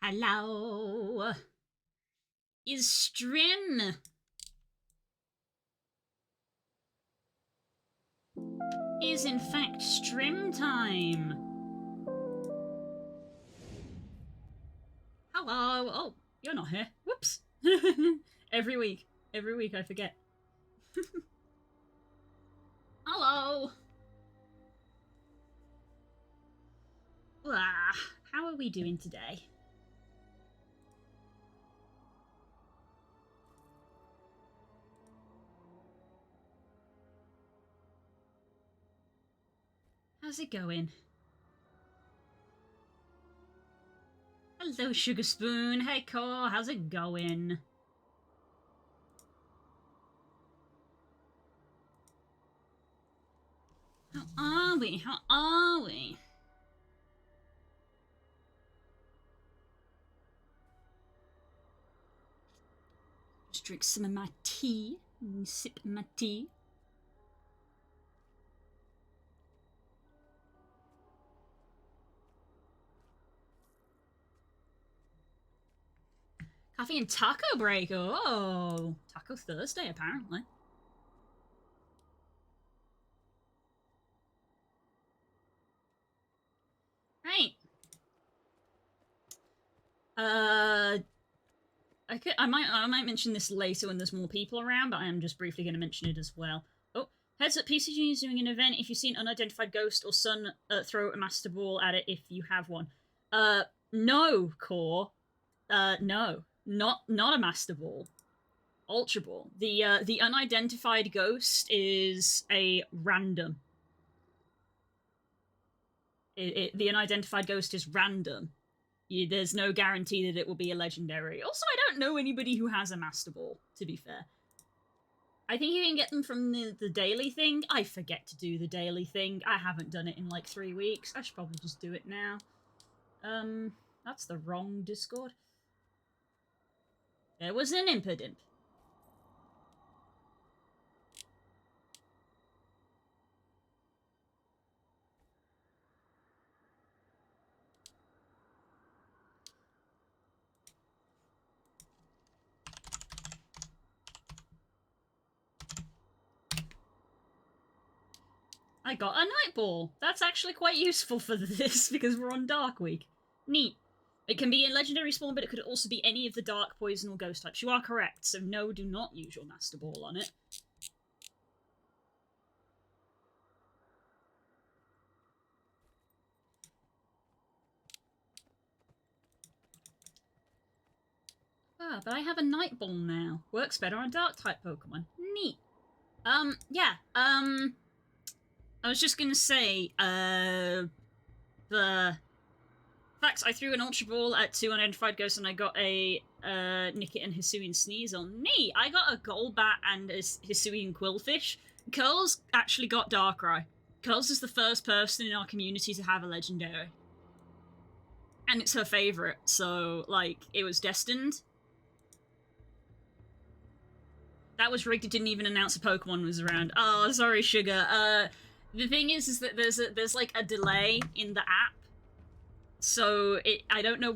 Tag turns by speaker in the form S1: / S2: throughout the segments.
S1: Hello. Is stream. Is in fact stream time. Hello. Oh, you're not here. Whoops. Every week I forget. Hello. How are we doing today? How's it going? Hello, Sugar Spoon. Hey, Core. How's it going? How are we? How are we? Just drink some of my tea and sip my tea. Coffee and taco break. Oh, Taco Thursday, apparently. Right. I might mention this later when there's more people around, but I am just briefly going to mention it as well. Oh, heads up, PCG is doing an event. If you see an unidentified ghost or sun, throw a master ball at it if you have one. No, Core. No. Not a master ball. Ultra ball. The unidentified ghost is a random. The unidentified ghost is random. There's no guarantee that it will be a legendary. Also, I don't know anybody who has a master ball, to be fair. I think you can get them from the daily thing. I forget to do the daily thing. I haven't done it in like 3 weeks. I should probably just do it now. That's the wrong Discord. There was an impidimp. I got a night ball. That's actually quite useful for this because we're on Dark Week. Neat. It can be a legendary spawn, but it could also be any of the dark, poison, or ghost types. You are correct, so no, do not use your master ball on it. Ah, but I have a night ball now. Works better on dark type Pokemon. Neat. Yeah, I was just gonna say, the facts, I threw an Ultra Ball at 2 unidentified ghosts and I got a Nickit and Hisuian Sneasel. Neat! I got a Golbat and a Hisuian Quillfish. Curls actually got Darkrai. Curls is the first person in our community to have a legendary. And it's her favourite, so, like, it was destined. That was rigged, it didn't even announce a Pokemon was around. Oh, sorry, Sugar. The thing is that there's like a delay in the app. So I don't know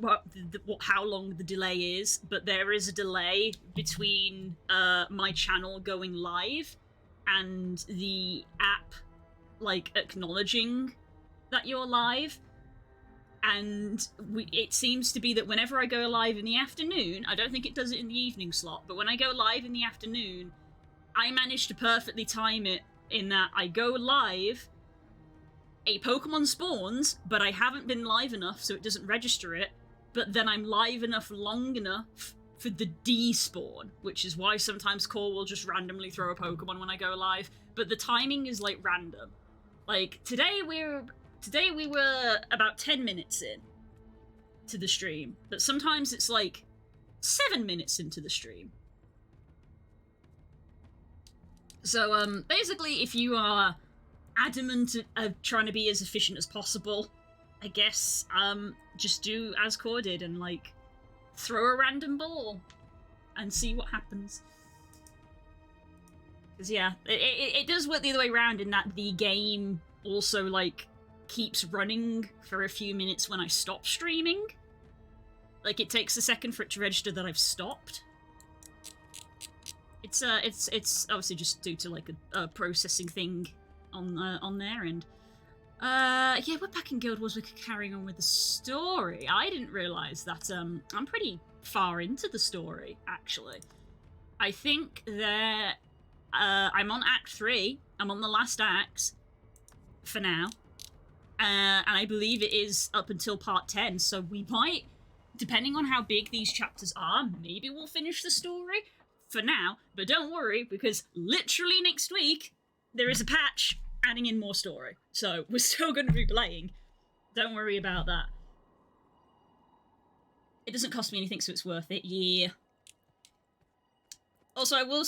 S1: how long the delay is, but there is a delay between my channel going live and the app like acknowledging that you're live. And it seems to be that whenever I go live in the afternoon, I don't think it does it in the evening slot, but when I go live in the afternoon, I manage to perfectly time it in that I go live, a Pokemon spawns, but I haven't been live enough so it doesn't register it, but then I'm live enough long enough for the despawn, which is why sometimes Core will just randomly throw a Pokemon when I go live, but the timing is like random. Like today we were about 10 minutes in to the stream, but sometimes it's like 7 minutes into the stream. So, basically, if you are adamant of trying to be as efficient as possible, I guess, just do as Core did and, like, throw a random ball and see what happens. Because, yeah, it does work the other way around in that the game also, like, keeps running for a few minutes when I stop streaming. Like, it takes a second for it to register that I've stopped. It's obviously just due to, like, a processing thing on their end. Yeah, we're back in Guild Wars. We're carrying on with the story. I didn't realise that, I'm pretty far into the story, actually. I think that, I'm on Act 3. I'm on the last act, for now. And I believe it is up until part 10, so we might, depending on how big these chapters are, maybe we'll finish the story for now. But don't worry, because literally next week, there is a patch adding in more story. So we're still going to be playing. Don't worry about that. It doesn't cost me anything, so it's worth it. Yeah. Also, I will.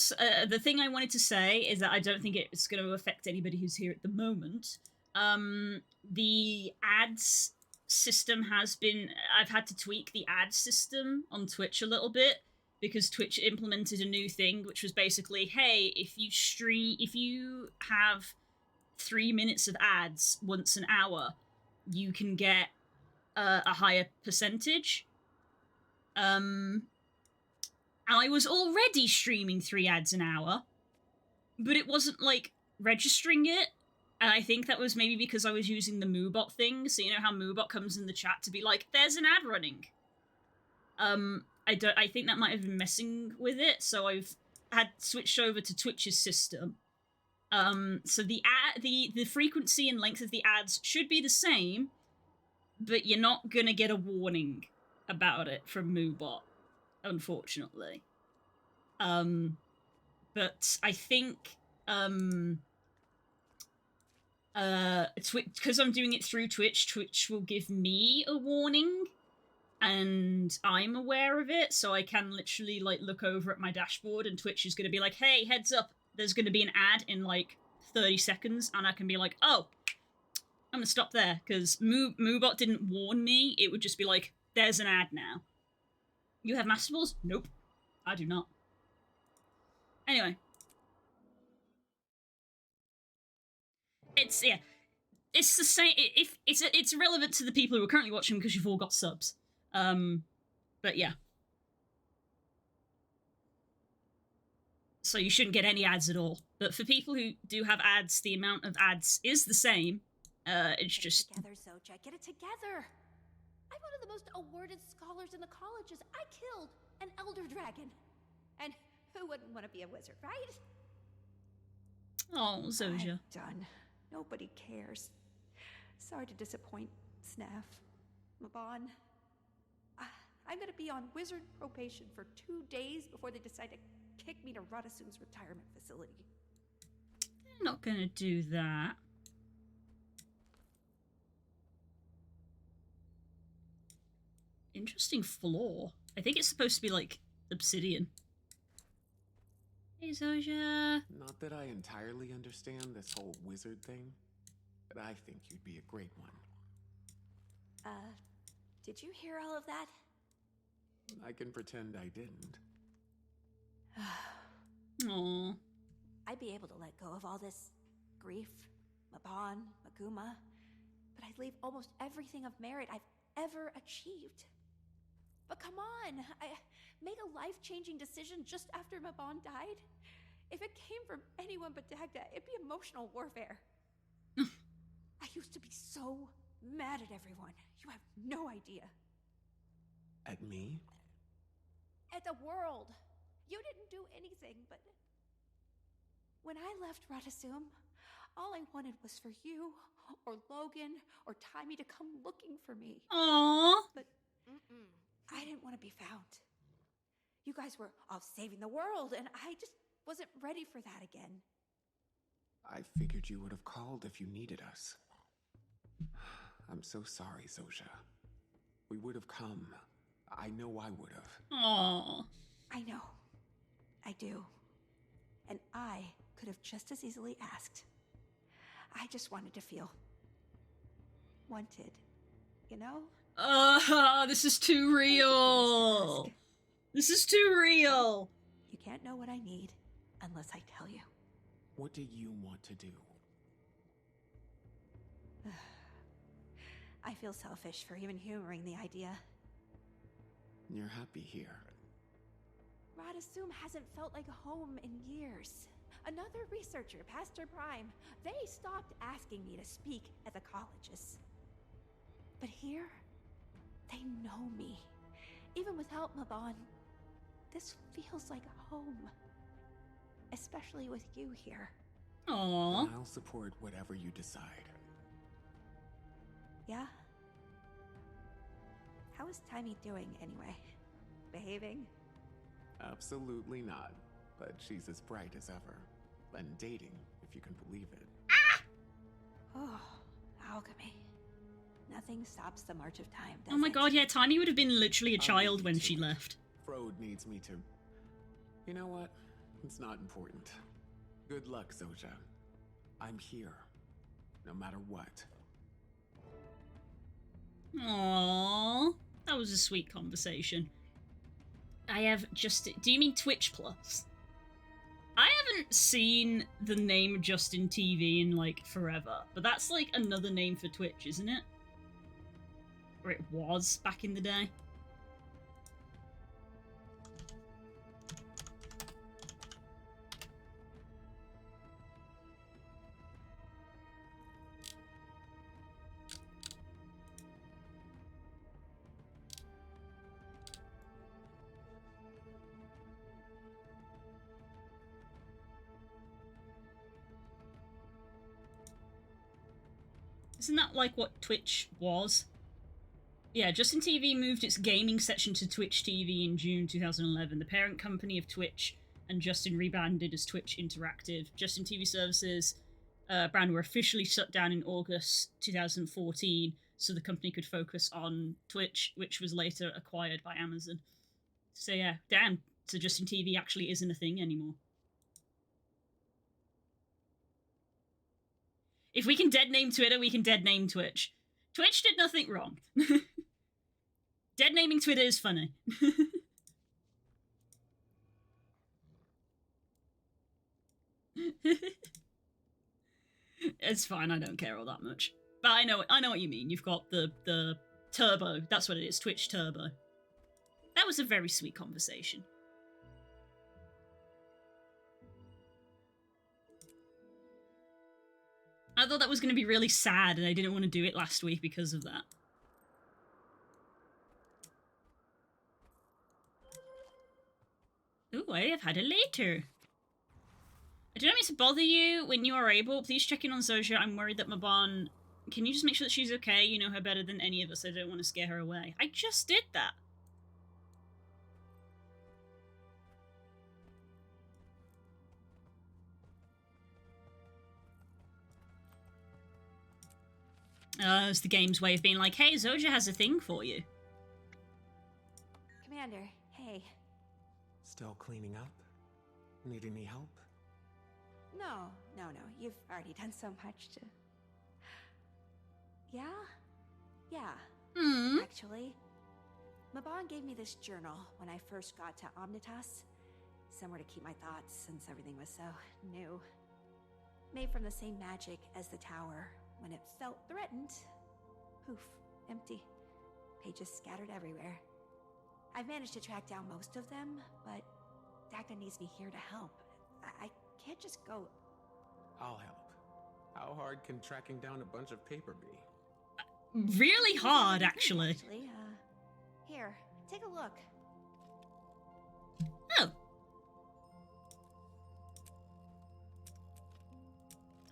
S1: The thing I wanted to say is that I don't think it's going to affect anybody who's here at the moment. The ads system has been. I've had to tweak the ad system on Twitch a little bit because Twitch implemented a new thing, which was basically, hey, if you have 3 minutes of ads once an hour, you can get a higher percentage. I was already streaming 3 ads an hour, but it wasn't, like, registering it. And I think that was maybe because I was using the MooBot thing. So you know how MooBot comes in the chat to be like, there's an ad running. I think that might have been messing with it. So I've had switched over to Twitch's system. So the frequency and length of the ads should be the same, but you're not gonna get a warning about it from MooBot, unfortunately. But I think, because I'm doing it through Twitch, Twitch will give me a warning, and I'm aware of it, so I can literally, like, look over at my dashboard, and Twitch is going to be like, hey, heads up, there's going to be an ad in, like, 30 seconds, and I can be like, oh, I'm going to stop there, because MooBot didn't warn me. It would just be like, there's an ad now. You have Master Balls? Nope, I do not. Anyway. It's, yeah. It's the same. If it's relevant to the people who are currently watching because you've all got subs. But yeah. So you shouldn't get any ads at all. But for people who do have ads, the amount of ads is the same. It's just.
S2: Get it together, Socha. Get it together. I'm one of the most awarded scholars in the colleges. I killed an elder dragon, and who wouldn't want to be a wizard, right?
S1: Oh, Zoja.
S2: I'm done. Nobody cares. Sorry to disappoint, Snaff. Mabon. I'm gonna be on wizard probation for 2 days before they decide to kick me to Radasum's retirement facility.
S1: They're not gonna do that. Interesting floor. I think it's supposed to be, like, obsidian. Hey, Zoja.
S3: Not that I entirely understand this whole wizard thing, but I think you'd be a great one.
S2: Did you hear all of that?
S3: I can pretend I didn't.
S1: Aww.
S2: I'd be able to let go of all this grief, Mabon, Maguma, but I'd leave almost everything of merit I've ever achieved. But come on, I made a life-changing decision just after Mabon died. If it came from anyone but Dagda, it'd be emotional warfare. I used to be so mad at everyone. You have no idea.
S3: At me?
S2: At the world. You didn't do anything, but... When I left Radasum, all I wanted was for you, or Logan, or Timmy to come looking for me.
S1: Aww.
S2: But I didn't want to be found. You guys were off saving the world, and I just wasn't ready for that again.
S3: I figured you would have called if you needed us. I'm so sorry, Zoja. We would have come. I know I would have.
S1: Aww.
S2: I know. I do. And I could have just as easily asked. I just wanted to feel wanted, you know?
S1: This is too real. This is too real.
S2: You can't know what I need unless I tell you.
S3: What do you want to do?
S2: I feel selfish for even humoring the idea.
S3: you're happy here.
S2: Radasum hasn't felt like home in years. Another researcher, Pastor Prime, they stopped asking me to speak at the colleges. But here, they know me. Even without Mabon, this feels like home. Especially with you here.
S1: Aww.
S3: And I'll support whatever you decide.
S2: Yeah? How is Timey doing anyway? Behaving?
S3: Absolutely not. But she's as bright as ever. And dating, if you can believe it.
S2: Oh, alchemy. Nothing stops the march of time, does
S1: Oh my
S2: it?
S1: god, yeah, Tiny would have been literally a
S3: I'll
S1: child
S3: leave
S1: when
S3: you
S1: she
S3: to it.
S1: left.
S3: Frode needs me to... You know what? It's not important. Good luck, Zoja. I'm here. No matter what.
S1: Aww. That was a sweet conversation. I have Justin... Do you mean Twitch Plus? I haven't seen the name Justin TV in, like, forever. But that's, like, another name for Twitch, isn't it? Or it was back in the day. Isn't that like what Twitch was? Yeah, Justin TV moved its gaming section to Twitch TV in June 2011. The parent company of Twitch and Justin rebranded as Twitch Interactive. Justin TV services brand were officially shut down in August 2014, so the company could focus on Twitch, which was later acquired by Amazon. So yeah, damn. So Justin TV actually isn't a thing anymore. If we can dead name Twitter, we can dead name Twitch. Twitch did nothing wrong. Dead naming Twitter is funny. It's fine, I don't care all that much. But I know what you mean. You've got the Turbo. That's what it is, Twitch Turbo. That was a very sweet conversation. I thought that was going to be really sad, and I didn't want to do it last week because of that. Ooh, I have had a letter. I don't mean to bother you when you are able. Please check in on Zoja. I'm worried that Mabon... Can you just make sure that she's okay? You know her better than any of us. I don't want to scare her away. I just did that. It's the game's way of being like, hey, Zoja has a thing for you.
S2: Commander, hey.
S3: Still cleaning up? Need any help?
S2: No. You've already done so much to... Yeah? Yeah. Actually, Mabon gave me this journal when I first got to Omnitas. Somewhere to keep my thoughts since everything was so new. Made from the same magic as the tower. When it felt threatened, poof, empty. Pages scattered everywhere. I've managed to track down most of them, but Daka needs me here to help. I can't just go...
S3: I'll help. How hard can tracking down a bunch of paper be?
S1: Really hard, actually.
S2: Here, take a look.
S1: Oh.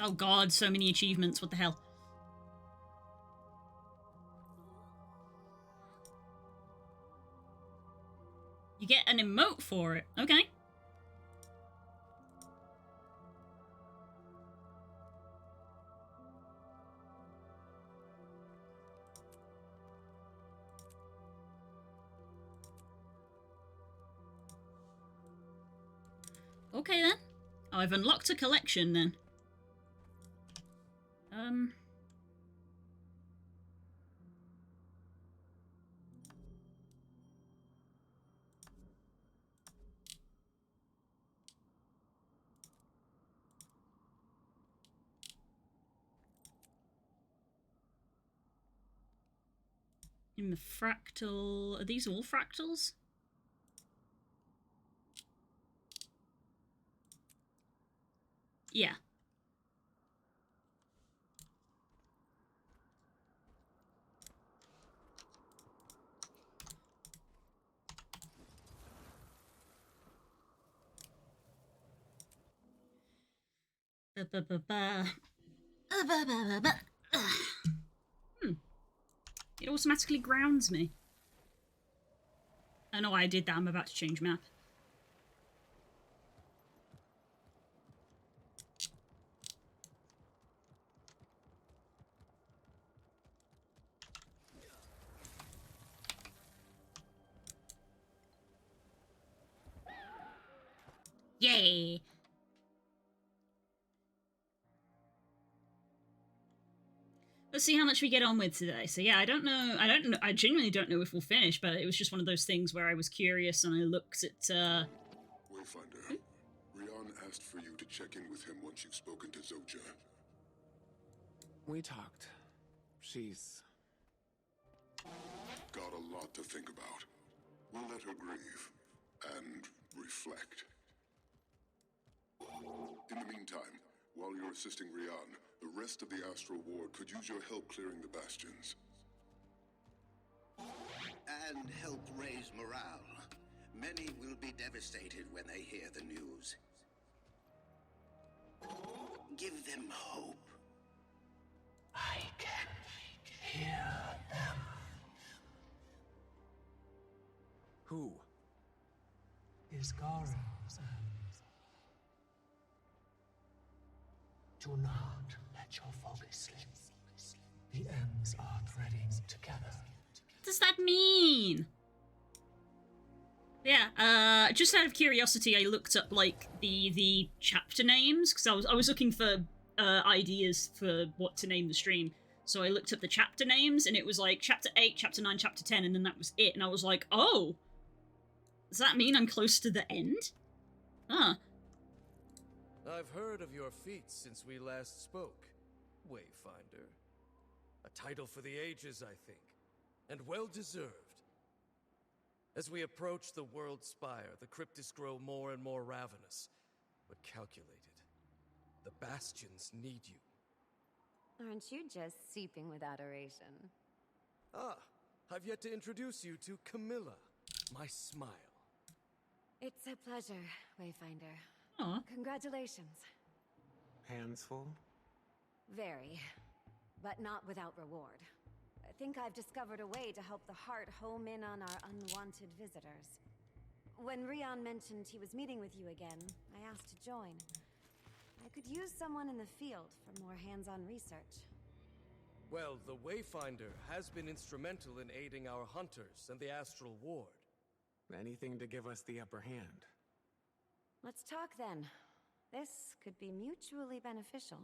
S1: Oh god, so many achievements, what the hell? You get an emote for it, okay. Okay then. Oh, I've unlocked a collection then. In the fractal... Are these all fractals? Yeah. It automatically grounds me. I know I did that. I'm about to change map. Yay! Let's see how much we get on with today. So yeah, I don't know. I genuinely don't know if we'll finish, but it was just one of those things where I was curious and I looked at.
S4: Wayfinder, Rian asked for you to check in with him once you've spoken to Zoja.
S3: We talked. She's...
S4: Got a lot to think about. We'll let her grieve and reflect. In the meantime, while you're assisting Rian, the rest of the Astral Ward could use your help clearing the bastions.
S5: And help raise morale. Many will be devastated when they hear the news. Give them hope.
S6: I can hear them.
S3: Who?
S6: Isgaran's Ems. Do not let your focus slip. The Ems are threading together.
S1: What does that mean? Yeah, just out of curiosity, I looked up like the chapter names because I was looking for ideas for what to name the stream. So I looked up the chapter names and it was like chapter 8, chapter 9, chapter 10, and then that was it. And I was like, oh, does that mean I'm close to the end? Huh.
S7: I've heard of your feats since we last spoke, Wayfinder. A title for the ages, I think, and well-deserved. As we approach the World Spire, the cryptists grow more and more ravenous, but calculated. The Bastions need you.
S8: Aren't you just seeping with adoration?
S7: Ah, I've yet to introduce you to Camilla, my smile.
S8: It's a pleasure, Wayfinder.
S1: Aw.
S8: Congratulations.
S3: Hands full?
S8: Very. But not without reward. I think I've discovered a way to help the Heart home in on our unwanted visitors. When Rian mentioned he was meeting with you again, I asked to join. I could use someone in the field for more hands-on research.
S7: Well, the Wayfinder has been instrumental in aiding our hunters and the Astral Ward.
S3: Anything to give us the upper hand.
S8: Let's talk then. This could be mutually beneficial.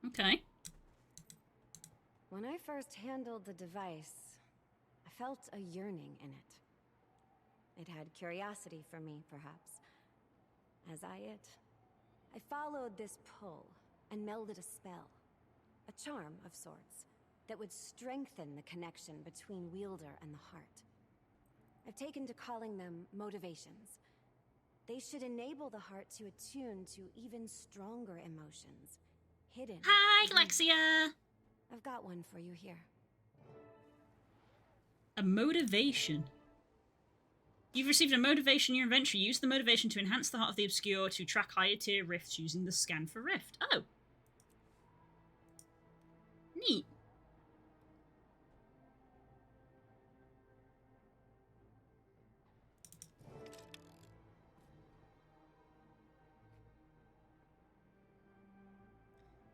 S1: Okay.
S8: When I first handled the device, I felt a yearning in it. It had curiosity for me, perhaps. As I it. I followed this pull and melded a spell. A charm of sorts that would strengthen the connection between Wielder and the Heart. I've taken to calling them motivations. They should enable the Heart to attune to even stronger emotions. Hidden.
S1: Hi, Glexia!
S8: I've got one for you here.
S1: A motivation. You've received a motivation in your inventory. Use the motivation to enhance the Heart of the Obscure to track higher tier rifts using the scan for rift. Oh. Neat.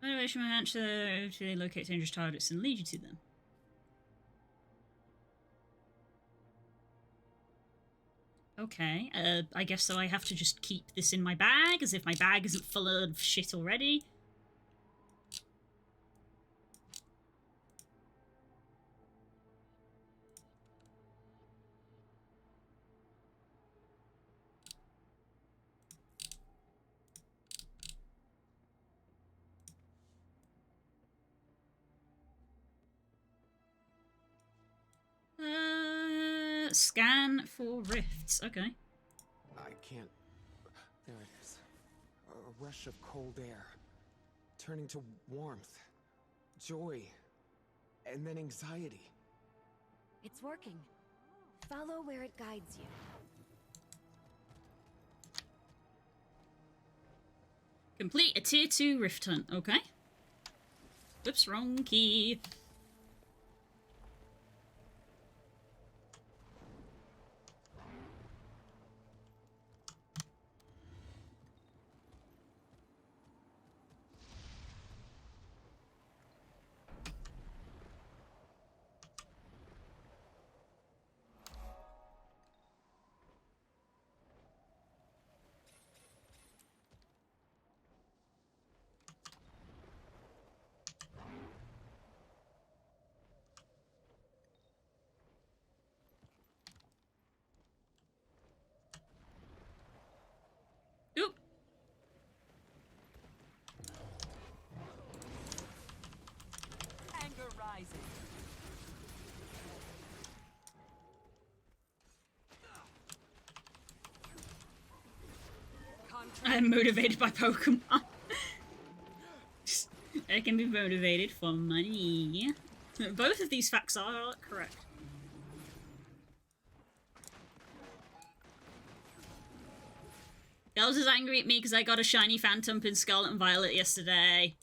S1: Motivation will enhance to locate dangerous targets and lead you to them. Okay, I guess so I have to just keep this in my bag, as if my bag isn't full of shit already. Scan for rifts. Okay.
S3: I can't. There it is. A rush of cold air, turning to warmth, joy, and then anxiety.
S8: It's working. Follow where it guides you.
S1: Complete a tier 2 rift hunt. Okay. Whoops, wrong key. Oop.
S9: Anger rising.
S1: I'm motivated by Pokemon. I can be motivated for money. Both of these facts are correct. Girls is angry at me because I got a shiny Phantom in Scarlet and Violet yesterday.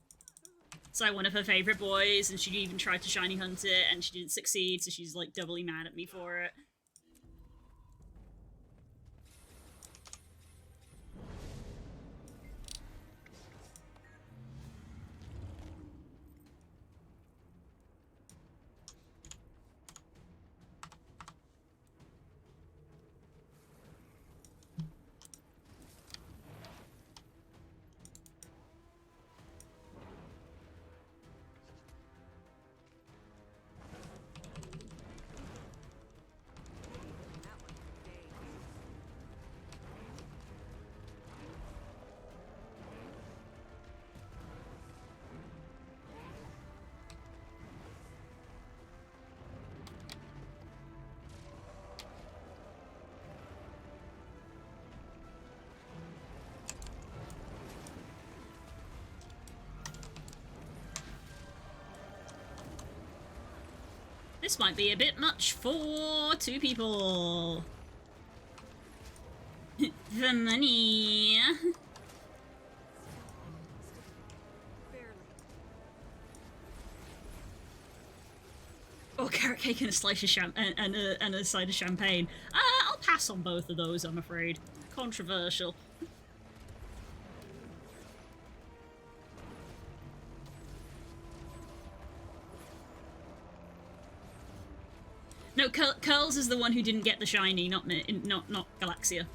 S1: It's like one of her favorite boys, and she even tried to shiny hunt it, and she didn't succeed, so she's like doubly mad at me for it. This might be a bit much for 2 people. The money. Or carrot cake and a slice of and a side of champagne. I'll pass on both of those, I'm afraid. Controversial. No, Curls is the one who didn't get the shiny, not Galaxia.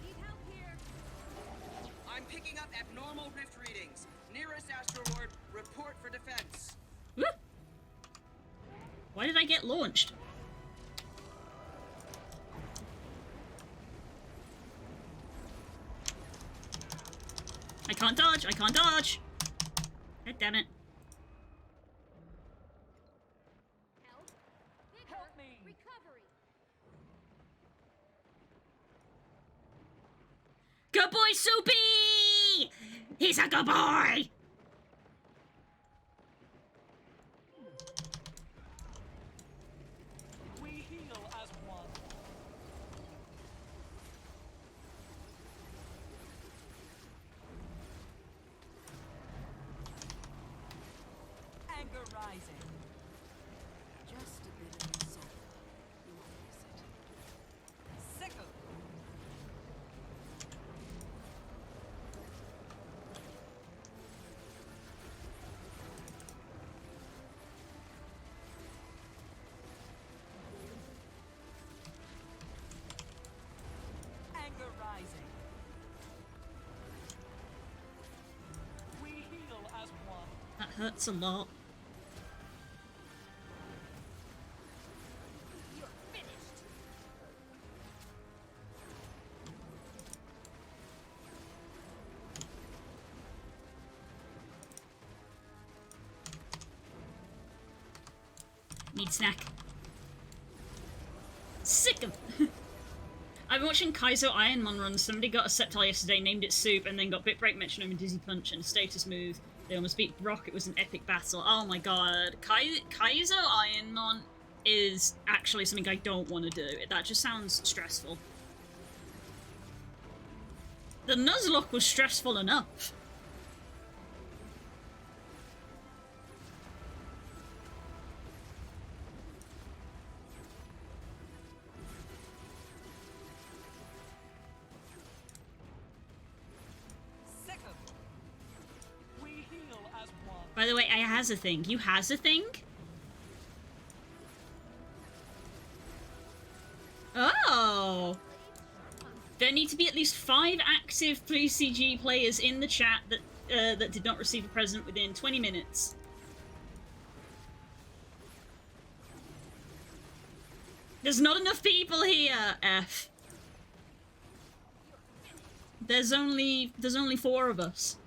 S9: Need help here. I'm picking up abnormal rift readings. Nearest Astro Ward, report for defense.
S1: Woo! Why did I get launched? I can't dodge! I can't dodge! God damn it.
S9: Help me.
S1: Good boy, Soupy! He's a good boy!
S9: We heal as one. Anger rising. Just a bit of your soul. You won't miss it. Sickle. Anger rising. We heal as one.
S1: That hurts a lot.
S9: You're finished.
S1: Need snack. I've been watching Kaizo Ironmon runs. Somebody got a Sceptile yesterday, named it Soup, and then got Bitbreak, Metronome, and Dizzy Punch, and a status move. They almost beat Brock. It was an epic battle. Oh my god. Kaizo Ironmon is actually something I don't want to do. That just sounds stressful. The Nuzlocke was stressful enough. By the way, I has a thing. You has a thing? Oh! There need to be at least 5 active PCG players in the chat that did not receive a present within 20 minutes. There's not enough people here, F. There's only 4 of us.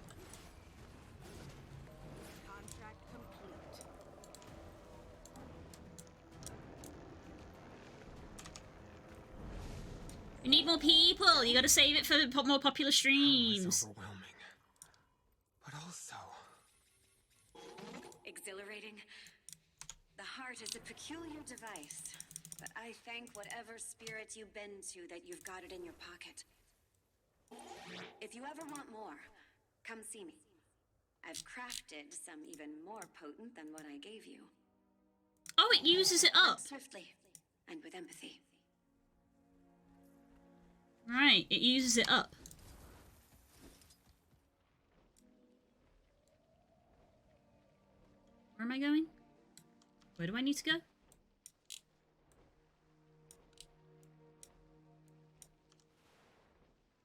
S1: We need more people. You gotta save it for more popular streams.
S3: It's overwhelming, but also
S8: Exhilarating. The heart is a peculiar device, but I thank whatever spirit you've been to that you've got it in your pocket. If you ever want more, come see me. I've crafted some even more potent than what I gave you.
S1: Oh, it uses it up.
S8: Swiftly and with empathy.
S1: Right, it uses it up. Where am I going? Where do I need to go?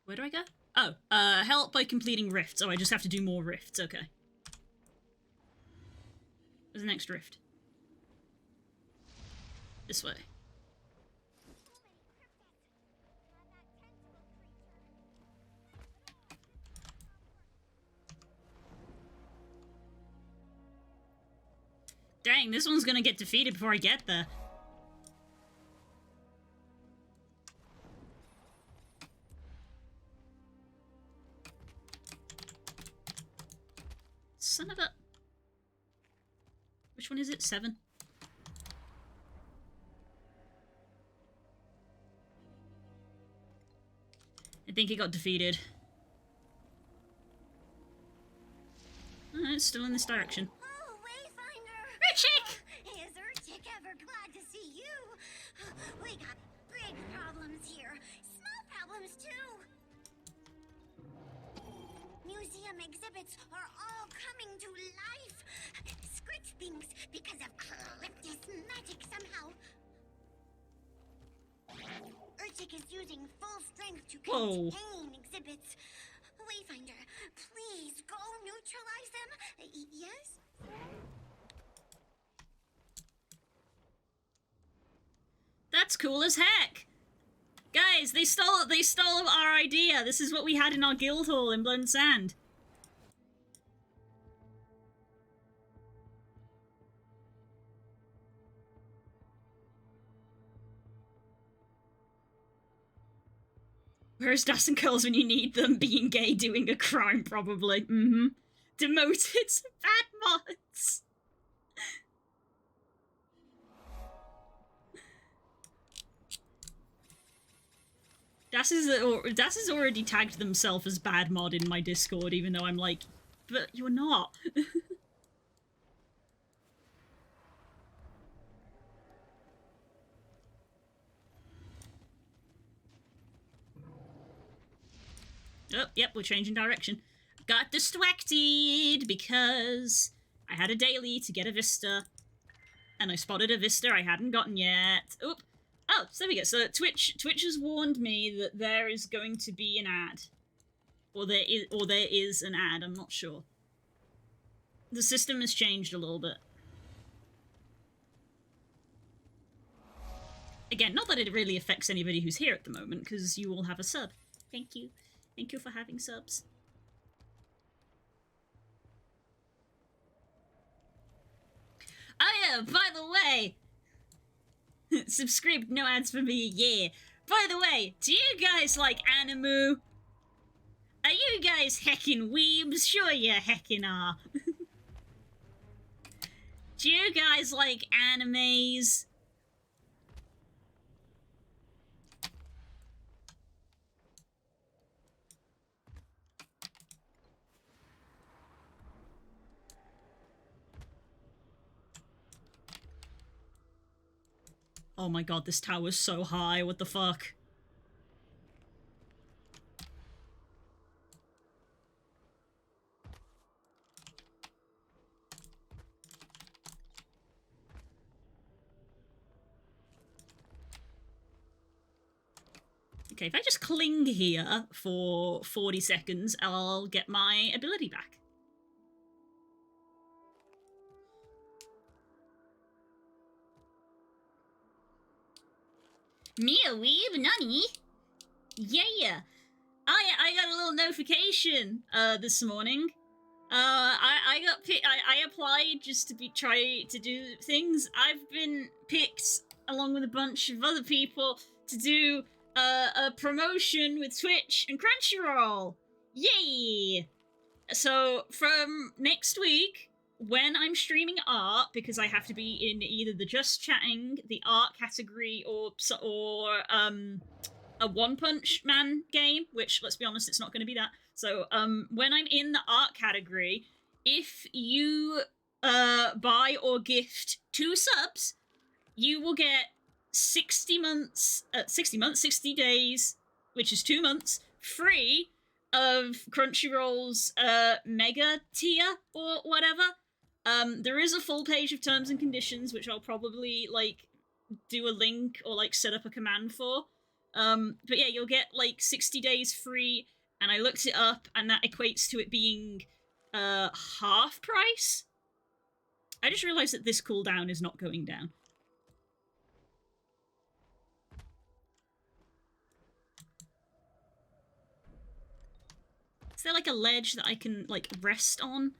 S1: Where do I go? Oh, help by completing rifts. Oh, I just have to do more rifts. Okay. Where's the next rift? This way. Dang, this one's gonna get defeated before I get there. Son of a... Which one is it? 7? I think it got defeated. Oh, it's still in this direction.
S10: Oh, Wayfinder!
S1: Urchik!
S10: Is Urchik ever glad to see you? We got big problems here. Small problems, too. Museum exhibits are all coming to life. Scritch things because of Calyptus magic somehow. Urchik is using full strength to
S1: Whoa.
S10: contain exhibits. Wayfinder, please go neutralize them. Yes?
S1: That's cool as heck! Guys, they stole our idea! This is what we had in our guild hall in Blood and Sand. Where's Das and Curls when you need them? Being gay, doing a crime, probably. Mm-hmm. Demoted to bad mods. Das has already tagged themselves as bad mod in my Discord, even though I'm like, but you're not. Oh, yep, we're changing direction. Got distracted because I had a daily to get a Vista, and I spotted a Vista I hadn't gotten yet. Oop. Oh, so there we go. So Twitch has warned me that there is going to be an ad. Or there is an ad, I'm not sure. The system has changed a little bit. Again, not that it really affects anybody who's here at the moment, because you all have a sub. Thank you. Thank you for having subs. Oh yeah, by the way, subscribed, no ads for me, yeah. By the way, do you guys like anime? Are you guys heckin' weebs? Sure you heckin' are. Do you guys like animes? Oh my god, this tower's so high, what the fuck? Okay, if I just cling here for 40 seconds, I'll get my ability back. Mia weeb, nani? Yeah. I got a little notification this morning. I got picked. I applied just to try to do things. I've been picked along with a bunch of other people to do a promotion with Twitch and Crunchyroll. Yay! So from next week, when I'm streaming art, because I have to be in either the Just Chatting, the art category, or a One Punch Man game, which, let's be honest, it's not going to be that. So when I'm in the art category, if you buy or gift 2 subs, you will get 60 days, which is 2 months, free of Crunchyroll's mega tier or whatever. There is a full page of terms and conditions, which I'll probably like do a link or like set up a command for. But yeah, you'll get like 60 days free, and I looked it up, and that equates to it being half price. I just realized that this cooldown is not going down. Is there like a ledge that I can like rest on?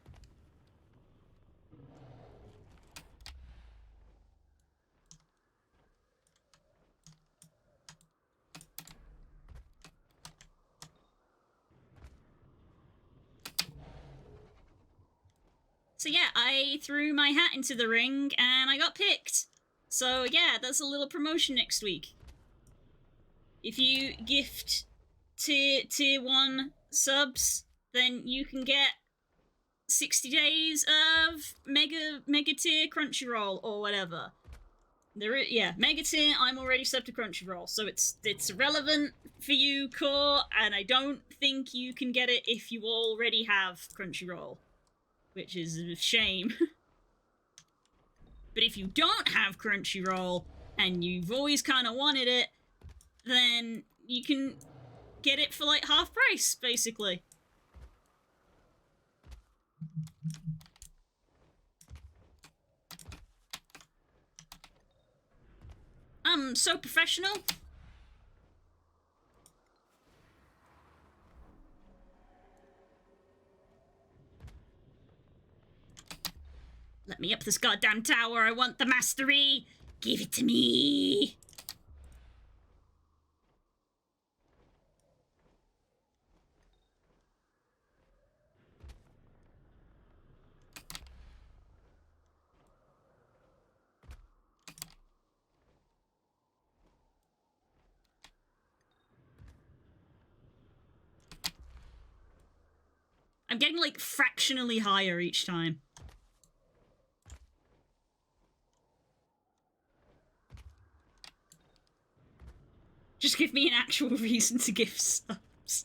S1: So yeah, I threw my hat into the ring and I got picked. So yeah, that's a little promotion next week. If you gift tier 1 subs, then you can get 60 days of mega tier Crunchyroll or whatever. Mega tier, I'm already subbed to Crunchyroll, so it's relevant for you, Core, and I don't think you can get it if you already have Crunchyroll, which is a shame. But if you don't have Crunchyroll and you've always kind of wanted it, then you can get it for like half price, basically. I'm so professional. Let me up this goddamn tower. I want the mastery. Give it to me. I'm getting like fractionally higher each time. Just give me an actual reason to give subs.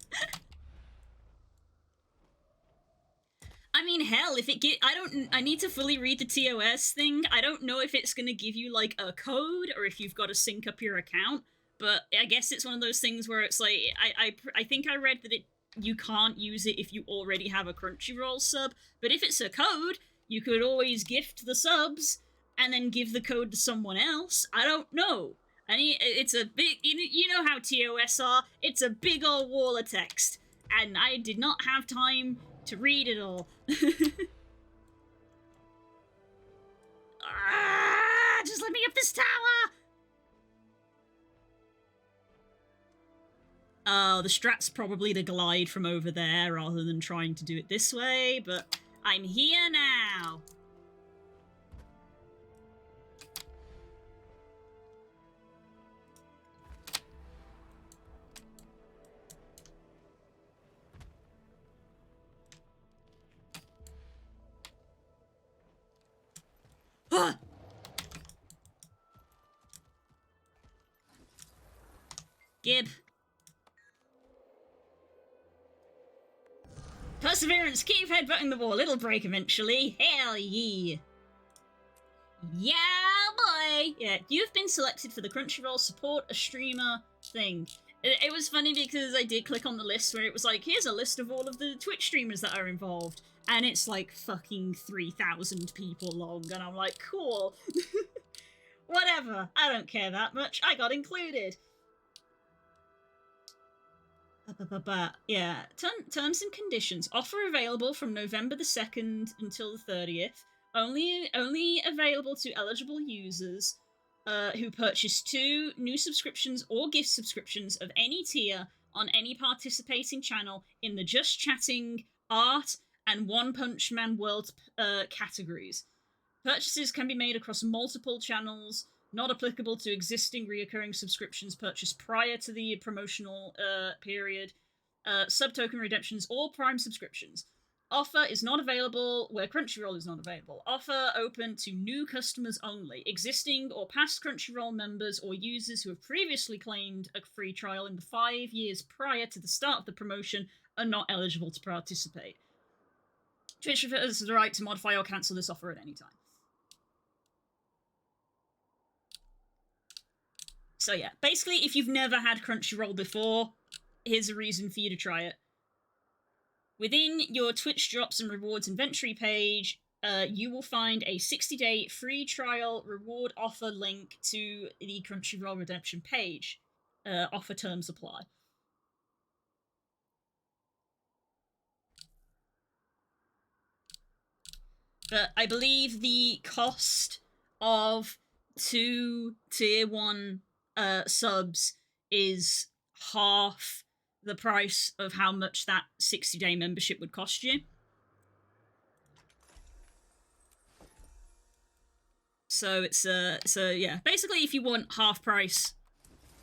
S1: I mean, hell, if it I need to fully read the TOS thing. I don't know if it's gonna give you, like, a code, or if you've got to sync up your account, but I guess it's one of those things where it's like, I think I read that you can't use it if you already have a Crunchyroll sub, but if it's a code, you could always gift the subs, and then give the code to someone else. I don't know. It's a big, you know how TOS are, it's a big old wall of text, and I did not have time to read it all. Just let me up this tower! The strat's probably to glide from over there rather than trying to do it this way, but I'm here now. Gib. Perseverance, keep headbutting the wall, it'll break eventually. Hell yeah. Yeah, boy! Yeah, you've been selected for the Crunchyroll Support a Streamer thing. It was funny because I did click on the list where it was like, here's a list of all of the Twitch streamers that are involved. And it's like fucking 3,000 people long, and I'm like, cool. Whatever, I don't care that much, I got included. Yeah, terms and conditions. Offer available from November the 2nd until the 30th. Only available to eligible users who purchase 2 new subscriptions or gift subscriptions of any tier on any participating channel in the Just Chatting, Art, and One Punch Man World categories. Purchases can be made across multiple channels, not applicable to existing reoccurring subscriptions purchased prior to the promotional period, sub-token redemptions, or Prime subscriptions. Offer is not available where Crunchyroll is not available. Offer open to new customers only. Existing or past Crunchyroll members or users who have previously claimed a free trial in the 5 years prior to the start of the promotion are not eligible to participate. Twitch refers the right to modify or cancel this offer at any time. So yeah, basically, if you've never had Crunchyroll before, here's a reason for you to try it. Within your Twitch Drops and Rewards inventory page, you will find a 60-day free trial reward offer link to the Crunchyroll redemption page. Offer terms apply. But I believe the cost of 2 tier 1 subs is half the price of how much that 60-day membership would cost you. So it's so yeah, basically if you want half price,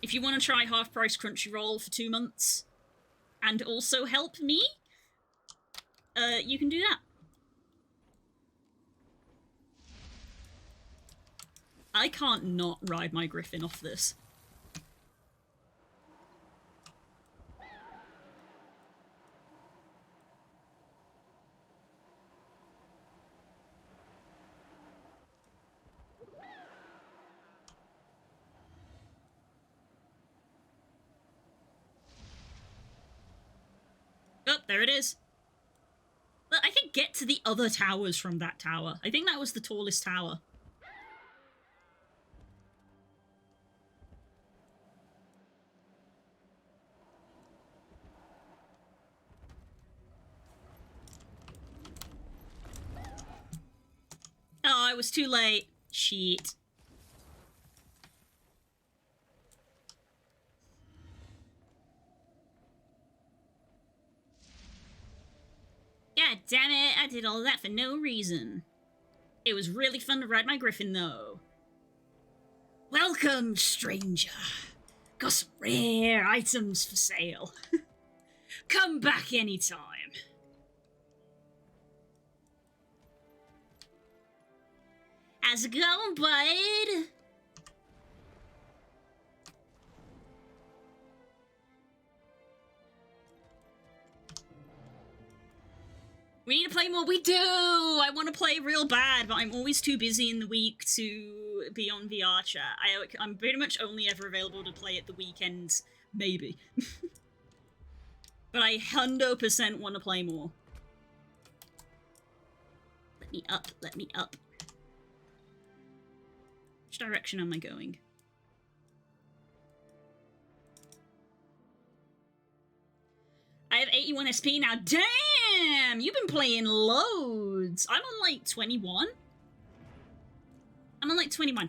S1: if you want to try half price Crunchyroll for 2 months and also help me, you can do that. I can't not ride my Griffin off this. Oh, there it is. But I can get to the other towers from that tower. I think that was the tallest tower. Oh, it was too late. Shit. God damn it, I did all that for no reason. It was really fun to ride my Griffin, though. Welcome, stranger. Got some rare items for sale. Come back anytime. How's it going, bud? We need to play more. We do! I want to play real bad, but I'm always too busy in the week to be on VR chat. I'm pretty much only ever available to play at the weekends, maybe. But I 100% want to play more. Let me up, let me up. Which direction am I going? I have 81 SP now. Damn! You've been playing loads. I'm on like 21. I'm on like 21.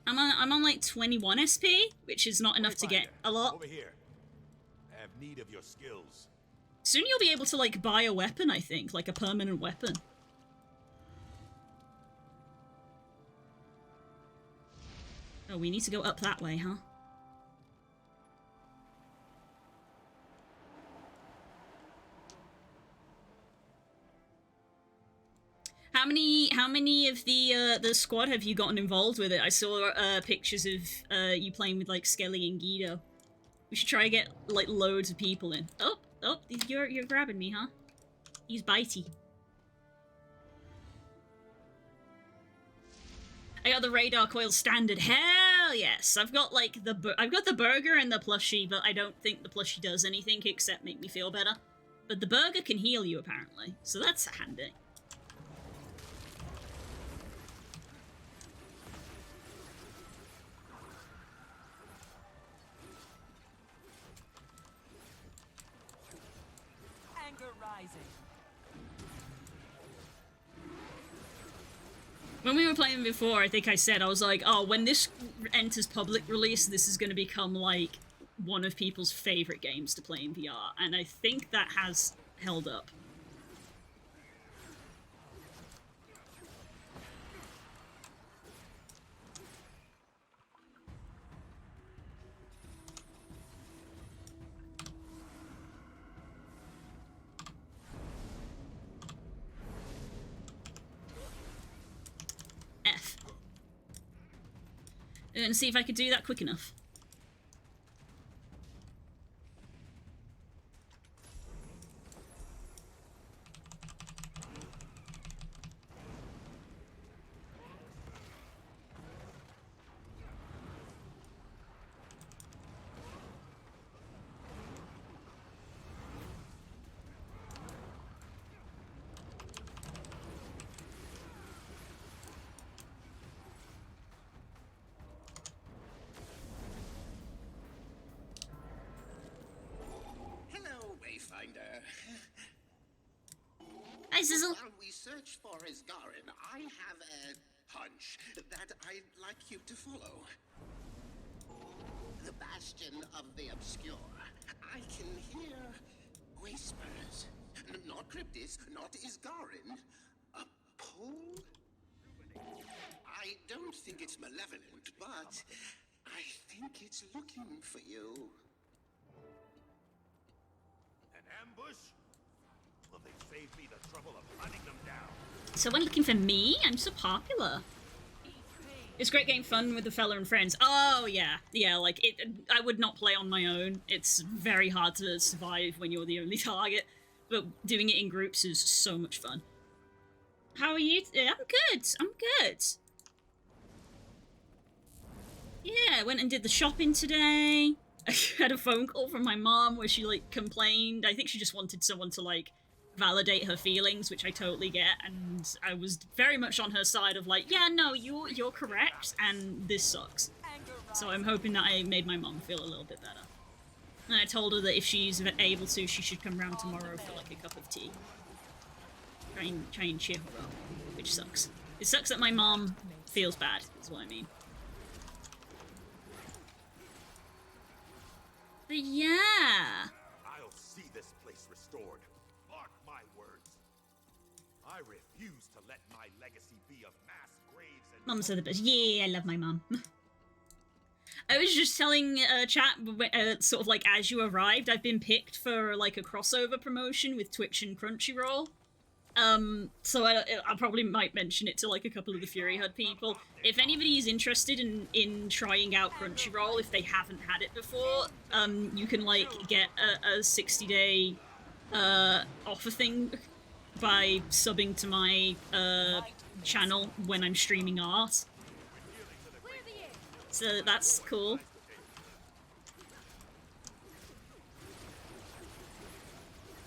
S1: I'm on like 21 SP, which is not enough to get a lot.
S11: Over here. need of your skills.
S1: Soon you'll be able to, like, buy a weapon, I think. Like, a permanent weapon. Oh, we need to go up that way, huh? How many of the squad have you gotten involved with it? I saw pictures of you playing with like Skelly and Guido. We should try to get like loads of people in. Oh, you're grabbing me, huh? He's bitey. I got the radar coil standard. Hell yes! I've got like the burger and the plushie, but I don't think the plushie does anything except make me feel better. But the burger can heal you apparently, so that's handy. When we were playing before, I think I said, I was like, oh, when this enters public release, this is going to become, like, one of people's favorite games to play in VR. And I think that has held up. F. And see if I could do that quick enough.
S5: Wayfinder.
S1: Hi, Sizzle.
S5: While we search for Isgarin, I have a hunch that I'd like you to follow. The Bastion of the Obscure. I can hear whispers. Not Cryptis, not Isgarin. A pull? I don't think it's malevolent, but I think it's looking for you.
S11: Ambush? Will they save me the trouble of hunting them down?
S1: Someone looking for me? I'm so popular. It's great getting fun with the fella and friends. Oh, yeah. Yeah, like, I would not play on my own. It's very hard to survive when you're the only target. But doing it in groups is so much fun. How are you? I'm good. I'm good. Yeah, I went and did the shopping today. I had a phone call from my mom where she, like, complained. I think she just wanted someone to, like, validate her feelings, which I totally get, and I was very much on her side of, like, yeah, no, you're correct, and this sucks. So I'm hoping that I made my mom feel a little bit better. And I told her that if she's able to, she should come round tomorrow for, like, a cup of tea. Try and cheer her up, which sucks. It sucks that my mom feels bad, is what I mean. But yeah.
S11: I'll see this place restored. Mark my words. I refuse to let my legacy be of mass graves and...
S1: Mom said the best. Yeah, I love my mom. I was just telling chat, sort of like as you arrived, I've been picked for like a crossover promotion with Twitch and Crunchyroll. So I probably might mention it to like a couple of the Fury HUD people. If anybody is interested in trying out Crunchyroll, if they haven't had it before, you can like get a 60-day offer thing by subbing to my channel when I'm streaming art. So that's cool.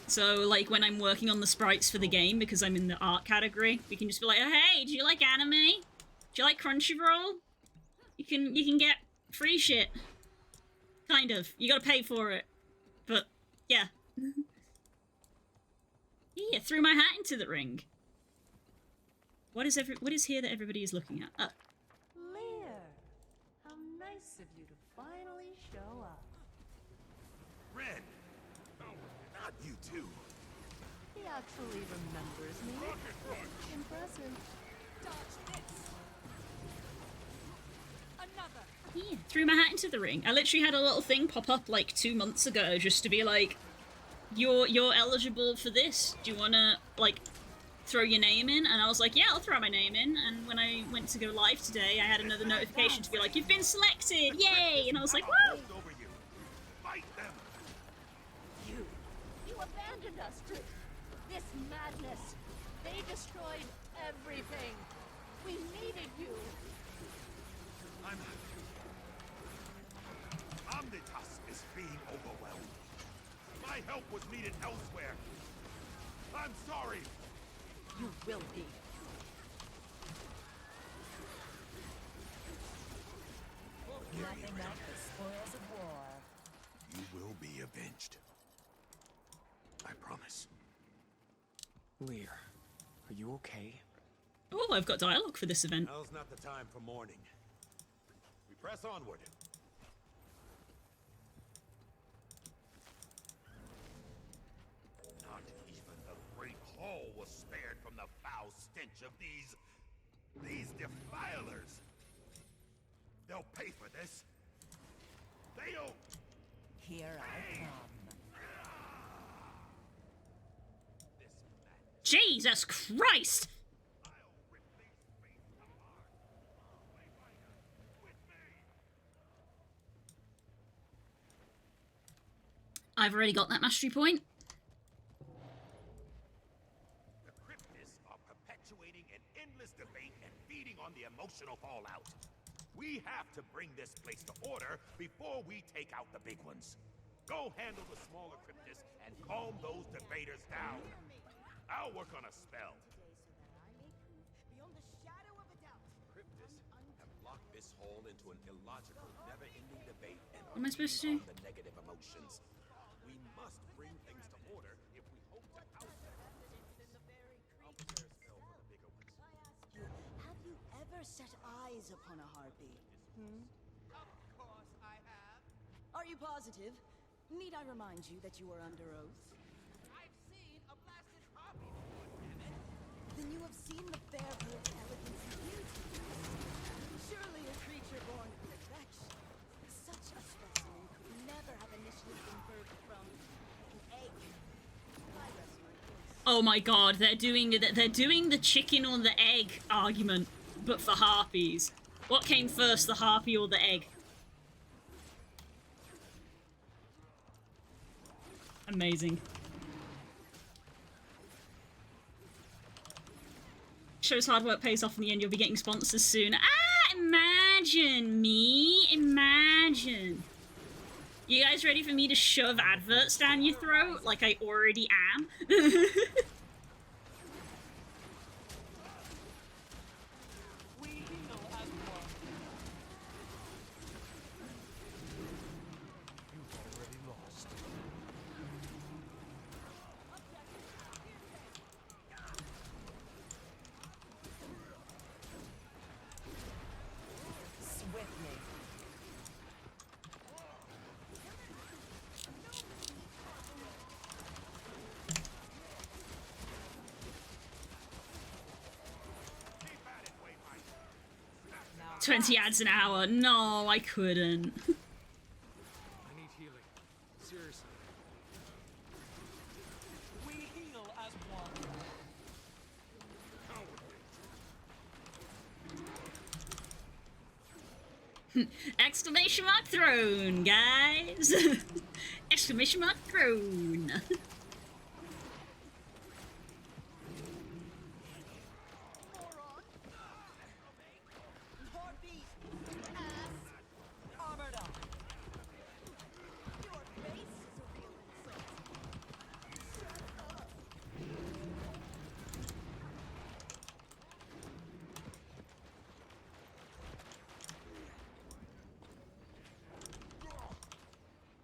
S1: So, like, when I'm working on the sprites for the game, because I'm in the art category, we can just be like, oh, hey, do you like anime? Do you like Crunchyroll? You can get free shit. Kind of. You gotta pay for it. But, yeah. Yeah, threw my hat into the ring. What is here that everybody is looking at?
S12: Lear, how nice of you to finally show up.
S11: Red, not you too.
S12: He actually remembers me. Impressive.
S2: Dodge this. Another.
S1: Yeah, threw my hat into the ring. I literally had a little thing pop up like 2 months ago just to be like, you're eligible for this. Do you wanna like throw your name in? And I was like, yeah, I'll throw my name in. And when I went to go live today, I had another notification to be like, you've been selected, yay! And I was like, woo!
S12: You abandoned us to this madness. They destroyed everything. We needed you.
S11: Omnitas is being overwhelmed. My help was needed elsewhere. I'm sorry.
S12: You will be. Nothing like the spoils of war.
S11: You will be avenged. I promise.
S3: Lear, are you okay?
S1: Oh, I've got dialogue for this event.
S11: Now's not the time for mourning. We press onward. Not even the Great Hall was spared from the foul stench of these defilers. They'll pay for this. They'll...
S12: Here I come.
S1: Jesus Christ! I've already got that mastery point.
S11: The cryptists are perpetuating an endless debate and feeding on the emotional fallout. We have to bring this place to order before we take out the big ones. Go handle the smaller cryptists and calm those debaters down. I'll work on a spell. Cryptists have locked this hall into an illogical, never-ending debate and
S1: What am I supposed to do?
S11: the negative emotions. We must bring things to order if we hope to out them. I'll prepare a spell for the bigger ones.
S12: Have you ever set eyes upon a harpy?
S9: Of course I have.
S12: Are you positive? Need I remind you that you are under oath?
S9: I've seen a blasted harpy before, damn it.
S12: Then you have seen the fair bird's elegance and beauty. Surely a creature born of perfection. Such a specimen could never have initially been birthed from an egg. I rest my case.
S1: Oh my god, they're doing the chicken or the egg argument, but for harpies. What came first, the harpy or the egg? Amazing. Shows hard work pays off in the end. You'll be getting sponsors soon. Ah, imagine me. Imagine. You guys ready for me to shove adverts down your throat like I already am?
S12: Swiftly.
S1: 20 ads an hour. No, I couldn't.
S6: I need healing. Seriously.
S12: We heal as one.
S1: Exclamation mark throne, guys. Exclamation mark throne.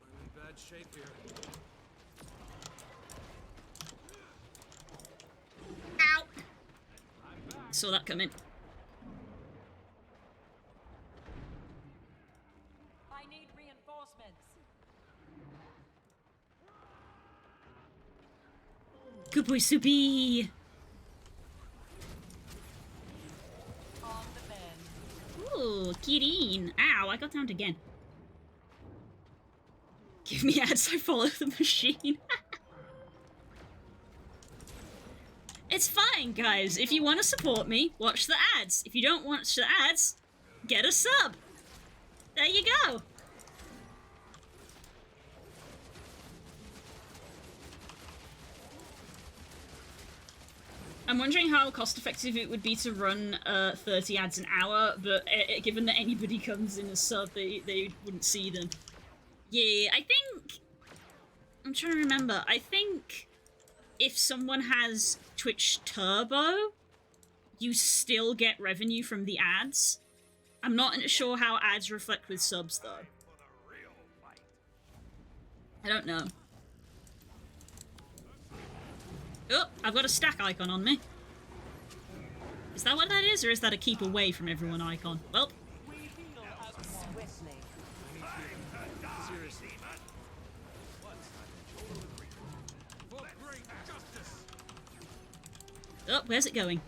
S6: I'm in bad shape here.
S1: Ow! Saw that coming.
S12: I need reinforcements.
S1: Good boy, Subi. Ooh, Kirin. Ow, I got downed again. Give me ads, I follow the machine. It's fine, guys. If you want to support me, watch the ads. If you don't watch the ads, get a sub. There you go. I'm wondering how cost-effective it would be to run 30 ads an hour, but given that anybody comes in as sub, they wouldn't see them. Yeah, I think... I'm trying to remember. I think if someone has Twitch Turbo, you still get revenue from the ads. I'm not sure how ads reflect with subs, though. I don't know. Oh, I've got a stack icon on me. Is that what that is, or is that a keep away from everyone icon? Well. Oh, where's it going?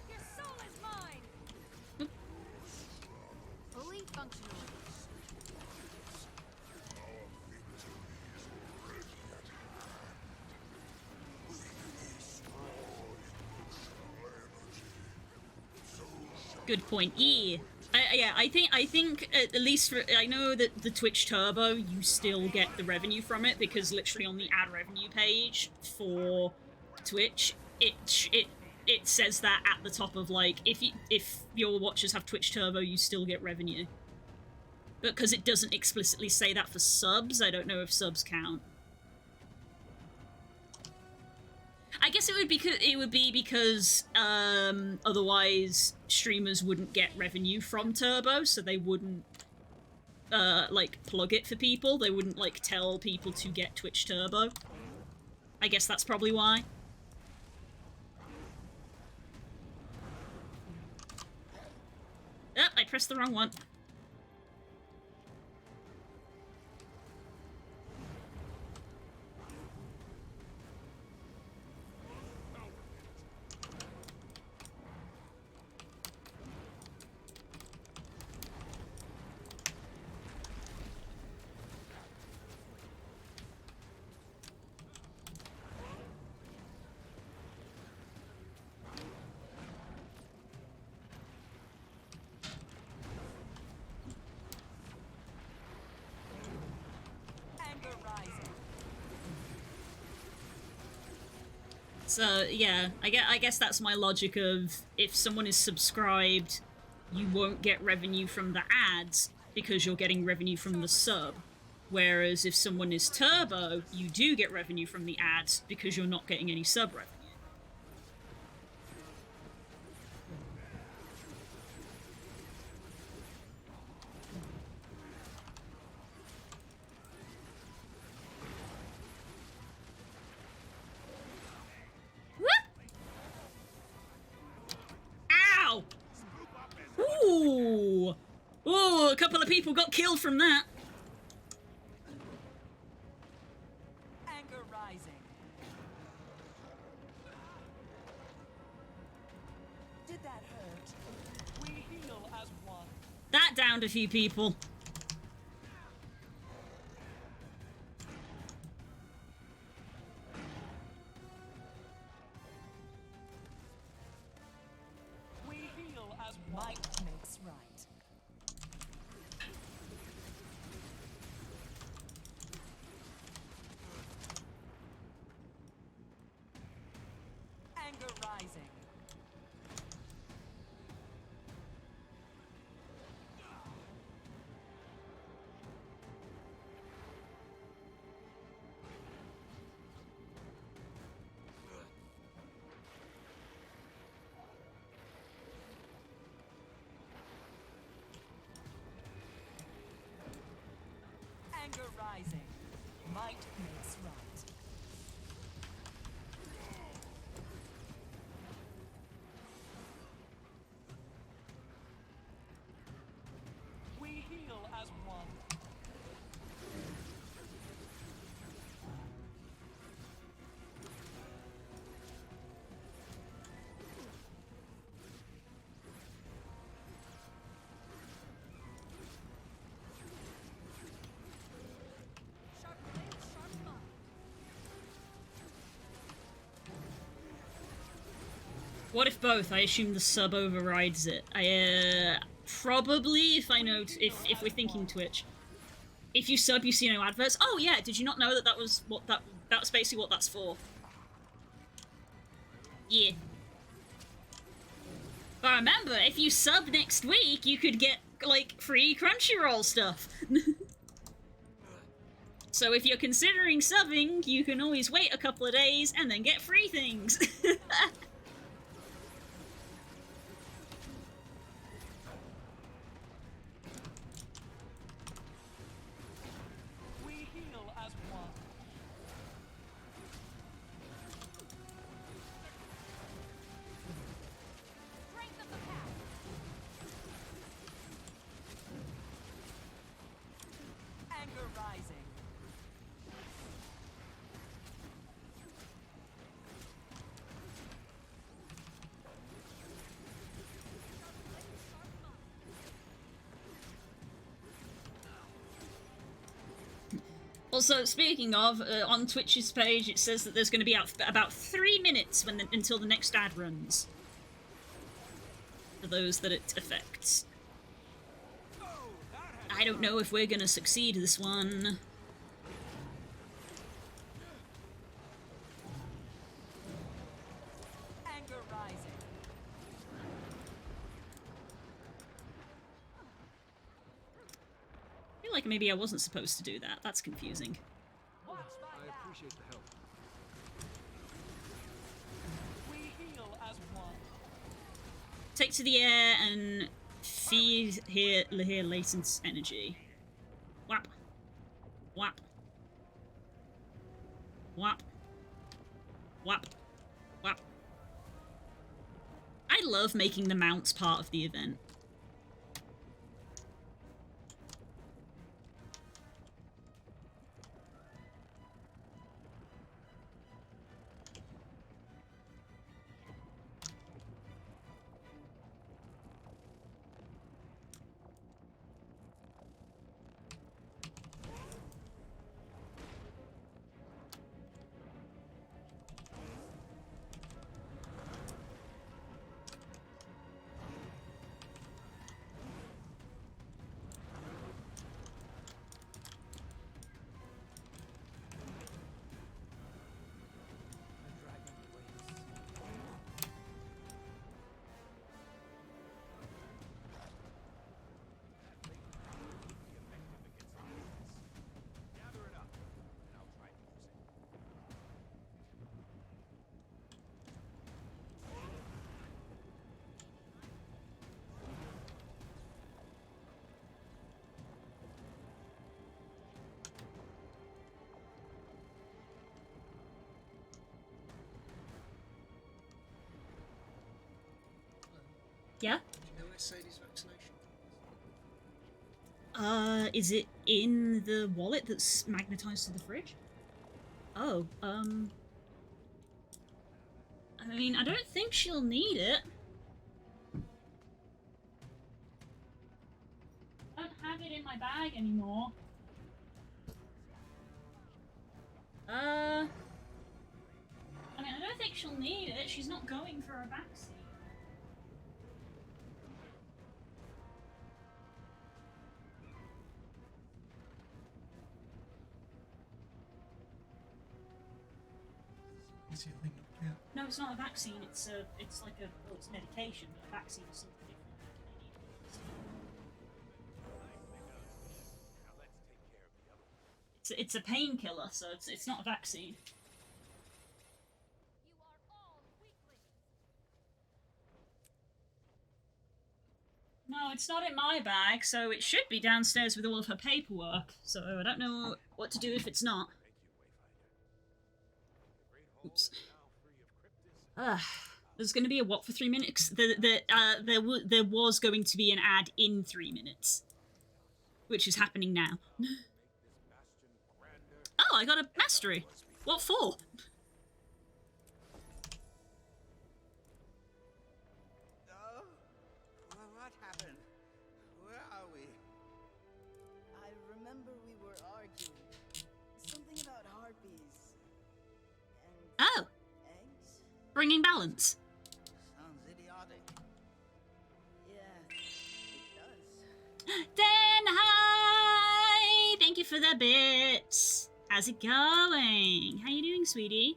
S12: Your soul is mine. Fully functional.
S1: Good point. Yeah. I think at least for, I know that the Twitch Turbo, you still get the revenue from it, because literally on the ad revenue page for Twitch, it says that at the top of, like, if your watchers have Twitch Turbo, you still get revenue. But because it doesn't explicitly say that for subs, I don't know if subs count. I guess it would be because otherwise streamers wouldn't get revenue from Turbo, so they wouldn't like plug it for people. They wouldn't like tell people to get Twitch Turbo. I guess that's probably why. Oh, I pressed the wrong one. So, yeah, I guess that's my logic of, if someone is subscribed, you won't get revenue from the ads, because you're getting revenue from the sub. Whereas if someone is Turbo, you do get revenue from the ads, because you're not getting any sub revenue. Ooh! Ooh, a couple of people got killed from that.
S12: Anger rising. Did that hurt? We heal as one.
S1: That downed a few people.
S12: We heal as might makes right. Anger rising. Anger rising. Might makes right. We heal as one.
S1: What if both? I assume the sub overrides it. Probably, if I know, if we're thinking Twitch. If you sub, you see no adverts. Oh yeah, did you not know that was what that's basically what that's for? Yeah. But remember, if you sub next week, you could get, like, free Crunchyroll stuff. So if you're considering subbing, you can always wait a couple of days and then get free things. Also, speaking of, on Twitch's page, it says that there's going to be about 3 minutes until the next ad runs. For those that it affects. I don't know if we're going to succeed this one. Like maybe I wasn't supposed to do that. That's confusing.
S13: I appreciate the help. We heal as one.
S1: Take to the air and feed here latent energy. Whap. Whap. Whap. Whap. Whap. I love making the mounts part of the event. Yeah?
S14: You know Sadie's vaccination?
S1: Is it in the wallet that's magnetized to the fridge? Oh, I mean, I don't think she'll need it. I don't have it in my bag anymore. I mean, I don't think she'll need it. She's not going for a vaccine.
S14: Is it linked up here?
S1: No, it's not a vaccine. It's like a, well, it's medication, but a vaccine is something different. It's a painkiller, so it's not a vaccine. No, it's not in my bag, so it should be downstairs with all of her paperwork. So I don't know what to do if it's not. Oops. There's going to be a what for 3 minutes? There was going to be an ad in 3 minutes, which is happening now. Oh, I got a mastery. What for?
S9: What happened? Where are we?
S12: I remember we were arguing. Something about harpies. And
S1: Oh.
S12: eggs?
S1: Bringing balance.
S9: Sounds
S1: for the bits. How's it going? How you doing, sweetie?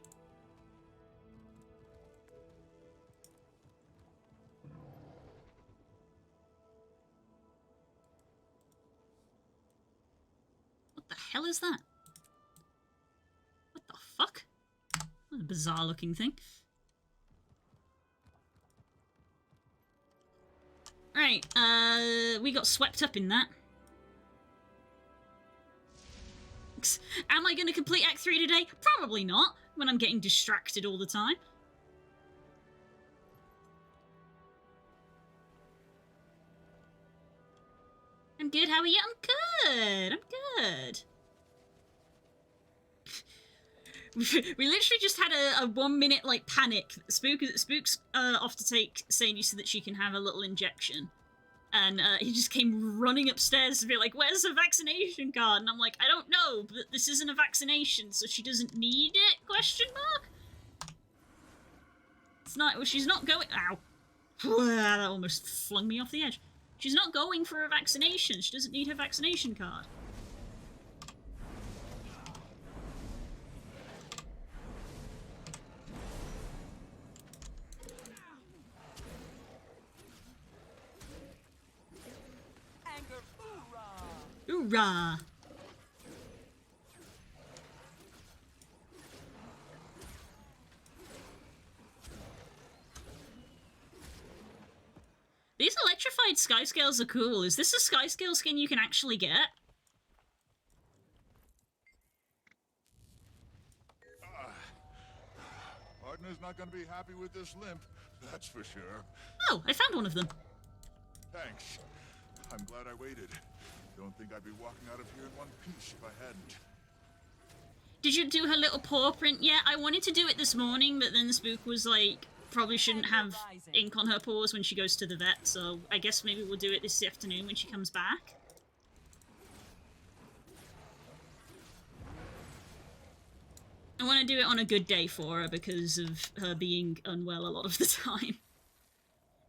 S1: What the hell is that? What the fuck? What a bizarre looking thing. Right, we got swept up in that. Am I going to complete Act 3 today? Probably not, when I'm getting distracted all the time. I'm good, how are you? I'm good. We literally just had a 1 minute, like, panic. Spook's off to take Sadie so that she can have a little injection. And he just came running upstairs to be like, where's the vaccination card? And I'm like, I don't know, but this isn't a vaccination, so she doesn't need it? Question mark? It's not, well, she's not going, ow. That almost flung me off the edge. She's not going for a vaccination. She doesn't need her vaccination card. Hoorah! These electrified sky scales are cool. Is this a sky scale skin you can actually get?
S15: Partner's not gonna be happy with this limp, that's for sure.
S1: Oh, I found one of them.
S15: Thanks. I'm glad I waited. Don't think I'd be walking out of here in one piece if I hadn't.
S1: Did you do her little paw print yet? I wanted to do it this morning, but then Spook was like, probably shouldn't have ink on her paws when she goes to the vet, so I guess maybe we'll do it this afternoon when she comes back. I want to do it on a good day for her because of her being unwell a lot of the time.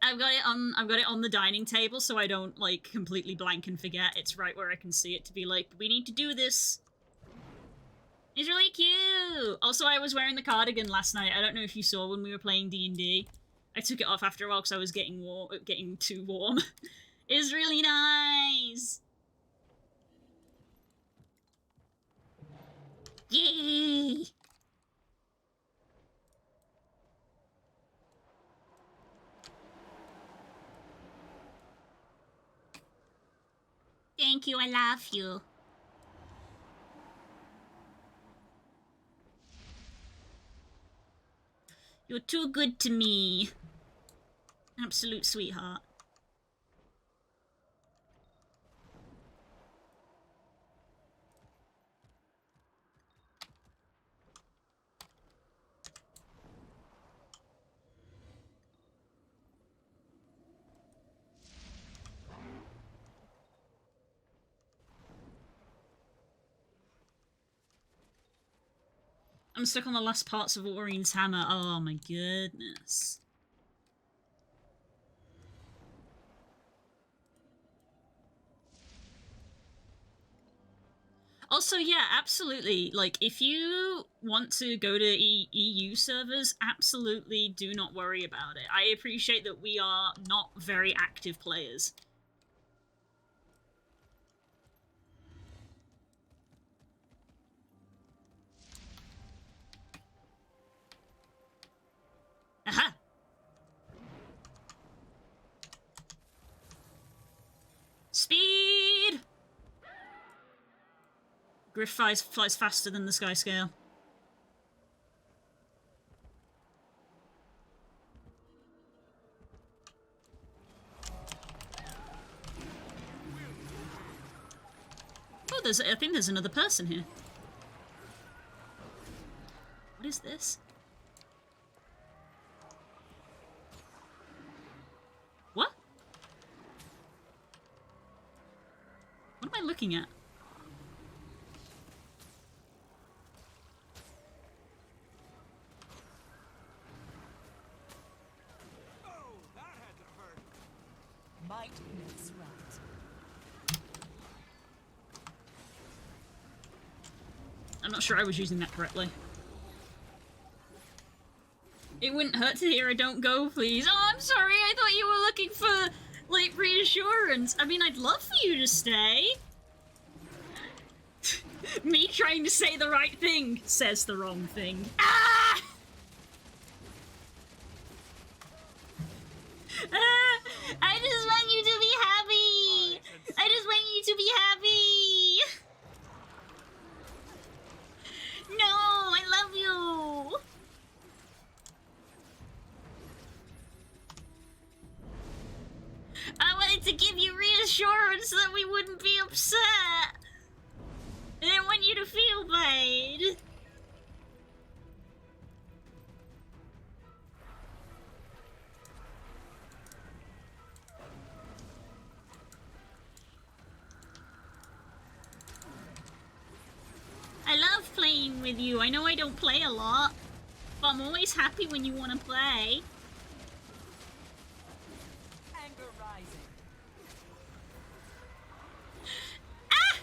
S1: I've got it on the dining table so I don't like completely blank and forget. It's right where I can see it to be like, we need to do this. It's really cute! Also, I was wearing the cardigan last night. I don't know if you saw when we were playing D&D. I took it off after a while because I was getting too warm. It's really nice! Yay! Thank you, I love you. You're too good to me. Absolute sweetheart. I'm stuck on the last parts of Aureen's hammer. Oh my goodness. Also, yeah, absolutely. Like, if you want to go to EU servers, absolutely do not worry about it. I appreciate that we are not very active players. Aha! Speed! Griff flies faster than the sky scale. Oh, I think there's another person here. What is this? What? What am I looking at?
S12: Might makes right.
S1: I'm not sure I was using that correctly. It wouldn't hurt to hear a "don't go, please." Oh, I'm sorry, I thought you were looking for, like, reassurance. I mean, I'd love for you to stay. Me trying to say the right thing says the wrong thing. Ah! I just want you to be happy! I just want you to be happy! No, I love you! I wanted to give you reassurance that we wouldn't be upset! I didn't want you to feel bad! I love playing with you. I know I don't play a lot, but I'm always happy when you want to play.
S12: Anger rising.
S1: Ah!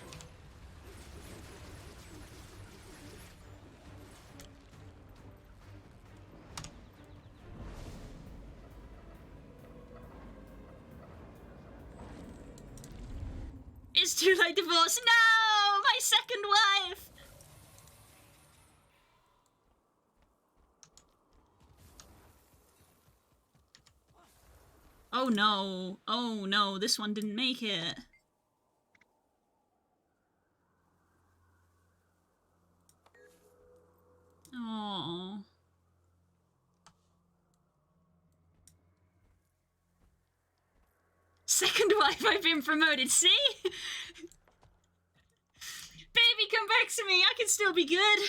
S1: It's too late, divorce. No! My second wife! Oh no. Oh no, this one didn't make it. Oh. Second wife, I've been promoted, see? Baby, come back to me, I can still be good.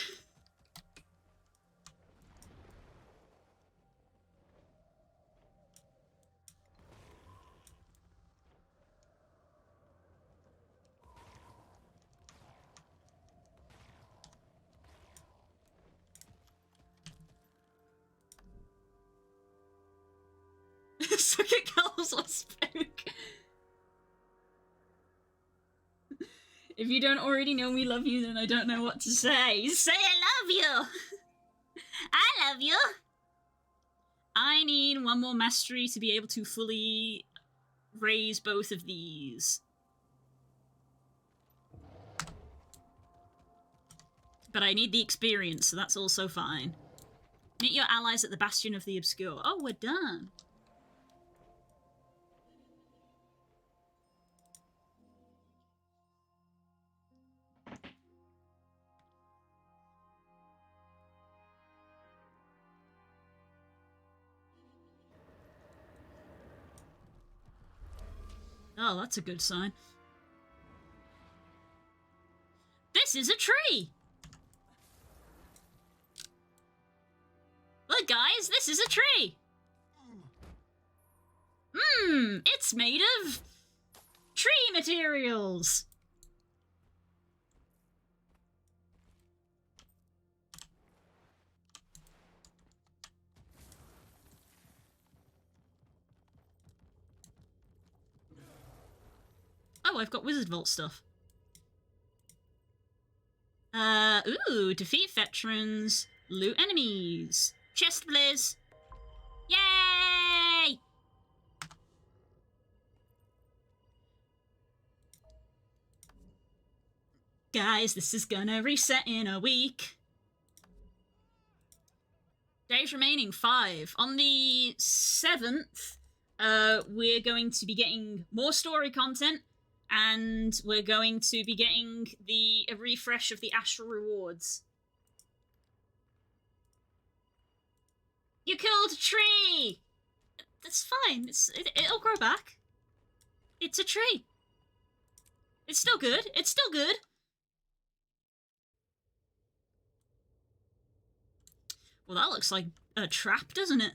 S1: Suck at girls or spook. If you don't already know we love you, then I don't know what to say. Say I love you! I love you! I need one more mastery to be able to fully raise both of these. But I need the experience, so that's also fine. Meet your allies at the Bastion of the Obscure. Oh, we're done. Oh, that's a good sign. This is a tree! Look, guys, this is a tree! It's made of tree materials! Oh, I've got Wizard Vault stuff. Ooh, defeat veterans, loot enemies. Chest, please. Yay! Guys, this is gonna reset in a week. Days remaining, 5. On the 7th, we're going to be getting more story content, and we're going to be getting a refresh of the Astral Rewards. You killed a tree! That's fine. It'll grow back. It's a tree. It's still good. It's still good. Well, that looks like a trap, doesn't it?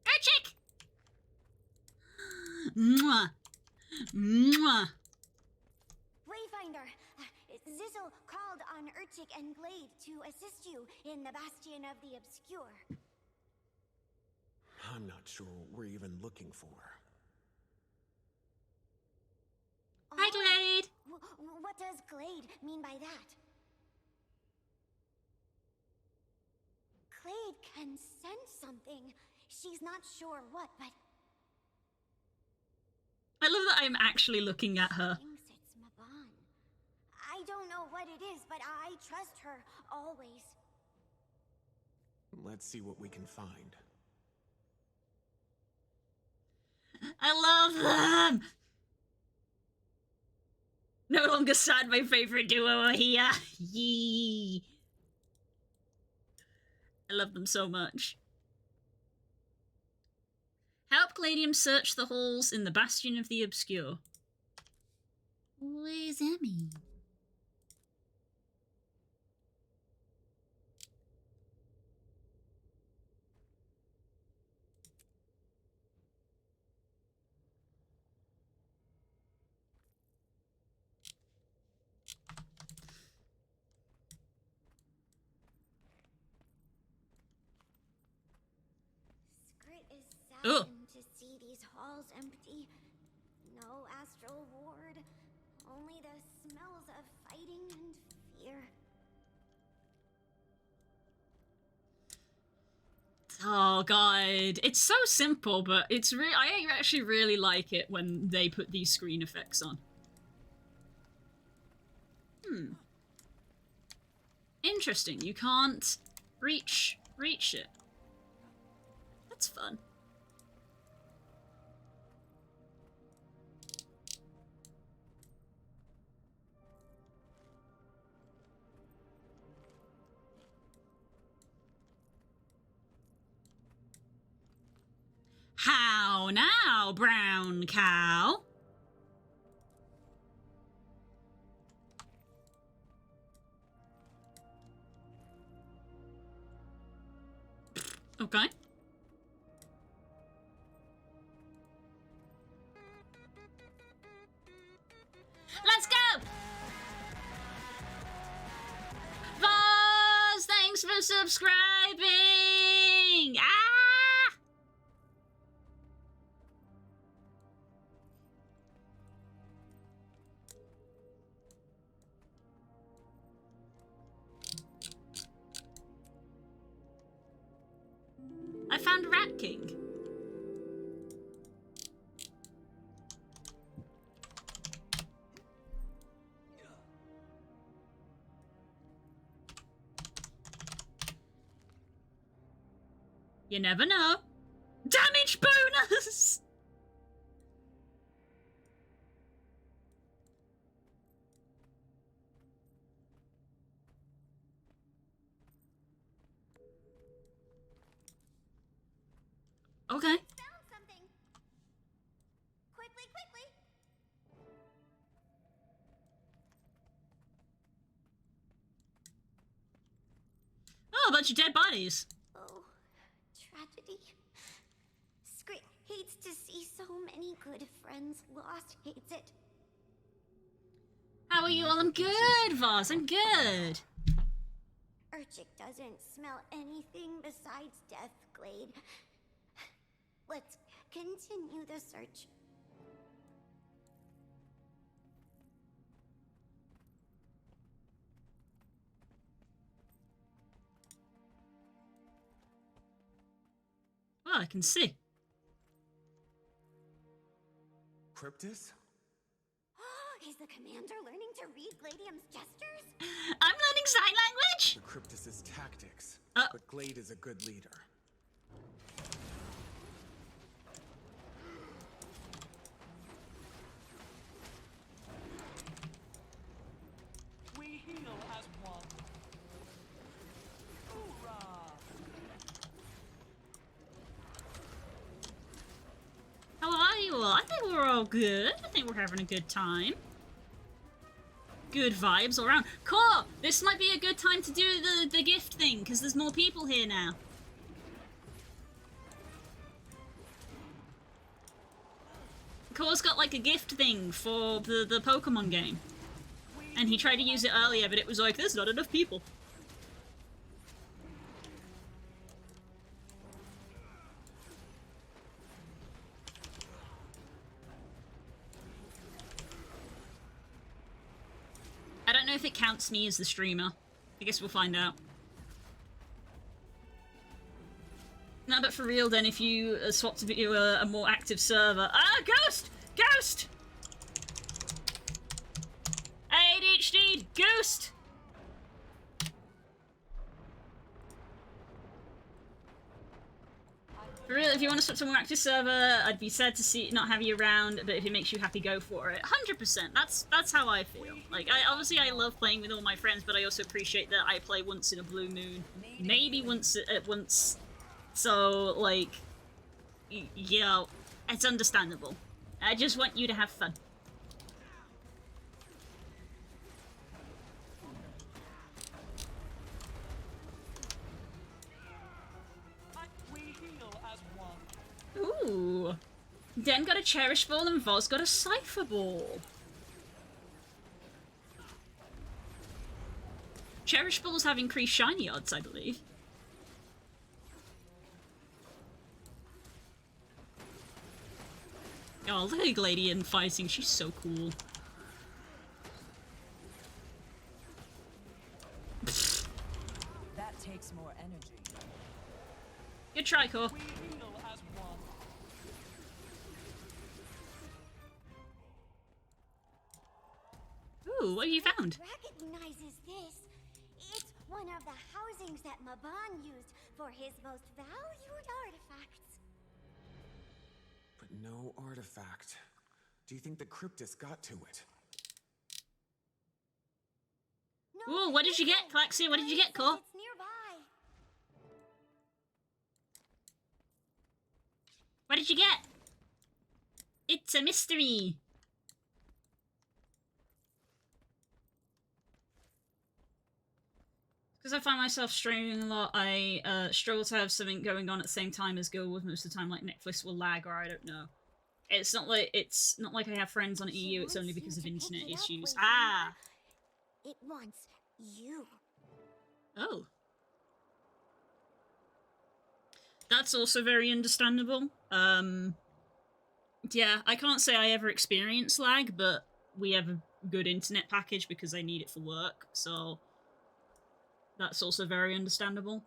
S1: Urchik! Mwah! Mwah!
S10: Wayfinder, Zizzle called on Urchik and Glade to assist you in the Bastion of the Obscure.
S3: I'm not sure what we're even looking for.
S1: Hi, Glade!
S10: What does Glade mean by that? Glade can sense something. She's not sure what, but
S1: I love that I'm actually looking at her.
S10: thinks it's Maban. I don't know what it is, but I trust her always.
S3: Let's see what we can find.
S1: I love them! No longer sad, my favorite duo are here. Yee. I love them so much. Help Gladium search the halls in the Bastion of the Obscure. What does that mean?
S10: Skrit is
S1: Ugh.
S10: saddened to see these halls empty. No astral ward. Only the smells of fighting and fear.
S1: Oh god, it's so simple, but it's I actually really like it when they put these screen effects on. Interesting. You can't reach it. That's fun. How now, brown cow? Okay. Let's go! Vaz, thanks for subscribing! Ah! I found Rat King. You never know. Damage bonus! Okay.
S10: Found something. Quickly, quickly.
S1: Oh, a bunch of dead bodies.
S10: Oh, tragedy. Skrit hates to see so many good friends lost. Hates it.
S1: How are you all? I'm good, Vaz. I'm good.
S10: Urchik doesn't smell anything besides death, Glade. Let's continue the search.
S1: Well, I can see.
S3: Cryptus?
S10: Is the commander learning to read Gladium's gestures?
S1: I'm learning sign language!
S3: The Cryptus's tactics.
S1: Oh.
S3: But Glade is a good leader.
S13: We heal as one. Hoorah!
S1: How are you all? I think we're all good. I think we're having a good time. Good vibes all around. Cool! This might be a good time to do the gift thing, because there's more people here now. Core's got like a gift thing for the Pokemon game. And he tried to use it earlier, but it was like, there's not enough people. I don't know if it counts me as the streamer. I guess we'll find out. No, but for real then, if you swap to a more active server... Ah, Ghost! Ghost! ADHD! Ghost! For real, if you want to swap to a more active server, I'd be sad to see not have you around, but if it makes you happy, go for it. 100%. That's how I feel. Like, obviously I love playing with all my friends, but I also appreciate that I play once in a blue moon. Maybe once at once. So, like, you know, it's understandable. I just want you to have fun. Ooh. Den got a Cherish Ball and Voz got a Cypher Ball. Cherish Balls have increased shiny odds, I believe. Oh, look at Gladian fighting. She's so cool.
S16: That takes more energy.
S1: Good try, Core. Ooh, what have you found?
S10: Recognizes this. It's one of the housings that Maban used for his most valued artifacts.
S3: But no artifact. Do you think the Cryptus got to it?
S1: Ooh, what did you get, Klaxia? What did you get, Core?
S10: It's nearby.
S1: What did you get? It's a mystery. Because I find myself streaming a lot, I struggle to have something going on at the same time as Guild Wars most of the time, like Netflix will lag or I don't know. It's not like I have friends on EU, it's only because of internet issues. Ah!
S10: It wants you.
S1: Oh. That's also very understandable. Yeah, I can't say I ever experienced lag, but we have a good internet package because I need it for work, so that's also very understandable.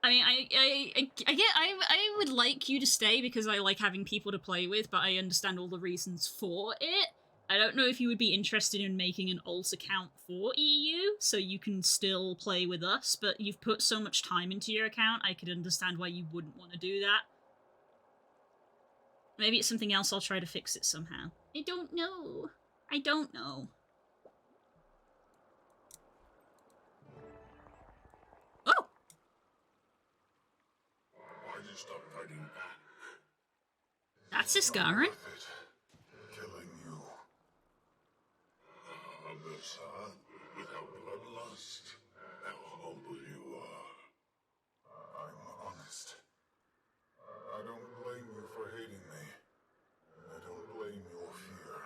S1: I mean, I would like you to stay because I like having people to play with, but I understand all the reasons for it. I don't know if you would be interested in making an alt account for EU, so you can still play with us, but you've put so much time into your account, I could understand why you wouldn't want to do that. Maybe it's something else, I'll try to fix it somehow. I don't know. I don't know. Oh!
S15: Why'd you stop fighting back?
S1: That's Iskarin.
S15: Killing you. Abyssal, without bloodlust. How humble you are. I'm honest. I don't blame you for hating me. I don't blame your fear.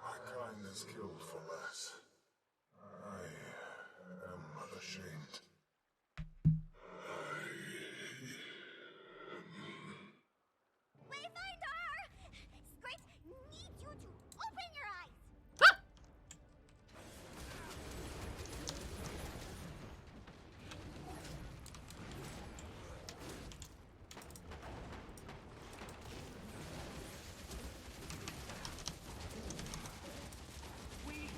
S15: My kindness killed for less. I am ashamed.
S10: Wayfinder! Squid needs you to open your eyes.
S13: We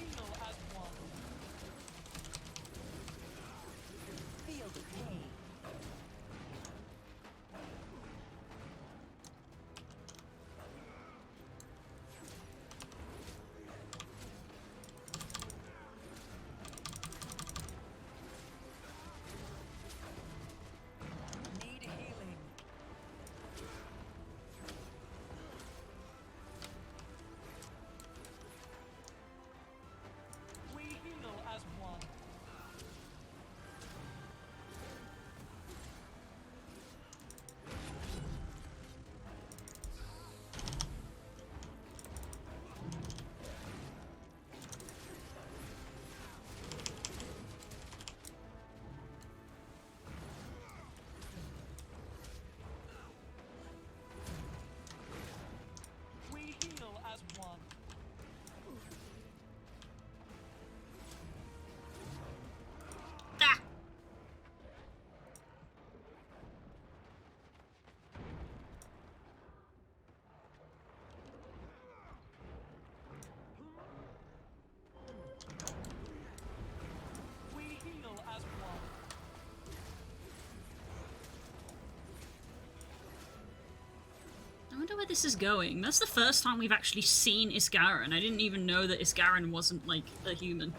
S1: where this is going. That's the first time we've actually seen Isgarin. I didn't even know that Isgarin wasn't, like, a human.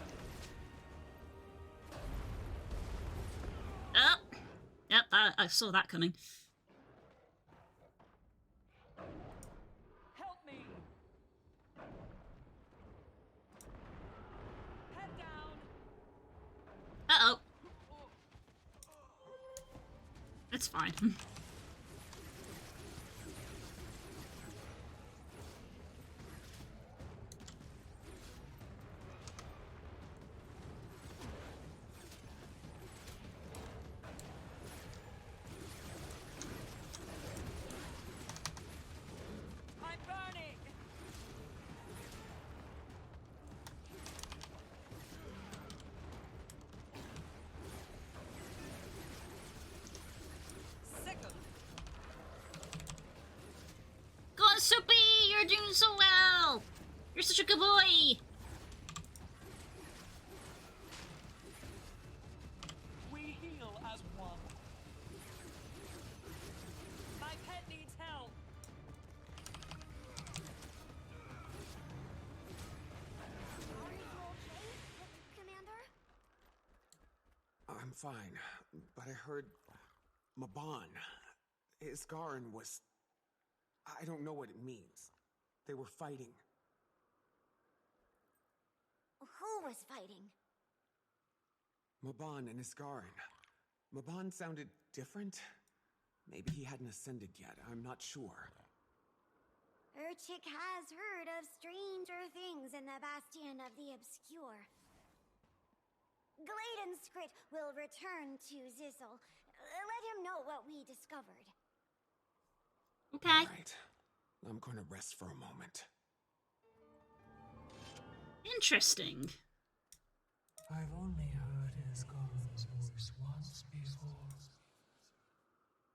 S1: Oh! Yep, I saw that coming.
S13: Help me! Head down!
S1: Uh-oh. It's fine.
S13: I'm burning! Sick of
S1: Go on, Soupy! You're doing so well! You're such a good boy!
S13: We heal as one. My pet needs help.
S10: Commander?
S3: I'm fine, but I heard Maban. Isgarin was... I don't know what it means. They were fighting.
S10: Who was fighting?
S3: Maban and Isgarin. Maban sounded different. Maybe he hadn't ascended yet, I'm not sure.
S10: Urchik has heard of stranger things in the Bastion of the Obscure. Glade and Skrit will return to Zizzle. Let him know what we discovered.
S1: Okay.
S3: All right. I'm going to rest for a moment.
S1: Interesting.
S6: I've only heard Isgarin's voice once before,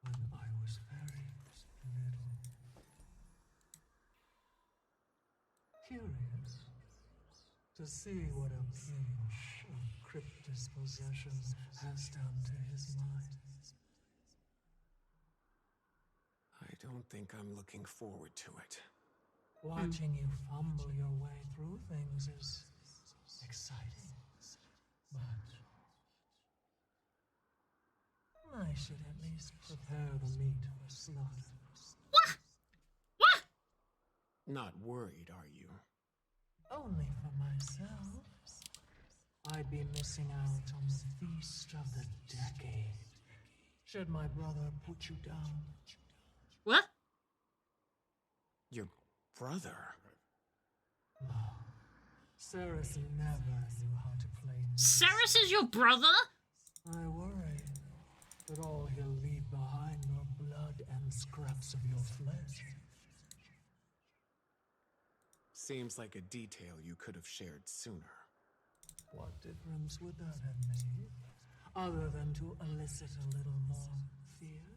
S6: when I was very little. Curious to see what a pinch of Cryptus possession has done to his mind.
S3: I don't think I'm looking forward to it.
S6: Watching you fumble your way through things is exciting, but I should at least prepare the meat for slaughter.
S1: What? What?
S3: Not worried, are you?
S6: Only for myself. I'd be missing out on the feast of the decade, should my brother put you down.
S1: What?
S3: Your brother?
S6: No. Ceres never knew how to play.
S1: Ceres is your brother?
S6: I worry that all he'll leave behind are blood and scraps of your flesh.
S3: Seems like a detail you could have shared sooner.
S6: What difference would that have made, other than to elicit a little more fear?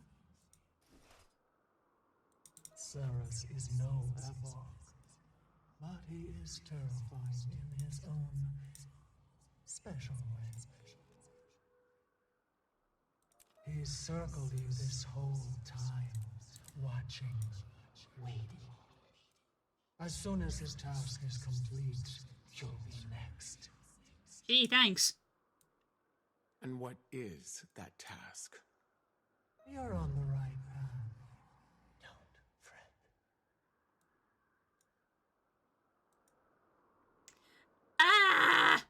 S6: Ceres is no Epoch, but he is terrifying in his own special way. He's circled you this whole time, watching, waiting. As soon as his task is complete, you'll be next.
S1: Gee, thanks.
S3: And what is that task?
S6: You're on the right path. Don't fret.
S1: Ah!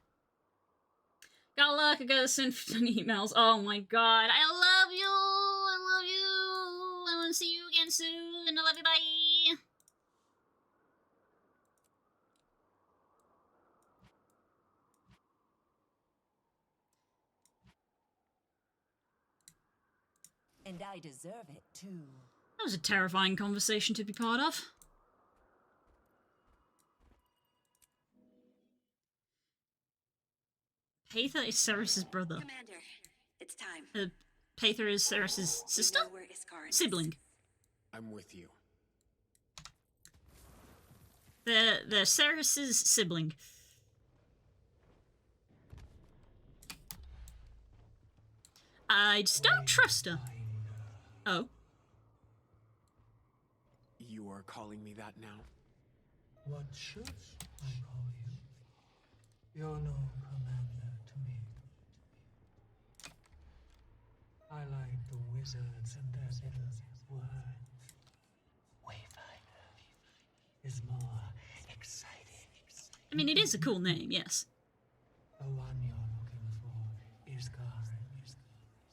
S1: Got luck, I gotta send emails. Oh my god. I love you! I love you! I wanna see you again soon. I love you, bye!
S16: And I deserve it, too.
S1: That was a terrifying conversation to be part of. Paither is Ceres' brother.
S9: Commander, it's time.
S1: Paither is Ceres' sister?
S9: We know where Isgarin is.
S1: Sibling.
S3: I'm with you.
S1: They're Ceres' sibling. I just don't trust her. Oh.
S3: You are calling me that now?
S6: What should I call you? You're no commander to me. I like the wizards and their little words. Wayfinder is more exciting.
S1: I mean, it is a cool name, yes.
S6: The one you're looking for is Garen.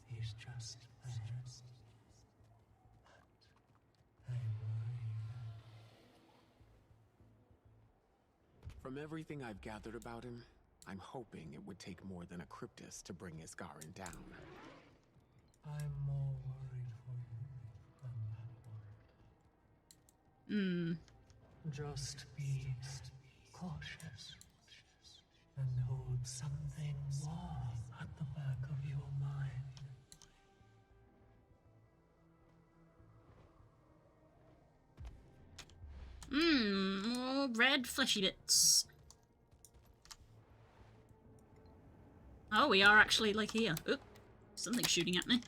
S6: He's just there. But I worry that...
S3: From everything I've gathered about him, I'm hoping it would take more than a Cryptus to bring Isgarin down.
S6: I'm more worried for you than that one. Just be cautious and hold something warm at the back of your mind.
S1: More red fleshy bits. Oh, we are actually, like, here. Oop, something's shooting at me.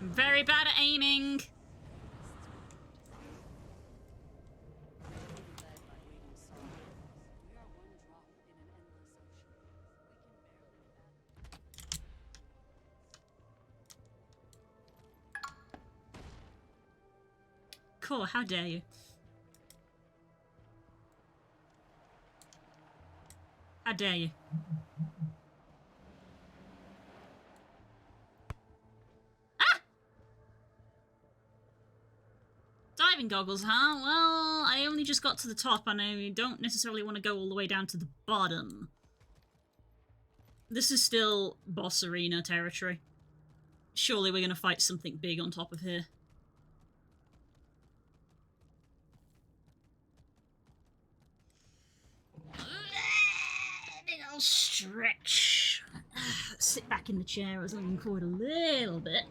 S1: I'm very bad at aiming. Cool, how dare you? How dare you? Ah! Diving goggles, huh? Well, I only just got to the top and I don't necessarily want to go all the way down to the bottom. This is still boss arena territory. Surely we're gonna fight something big on top of here. I'll stretch. Sit back in the chair as I lean forward a little bit.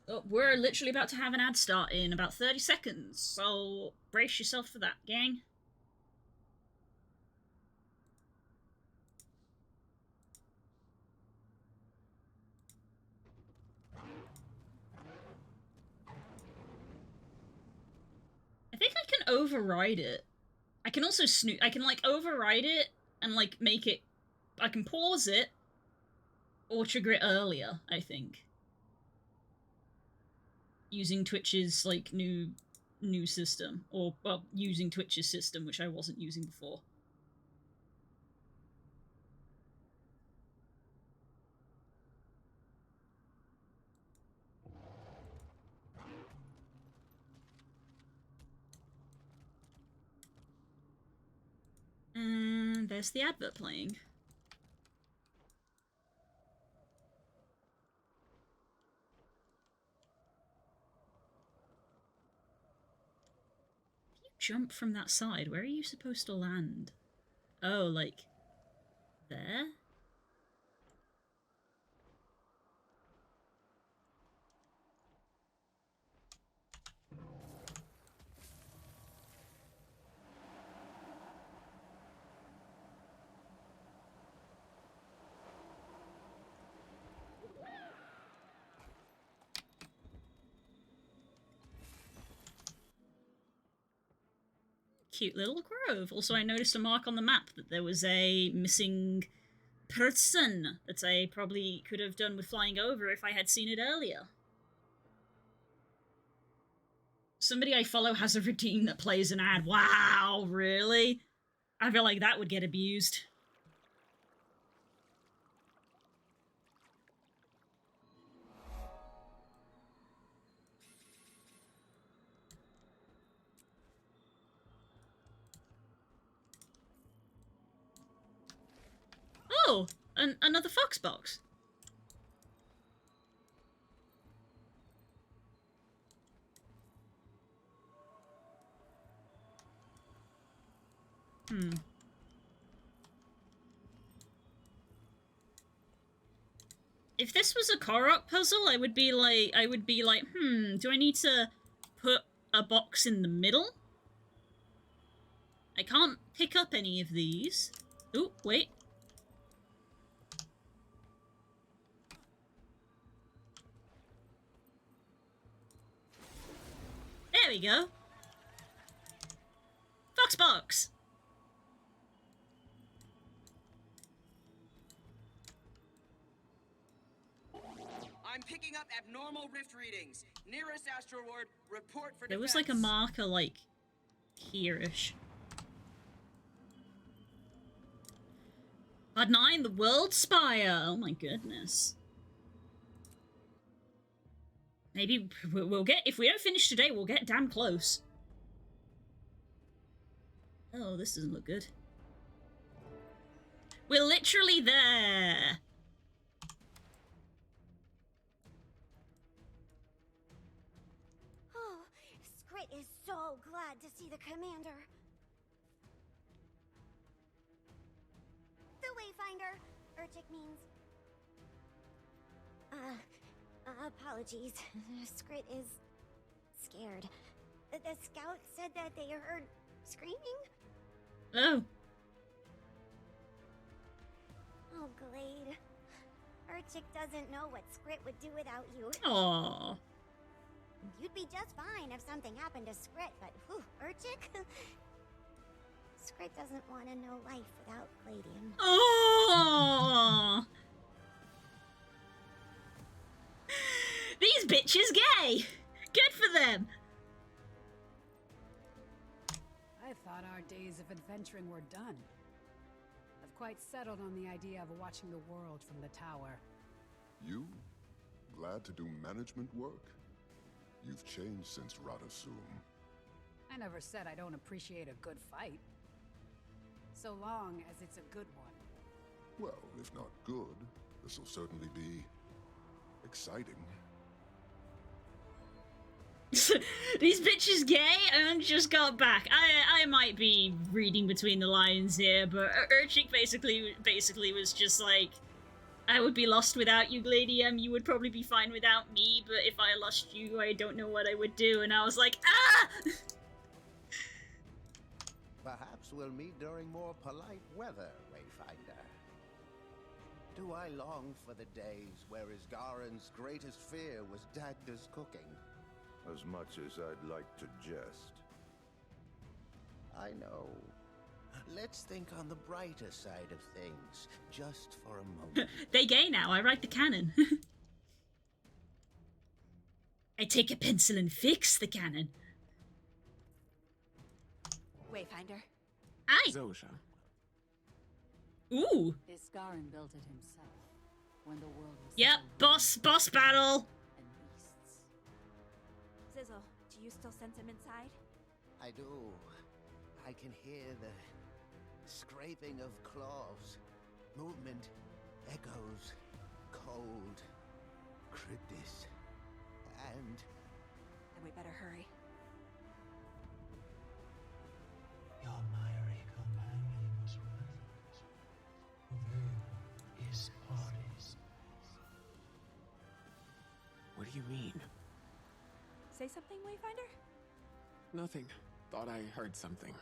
S1: Oh, we're literally about to have an ad start in about 30 seconds, so brace yourself for that, gang. I think I can override it. I can also I can, like, override it and, like, make it... I can pause it or trigger it earlier, I think. Using Twitch's, like, new system. Or, well, using Twitch's system, which I wasn't using before. And there's the advert playing. If you jump from that side, where are you supposed to land? Oh, like... there? Cute little grove. Also, I noticed a mark on the map that there was a missing person that I probably could have done with flying over if I had seen it earlier. Somebody I follow has a routine that plays an ad. Wow, really? I feel like that would get abused. Oh, another fox box. If this was a Korok puzzle, I would be like, do I need to put a box in the middle? I can't pick up any of these. Oh, wait. There we go. Fox box.
S9: I'm picking up abnormal rift readings. Nearest astral ward, report for
S1: There
S9: defense.
S1: was like a marker like here-ish. Part 9, the World Spire. Oh my goodness. Maybe we'll get, if we don't finish today, we'll get damn close. Oh, this doesn't look good. We're literally there.
S10: Oh, Scrit is so glad to see the commander. The Wayfinder, Urchik means. Apologies. Scrit is scared. The scout said that they heard screaming?
S1: Oh.
S10: Oh, Glade. Urchik doesn't know what Scrit would do without you.
S1: Aww.
S10: You'd be just fine if something happened to Scrit, but whew, Urchik? Scrit doesn't want to know life without Gladium.
S1: Oh. These bitches gay. Good for them.
S17: I thought our days of adventuring were done. I've quite settled on the idea of watching the world from the tower.
S4: You? Glad to do management work? You've changed since Radasum.
S17: I never said I don't appreciate a good fight. So long as it's a good one.
S4: Well, if not good, this will certainly be exciting.
S1: These bitches gay and just got back. I might be reading between the lines here, but Urchik basically was just like, I would be lost without you, Gladium. You would probably be fine without me, but if I lost you, I don't know what I would do. And I was like, ah!
S5: Perhaps we'll meet during more polite weather, Wayfinder. Do I long for the days where Isgaren's greatest fear was Dagda's cooking?
S18: As much as I'd like to jest.
S5: I know. Let's think on the brighter side of things, just for a moment.
S1: They gay now, I write the canon. I take a pencil and fix the canon.
S2: Wayfinder.
S1: Aye.
S3: Zosha.
S1: Ooh.
S17: Isgaren built it himself when the world was
S1: Yep, boss battle.
S2: Zizzle, do you still sense him inside?
S5: I do. I can hear the scraping of claws, movement, echoes, cold, cryptis, and...
S2: Then we better hurry.
S6: Your miry companion was right. The veil is parties.
S3: What do you mean?
S2: Say something, Wayfinder?
S3: Nothing. Thought I heard something.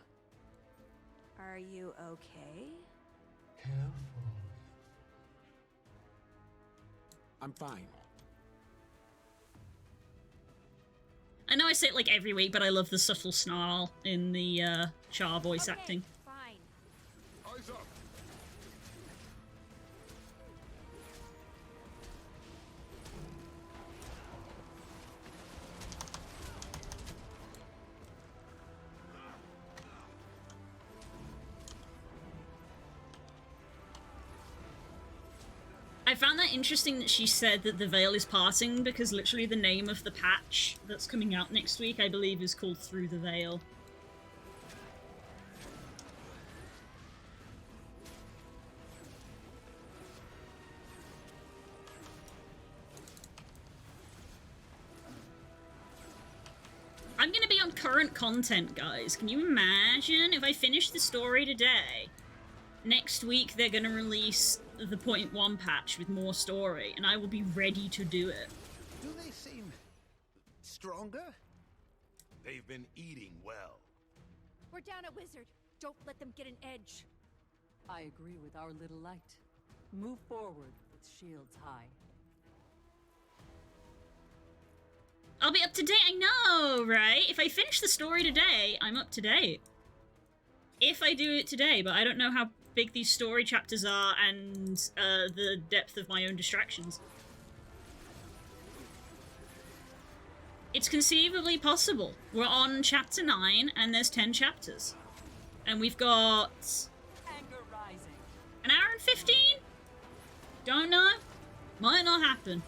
S2: Are you okay?
S6: Careful.
S3: I'm fine.
S1: I know I say it like every week, but I love the subtle snarl in the Char voice acting.
S2: Fine.
S4: Eyes up!
S1: I found that interesting that she said that the veil is parting, because literally the name of the patch that's coming out next week, I believe, is called Through the Veil. I'm gonna be on current content, guys. Can you imagine if I finish the story today? Next week they're gonna release the 0.1 patch with more story, and I will be ready to do it.
S11: Do they seem stronger? They've been eating well.
S2: We're down a wizard. Don't let them get an edge.
S16: I agree with our little light. Move forward with shields high.
S1: I'll be up to date, I know, right? If I finish the story today, I'm up to date. If I do it today, but I don't know how big these story chapters are and the depth of my own distractions. It's conceivably possible. We're on chapter 9 and there's 10 chapters. And we've got an hour and 15? Don't know. Might not happen.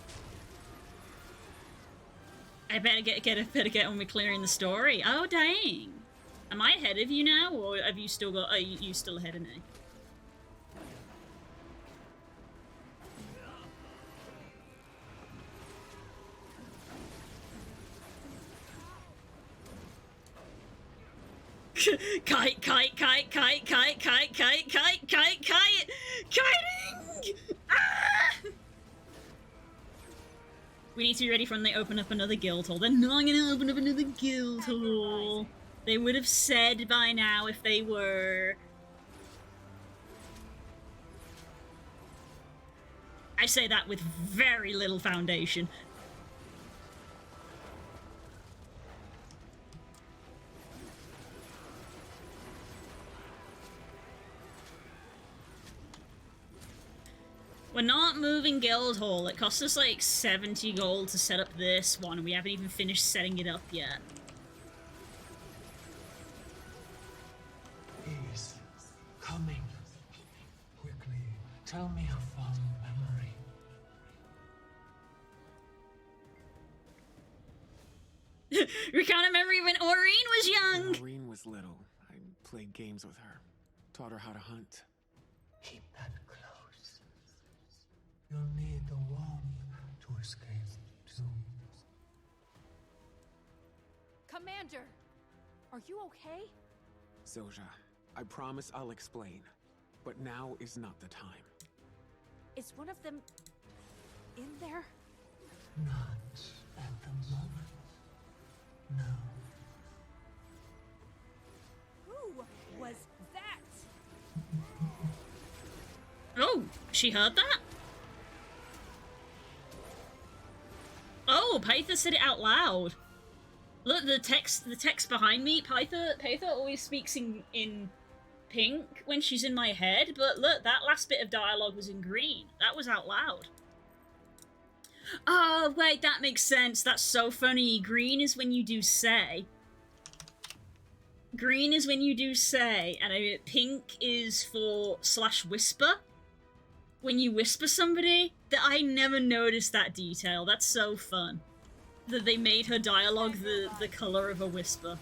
S1: I better get on with clearing the story. Oh dang. Am I ahead of you now, or have you still got? Are you still ahead of me? Kite, kite, kite, kite, kite, kite, kite, kite, kite, kite, kiting! Ah! We need to be ready for when they open up another guild hall. They're not gonna open up another guild hall. They would have said by now if they were. I say that with very little foundation. We're not moving guild hall. It cost us like 70 gold to set up this one, and we haven't even finished setting it up yet.
S6: He's coming. Quickly, tell me a fond memory.
S1: Recount a memory when Aureen was young!
S3: When Aureen was little, I played games with her. Taught her how to hunt.
S6: Keep that close. You'll need the wand to escape too.
S2: Commander, are you okay?
S3: Zosha, I promise I'll explain. But now is not the time.
S2: Is one of them in there?
S6: Not at the moment. No.
S2: Who was that?
S1: Oh, she heard that? Oh, Pytha said it out loud. Look, the text behind me. Pytha always speaks in pink when she's in my head, but look, that last bit of dialogue was in green. That was out loud. Oh, wait, that makes sense. That's so funny. Green is when you do say. Green is when you do say, and pink is for /whisper. When you whisper somebody. That I never noticed that detail. That's so fun. That they made her dialogue the color of a whisper.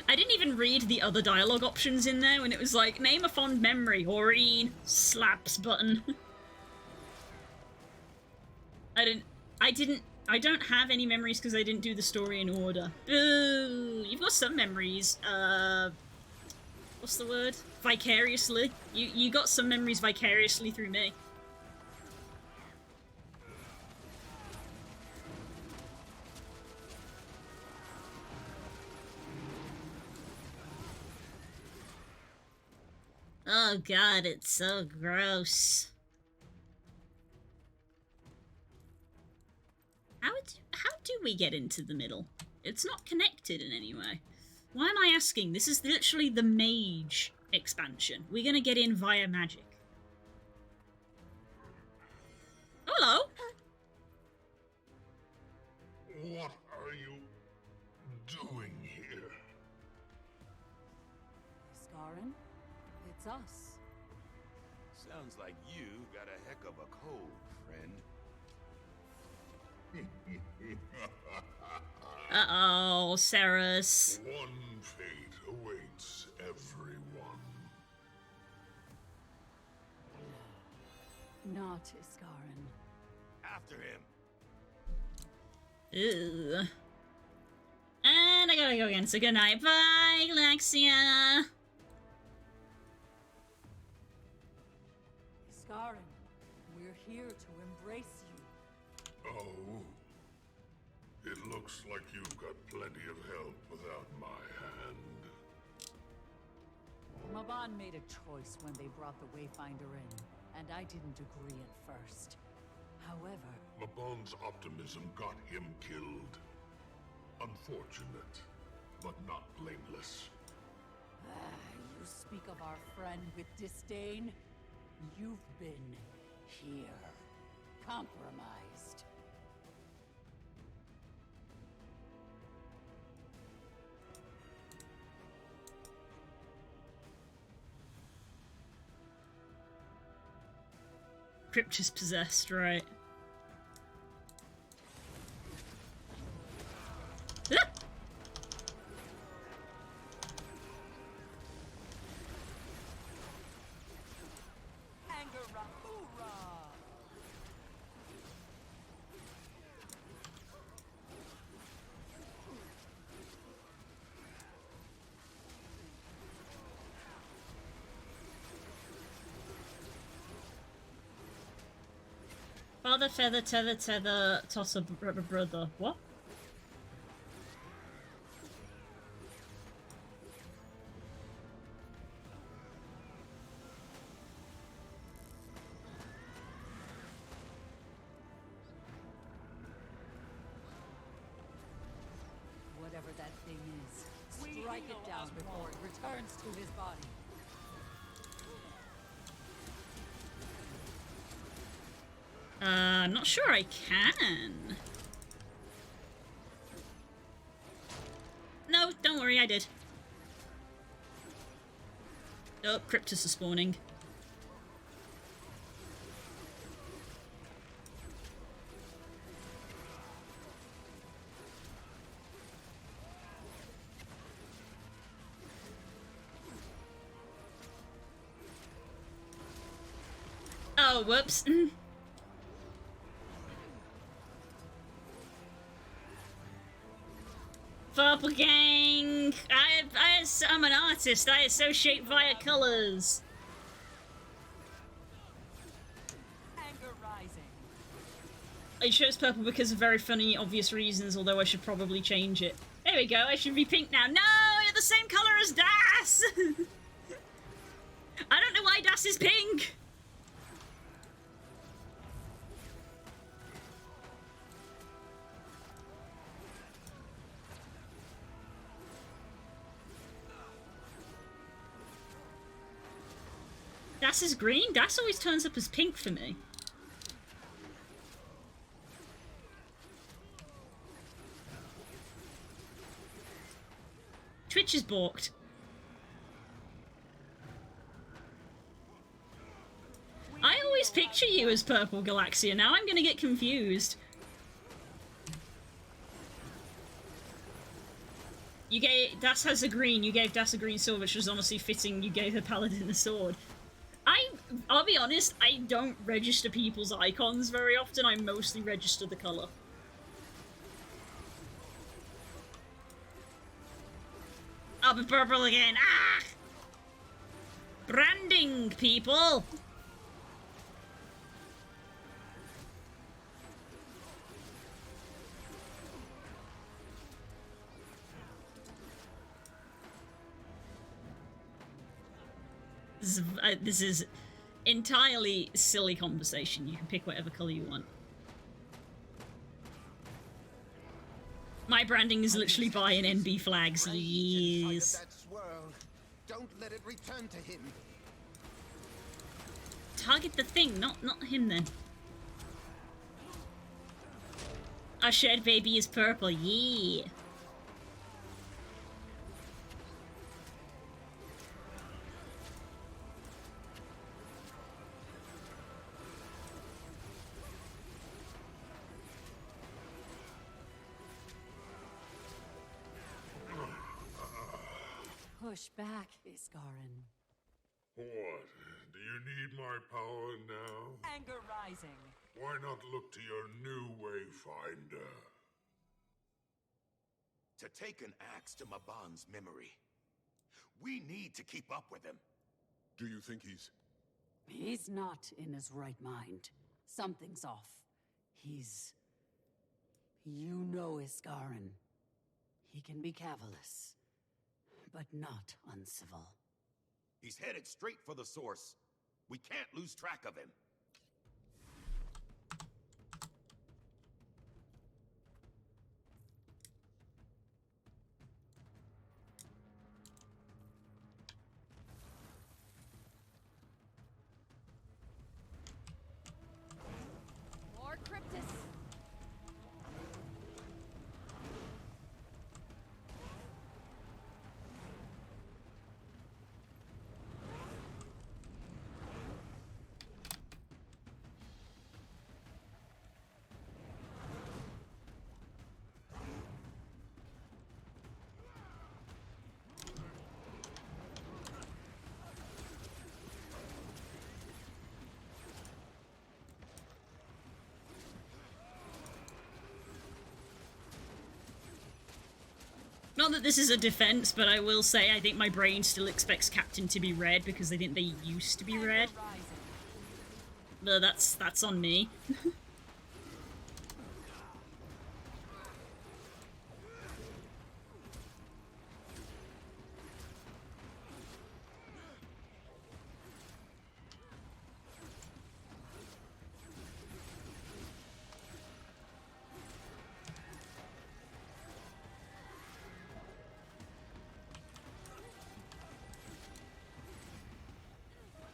S1: I didn't even read the other dialogue options in there when it was like, name a fond memory, Aureen, slaps button. I don't have any memories because I didn't do the story in order. Ooh, you've got some memories. What's the word? Vicariously. You got some memories vicariously through me. Oh god, it's so gross. How do we get into the middle? It's not connected in any way. Why am I asking? This is literally the mage expansion. We're gonna get in via magic. Hello?
S15: What are you doing here?
S16: Scarin, it's us.
S11: Sounds like you got a heck of a cold, friend.
S1: Uh-oh, Ceres.
S15: One fate awaits.
S16: not Iskarin.
S11: After him.
S1: Ew. And I gotta go again, so good night. Bye, Galaxia.
S16: Iskarin, we're here to embrace you.
S19: Oh. It looks like you've got plenty of help without my hand.
S16: Maban made a choice when they brought the Wayfinder in, and I didn't agree at first. However...
S19: Maban's optimism got him killed. Unfortunate, but not blameless.
S16: You speak of our friend with disdain? You've been here, compromised.
S1: Crypt is possessed, right? Ah! Father, feather, tether, tether, toss a brother. What?
S16: Whatever that thing is, strike it down before it returns to his body.
S1: I'm not sure I can. No, don't worry, I did. Oh, Cryptus is spawning. Oh, whoops. Purple gang! I'm an artist. I associate via colors.
S16: Anger rising.
S1: I chose purple because of very funny, obvious reasons, although I should probably change it. There we go, I should be pink now. No! You're the same color as Das! I don't know why Das is pink! Das is green? Das always turns up as pink for me. Twitch is balked. I always picture you as purple, Galaxia. Now I'm gonna get confused. You gave... Das has a green. You gave Das a green sword, which was honestly fitting. You gave the paladin a sword. I'll be honest, I don't register people's icons very often. I mostly register the color. I'll be purple again. Ah! Branding, people! This is entirely silly conversation. You can pick whatever color you want. My branding is literally buying NB flags. Yes.
S5: Don't let it return to him.
S1: Target the thing, not him then. Our shared baby is purple. Yeah.
S16: Push back, Iskarin.
S19: What? Do You need my power now?
S16: Anger rising.
S19: Why not look to your new Wayfinder?
S11: To take an axe to Maban's memory. We need to keep up with him.
S19: Do you think he's...
S16: He's not in his right mind. Something's off. He's... You know Isgarin. He can be cavalice, but not uncivil.
S11: He's headed straight for the source. We can't lose track of him.
S12: More Cryptis.
S1: Not that this is a defense, but I will say I think my brain still expects Captain to be red because I think they used to be red. But that's on me.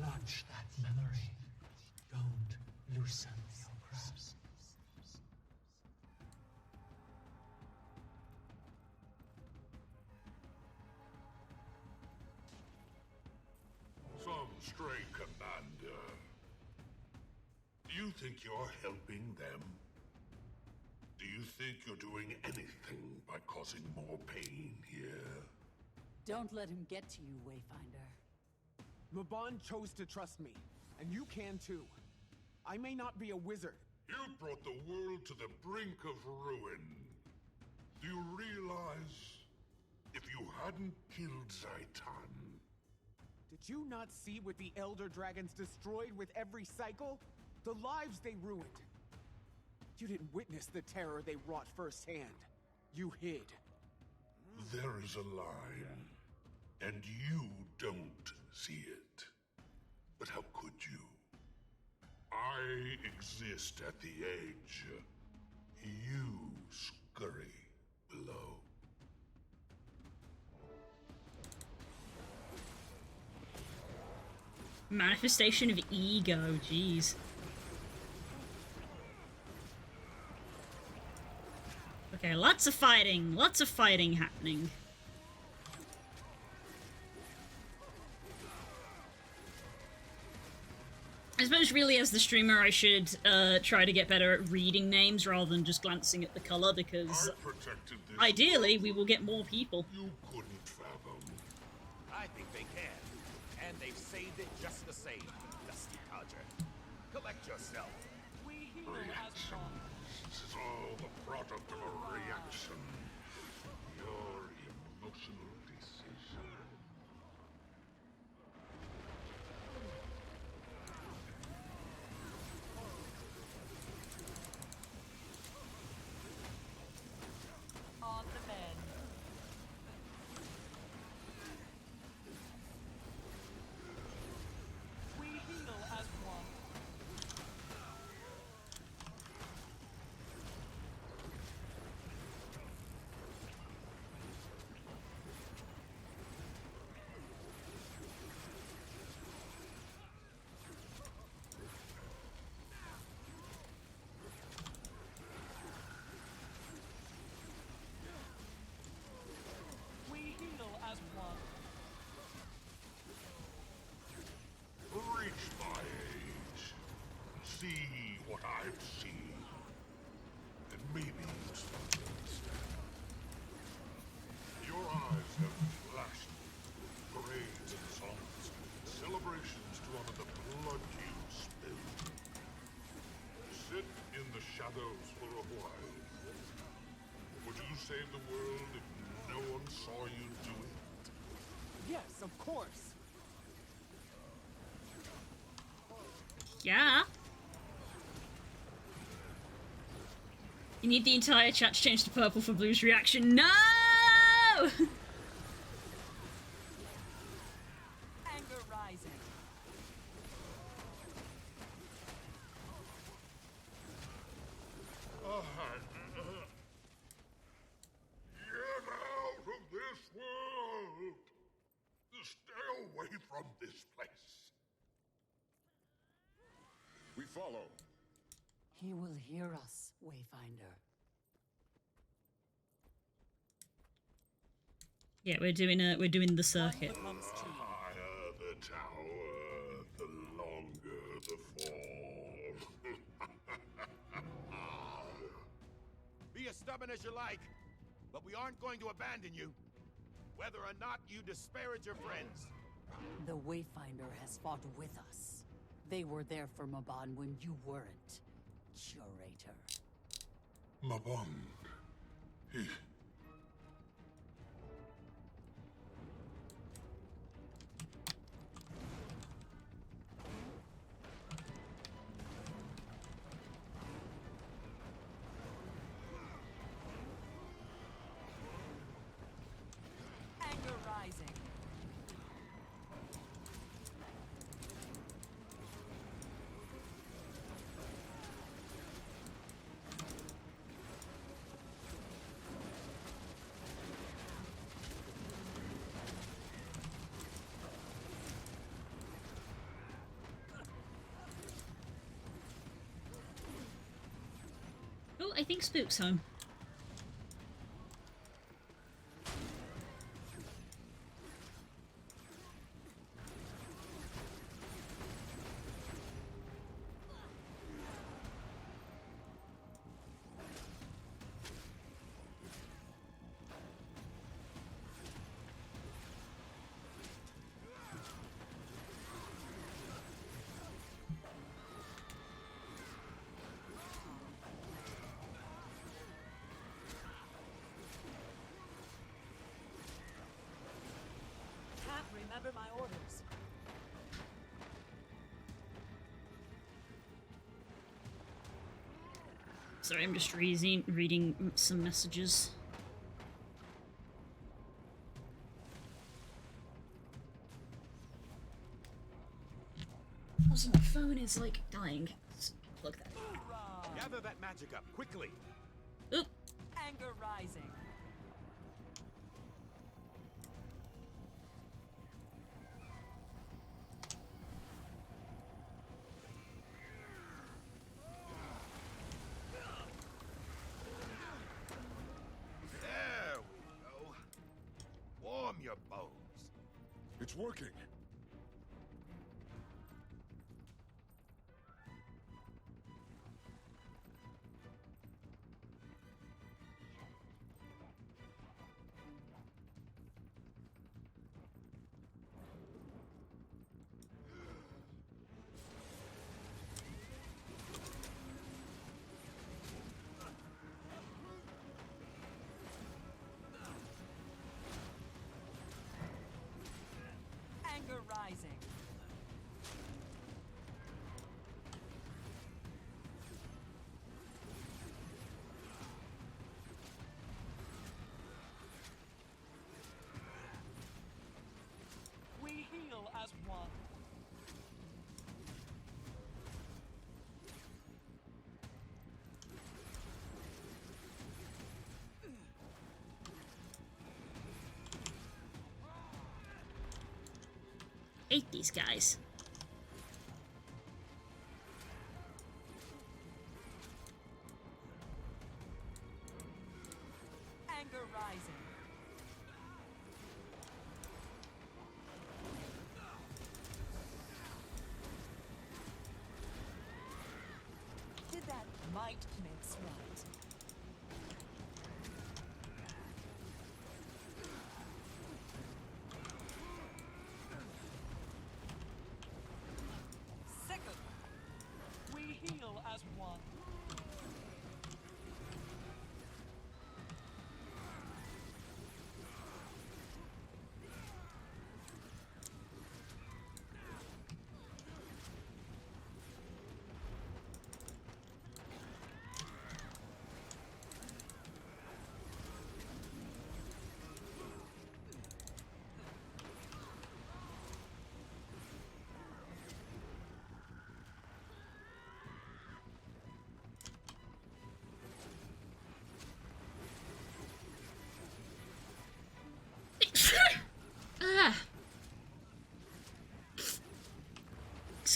S6: Clutch that memory. Don't loosen your grasp.
S19: Some stray commander. Do you think you're helping them? Do you think you're doing anything by causing more pain here?
S16: Don't let him get to you, Wayfinder.
S3: Maban chose to trust me, and you can too. I may not be a wizard.
S19: You brought the world to the brink of ruin. Do you realize if you hadn't killed Zaitan...
S3: Did you not see what the Elder Dragons destroyed with every cycle? The lives they ruined. You didn't witness the terror they wrought firsthand. You hid.
S19: There is a line, and you don't see it. But how could you? I exist at the edge. You scurry below.
S1: Manifestation of ego, jeez. Okay, lots of fighting happening. I suppose really as the streamer I should try to get better at reading names rather than just glancing at the color, because ideally we will get more people.
S19: You couldn't fathom.
S11: I think they can. And they've saved it just the same, Dusty Codger. Collect yourself.
S19: Reaction. This is all the product of a reaction. Your emotional decision.
S16: On the mend.
S13: We heal as one. We heal as one.
S19: Reach my age. See what I've seen. And maybe you'll start to understand. Your eyes have flashed. Parades and songs. Celebrations to honor the shadows for a while. Would you save the world if no one saw you do it?
S3: Yes, of course.
S1: Yeah. You need the entire chat to change to purple for Blue's reaction. No!
S12: Anger rising.
S19: Get out of this world! Stay away from this place.
S15: We follow.
S16: He will hear us, Wayfinder.
S1: Yeah, we're doing the circuit.
S19: The higher the tower, the longer the fall.
S11: Be as stubborn as you like, but we aren't going to abandon you, whether or not you disparage your friends.
S16: The Wayfinder has fought with us. They were there for Maban when you weren't, Curator.
S19: Maban. He...
S12: Anger rising.
S1: Oh, I think Spook's home.
S12: Can't remember my orders.
S1: Sorry, I'm just reading some messages. Also, my phone is like dying. Let's plug that in.
S11: Gather that magic up, quickly.
S1: Oop.
S12: Anger rising.
S11: There we go. Warm your bones.
S15: It's working.
S12: Anger rising.
S13: We heal as one.
S1: Hate these guys.
S12: Anger rising. Did that might makes right.
S13: We heal as one.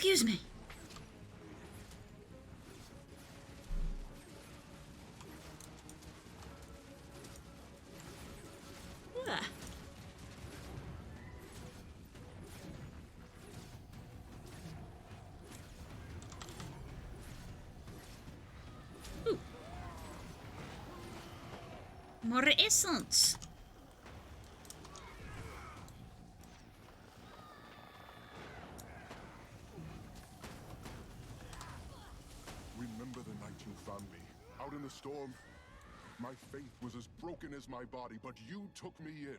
S1: Excuse me. Yeah. Ooh. More essence.
S15: Remember the night you found me, out in the storm? My faith was as broken as my body, but you took me in.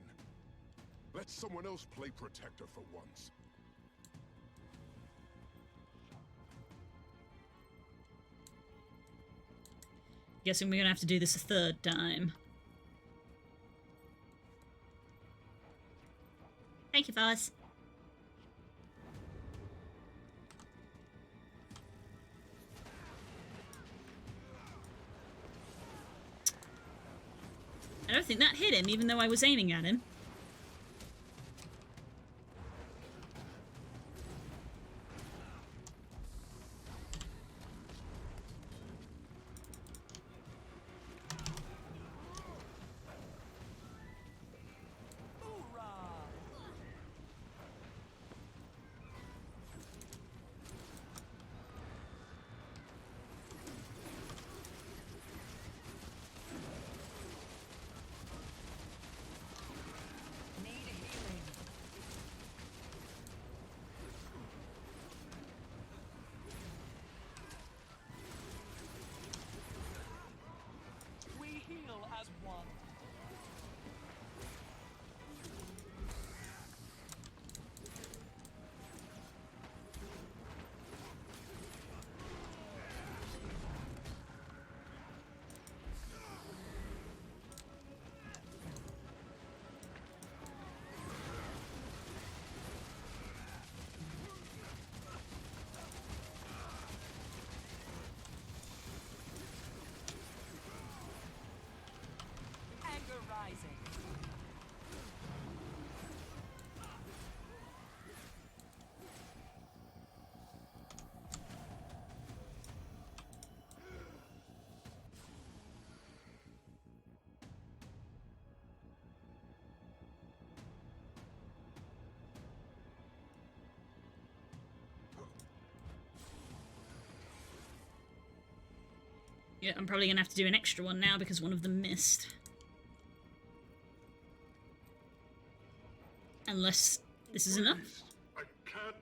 S15: Let someone else play protector for once.
S1: Guessing we're gonna have to do this a third time. Thank you, fellas. I don't think that hit him, even though I was aiming at him.
S13: Heal as one. Rising.
S1: Yeah, I'm probably gonna have to do an extra one now because one of them missed. Unless this is enough.
S19: I can't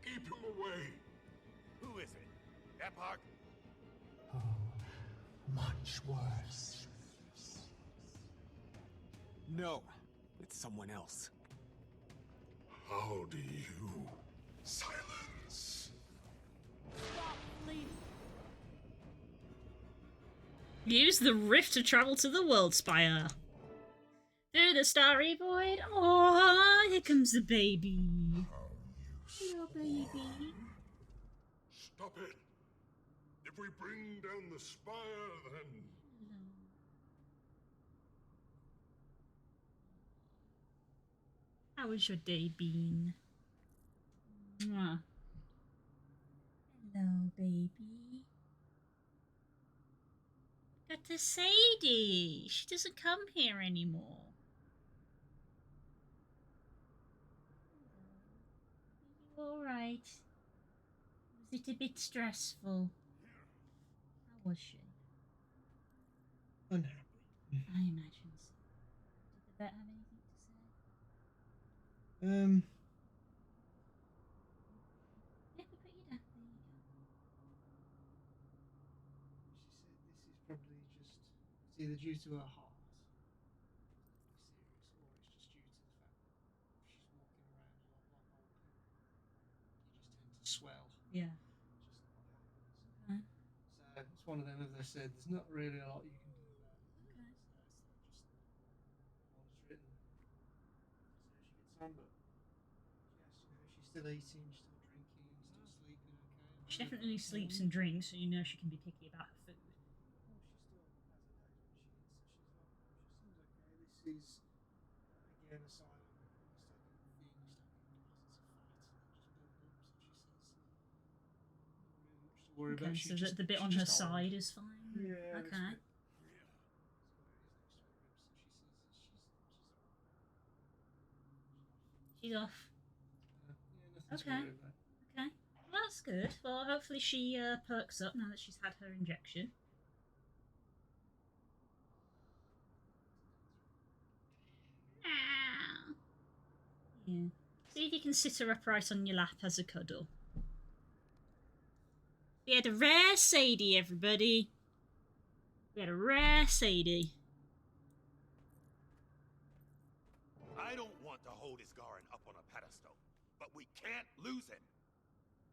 S19: keep him away.
S11: Who is it? Epoch?
S6: Oh, much worse.
S3: No, it's someone else.
S19: How do you silence?
S1: Use the rift to travel to the World Spire. Through the starry void. Oh, here comes the baby. Hello, baby.
S19: Stop it. If we bring down the spire, then...
S1: How was your day been? Mwah. Hello, baby. Got to Sadie. She doesn't come here anymore. Are you alright? Was it a bit stressful? How was she?
S14: Unhappy.
S1: I imagine so. Did the vet have anything to say? Yeah, put you down. There you go.
S14: She said this is probably just, it's either due to her heart, nothing serious, or it's just due to the fact that she's walking around a lot like old people. You just tend to swell.
S1: Yeah.
S14: Just the way it was.
S1: Okay.
S14: So it's one of them, as I said, there's not really a lot you can do about it.
S1: Okay.
S14: So just monitor it and see how she gets on. But yes, you know, she's still eating, still drinking, still sleeping okay.
S1: She definitely sleeps and drinks, so you know she can be picky about her food.
S14: Well, she still has her days when she eats, so she's not, she seems okay. This is, again, asylum. You start getting thin, you start getting glasses of fat, they just build up, so she says. worry
S1: Okay,
S14: about.
S1: so the bit on her side is fine.
S14: Yeah.
S1: Okay. She's off. Okay. Okay. Well, that's good. Well, hopefully she perks up now that she's had her injection. Yeah. See if you can sit her upright on your lap as a cuddle. We had a rare Sadie, everybody. We had a rare Sadie.
S11: I don't want to hold Isgarin up on a pedestal, but we can't lose him.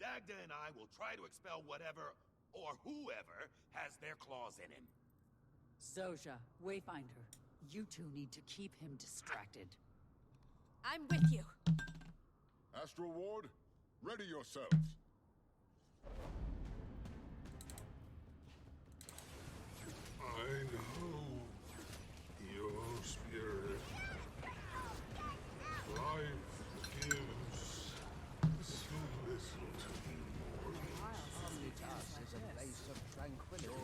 S11: Dagda and I will try to expel whatever, or whoever, has their claws in him.
S16: Zojja, Wayfinder, you two need to keep him distracted.
S12: I'm with you.
S15: Astral Ward, ready yourselves.
S19: I know your spirit. Life gives so little to me more.
S5: Omnitas is a place of tranquility.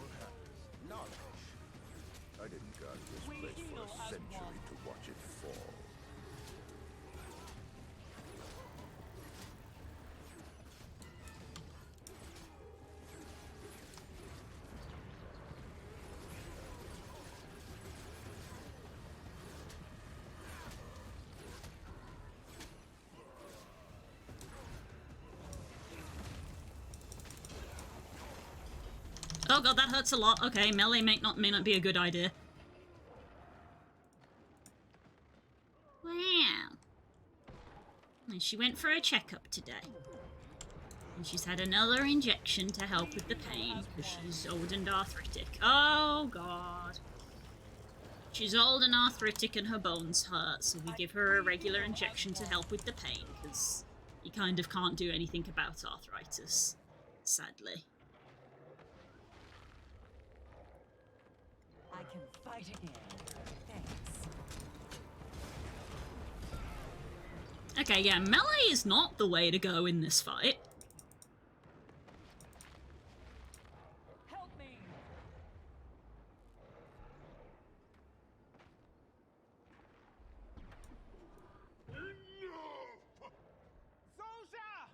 S5: Knowledge.
S18: I didn't guard this place for a century to watch it fall.
S1: Oh god, that hurts a lot. Okay, melee may not be a good idea. Wow. And she went for a checkup today. And she's had another injection to help with the pain, because she's old and arthritic. Oh god. She's old and arthritic and her bones hurt, so we give her a regular injection to help with the pain, because you kind of can't do anything about arthritis, sadly.
S16: I can fight again. Thanks.
S1: Okay, yeah, melee is not the way to go in this fight.
S13: Help me!
S3: Zojja!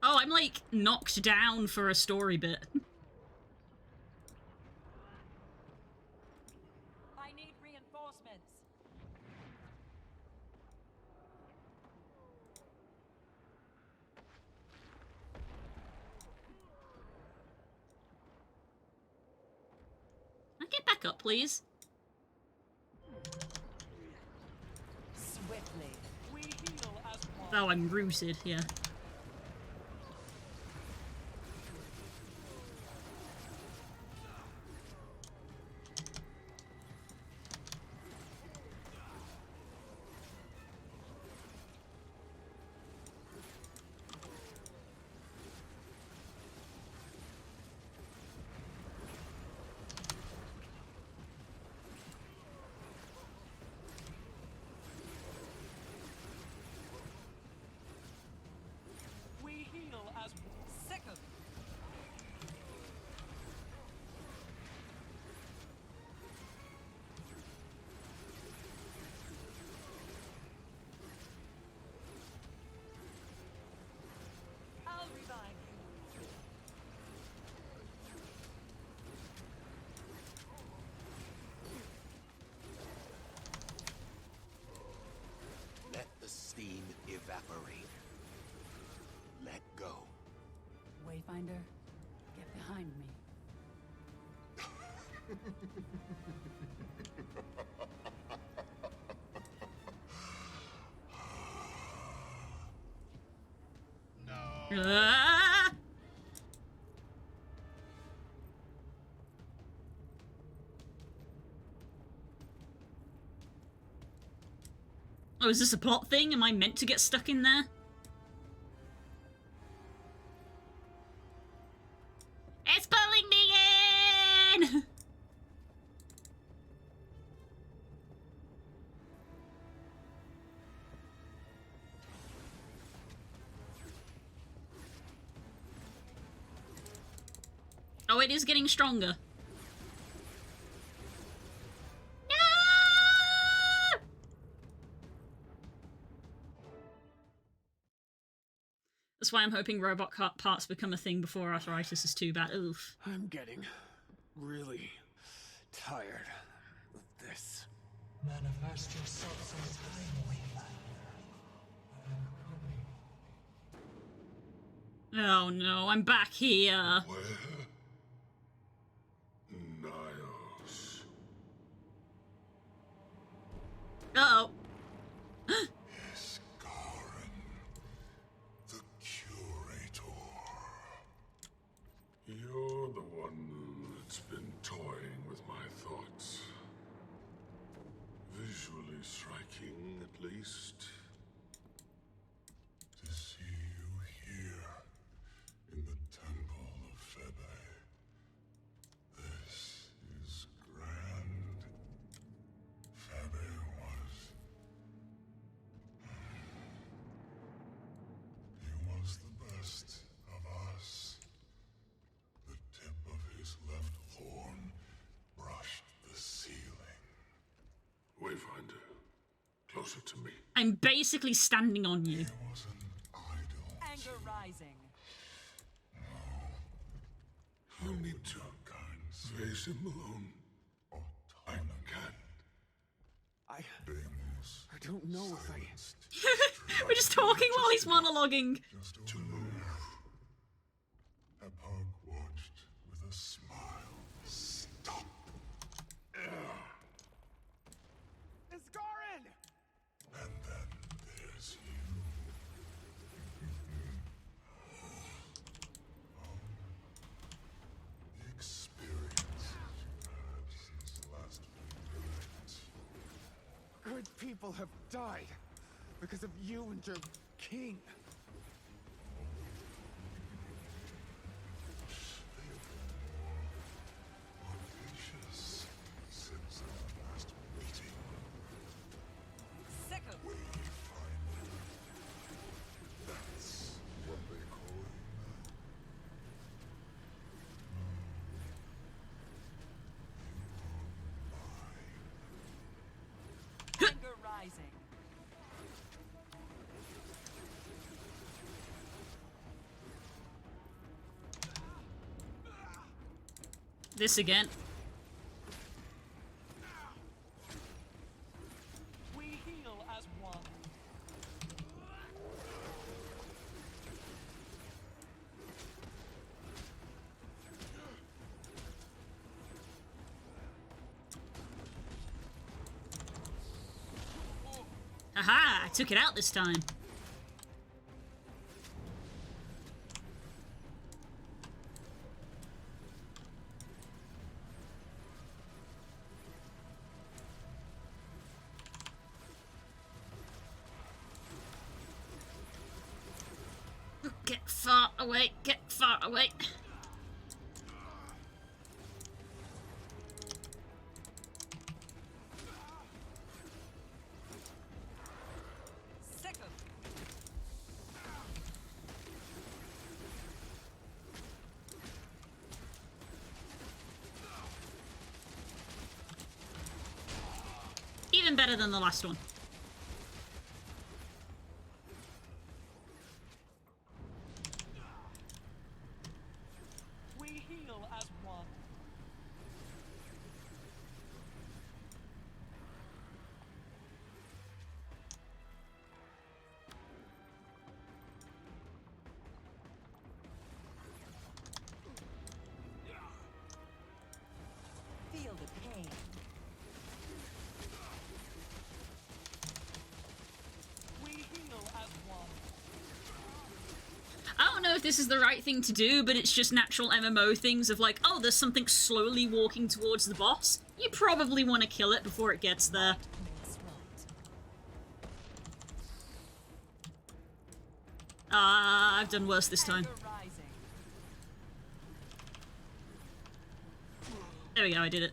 S1: Oh, I'm like knocked down for a story bit.
S13: I need reinforcements.
S1: Can I get back up, please?
S16: Swiftly.
S13: We heal as one.
S1: Oh, I'm rooted, yeah.
S13: We heal as sick of it. I'll revive you.
S5: Let the steam evaporate. Let go.
S16: Wayfinder, get behind me.
S1: Ah! Oh, is this a plot thing? Am I meant to get stuck in there? It's pulling me in! Oh, it is getting stronger. No! That's why I'm hoping robot parts become a thing before arthritis is too bad. Oof.
S3: I'm getting really tired of this.
S6: Manifest yourself sometime, Wayfinder.
S1: Oh no, I'm back here.
S19: Where? Niles.
S1: Uh-oh.
S19: Yes, Garen. The Curator. You're the one that's been toying with my thoughts. Visually striking, at least. To see you here, in the Temple of Febe. This is grand. Febe was... He was the best of us. The tip of his left horn brushed the ceiling. Wayfinder, closer to me.
S1: I'm basically standing on you.
S13: Anger rising.
S19: You need to face him alone. I can't.
S3: I don't know if I...
S1: We're just talking while he's monologuing.
S19: To move. Epoch watched with a smile. Stop.
S3: Isgarin!
S19: And then there's you. The experience you've had since last night.
S3: Good people have died because of you and your king.
S19: Audacious since our last meeting.
S13: Second.
S19: That's what they call you now.
S13: Anger rising.
S1: This again.
S13: We heal as one.
S1: Aha! I took it out this time. Get far away, get far away.
S13: Second.
S1: Even better than the last one.
S13: We heal as one. Feel the pain. We heal as one.
S1: I don't know if this is the right thing to do, but it's just natural MMO things of like, oh, there's something slowly walking towards the boss. You probably want to kill it before it gets there. I've done worse this time. There we go, I did it.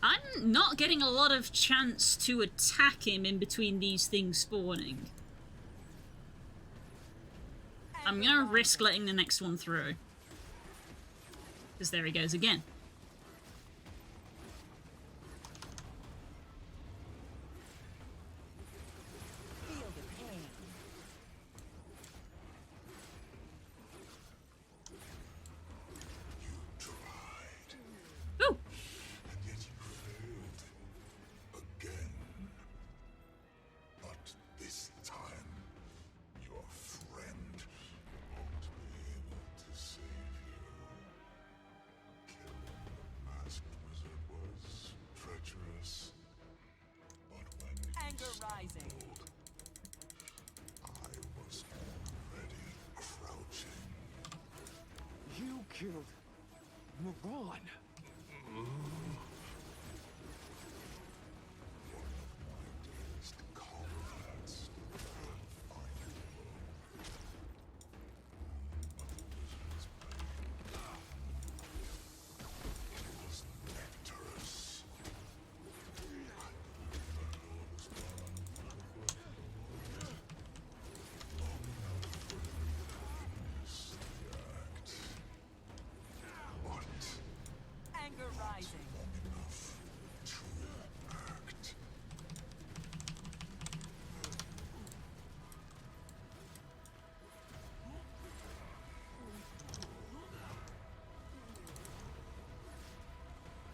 S1: I'm not getting a lot of chance to attack him in between these things spawning. I'm gonna risk letting the next one through. Because there he goes again.
S3: Killed Moran.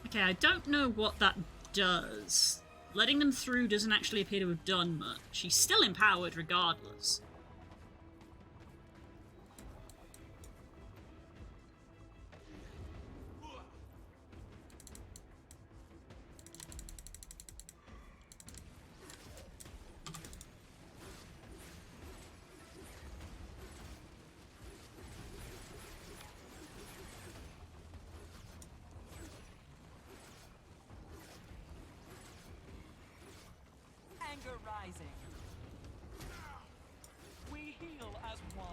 S1: Okay, I don't know what that does. Letting them through doesn't actually appear to have done much. He's still empowered regardless.
S13: Anger rising. We heal as one.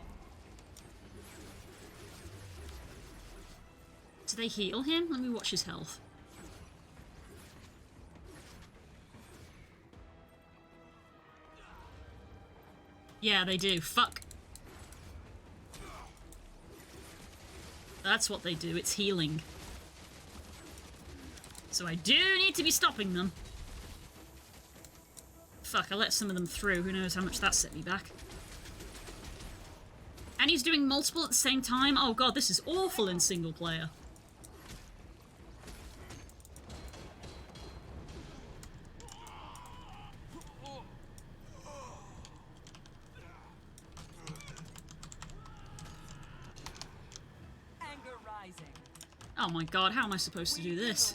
S1: Do they heal him? Let me watch his health. Yeah, they do. Fuck. That's what they do. It's healing. So I do need to be stopping them. Fuck, I let some of them through. Who knows how much that set me back. And he's doing multiple at the same time? Oh god, this is awful in single player.
S13: Anger rising.
S1: Oh my god, how am I supposed to do this?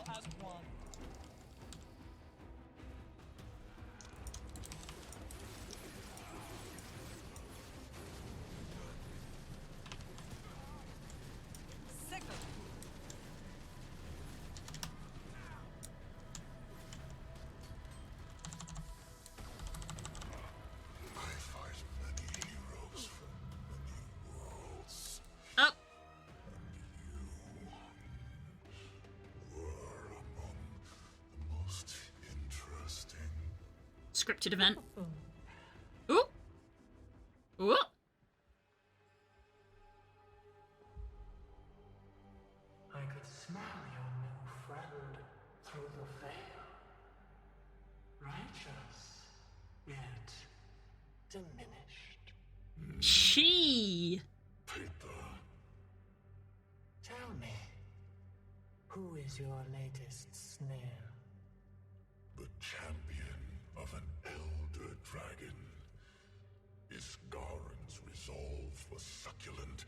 S1: Up.
S18: Most interesting.
S1: Scripted event. Ooh. Ooh.
S6: I could smell your new friend through the veil. Righteous, yet diminished.
S1: She.
S6: Tell me, who is your latest snare?
S18: The champion of an elder dragon. Isgaren's resolve was succulent,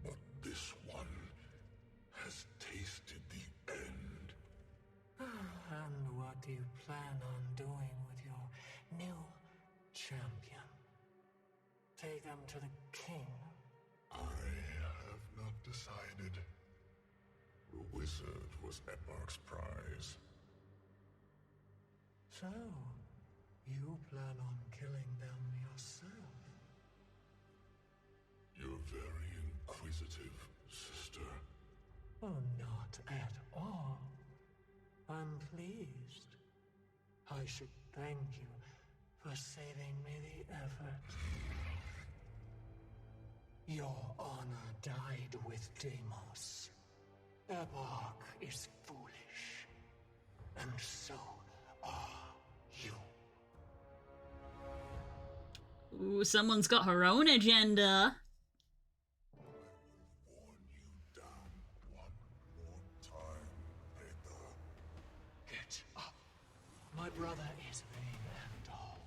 S18: but this one has tasted the end.
S6: And what do you plan on doing with your new champion? Take them to the king?
S18: I have not decided. The wizard was Eparch's prize.
S6: So, you plan on killing them yourself?
S18: You're very inquisitive, sister.
S6: Oh, not at all. I'm pleased. I should thank you for saving me the effort. Your honor died with Deimos. Epoch is foolish, and so are you.
S1: Ooh, someone's got her own agenda.
S6: Get up. My brother is vain and tall,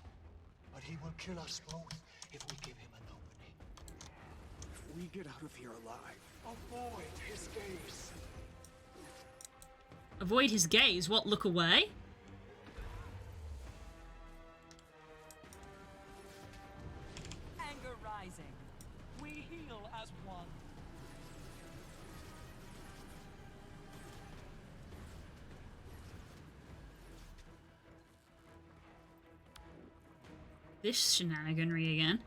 S6: but he will kill us both if we give him an opening.
S3: If we get out of here alive,
S6: avoid his gaze.
S1: Avoid his gaze? What, look away?
S13: Anger rising. We heal as one.
S1: This shenaniganry again.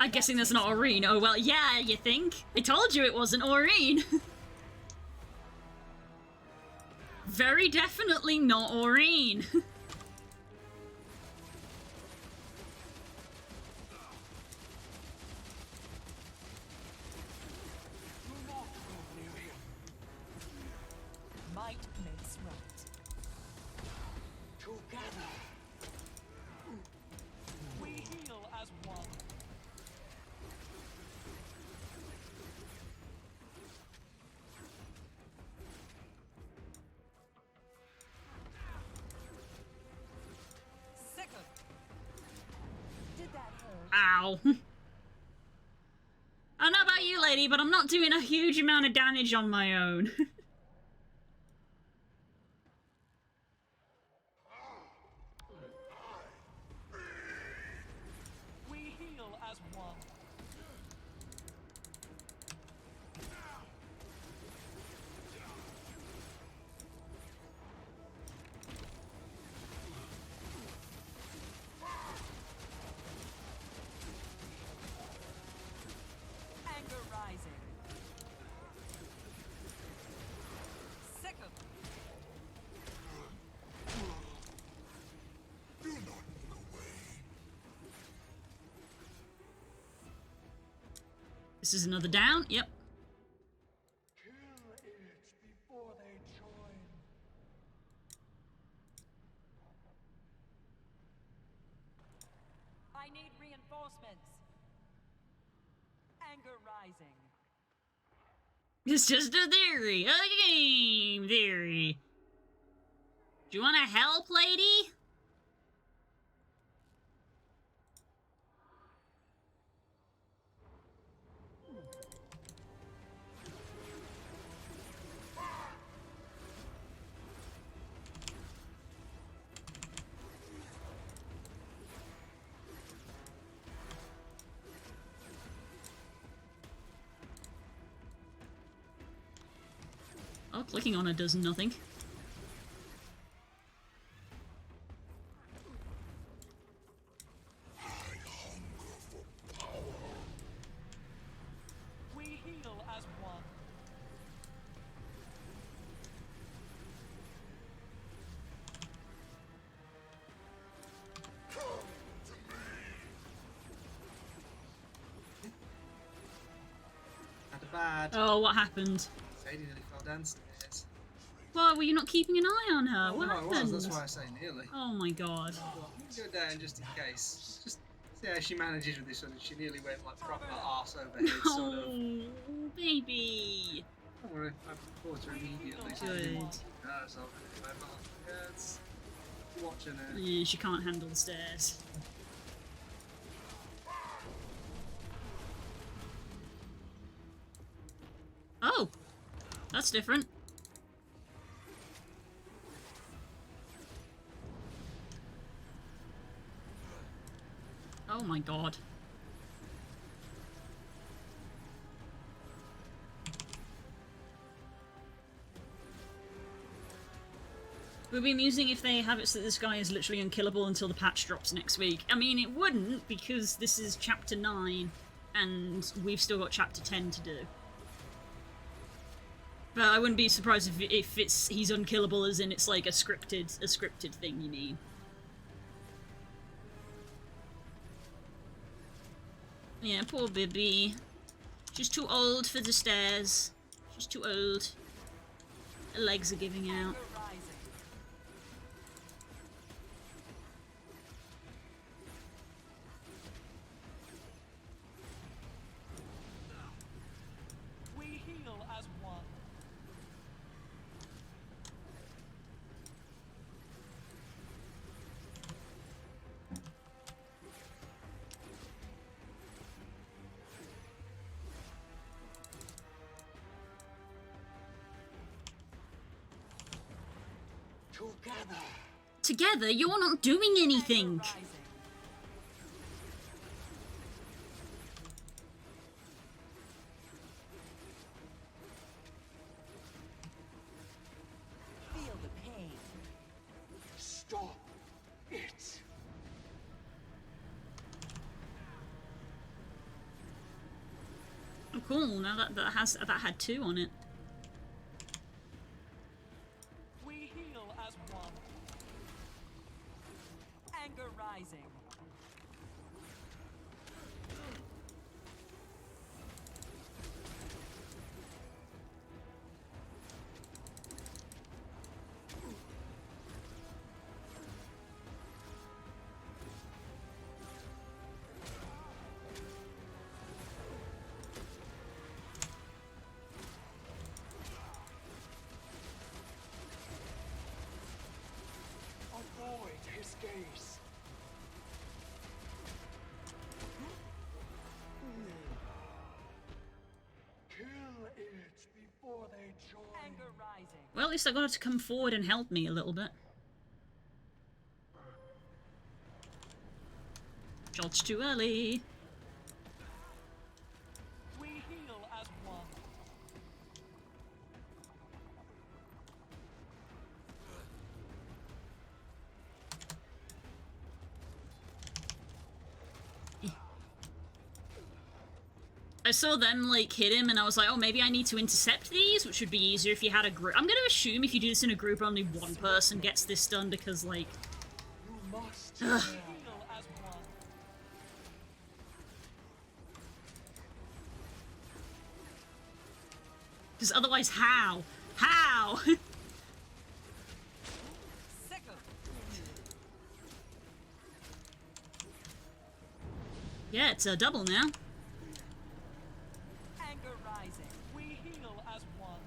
S1: I'm guessing that's not Aurene. Oh, well, yeah, you think? I told you it wasn't Aurene. Very definitely not Aurene.
S13: Might makes right.
S6: Together.
S13: We heal as one. Second. Did that hurt?
S1: Ow. I don't know about you, lady, but I'm not doing a huge amount of damage on my own.
S13: We heal as one. Anger rising. Second.
S19: Do not look away.
S1: This is another down. Yep.
S6: Kill it before they join.
S13: I need reinforcements. Anger rising.
S1: It's just a theory. A game theory. Do you want to help, lady? Oh, clicking on it does nothing.
S13: We heal as one.
S14: Had a bad.
S1: Oh, what happened?
S14: Sadie nearly fell downstairs.
S1: Well, were you not keeping an eye on her?
S14: Oh,
S1: What
S14: no, I was.
S1: happened?
S14: That's why I say nearly.
S1: Oh my god.
S14: Go down just in case. Just see how she manages with this one. She nearly went like proper arse over head, sort of.
S1: Oh, baby.
S14: Oh, Don't worry, I've caught her immediately. So
S1: Good.
S14: Yeah, it's watching her.
S1: Yeah, she can't handle the stairs. Oh! That's different. Oh my god. It would be amusing if they have it so that this guy is literally unkillable until the patch drops next week. I mean, it wouldn't, because this is chapter 9, and we've still got chapter 10 to do. But I wouldn't be surprised if he's unkillable as in it's like a scripted thing, you mean. Yeah, poor Bibby. She's too old for the stairs. She's too old. Her legs are giving out.
S13: We heal as one.
S1: Together, you're not doing anything!
S9: Feel the pain.
S6: Stop it.
S1: Oh cool, now that had 2 on it.
S13: We heal as one. Anger rising.
S6: Avoid his gaze. Kill it before they join.
S13: Anger rising.
S1: Well, at least I got her to come forward and help me a little bit. Shots too early.
S13: We heal as one.
S1: I saw them, like, hit him, and I was like, oh, maybe I need to intercept these, which would be easier if you had a group. I'm gonna assume if you do this in a group, only one person gets this done, because, like... Ugh. Because otherwise, how? How? Yeah, it's a double now.
S13: Anger rising. We heal as one.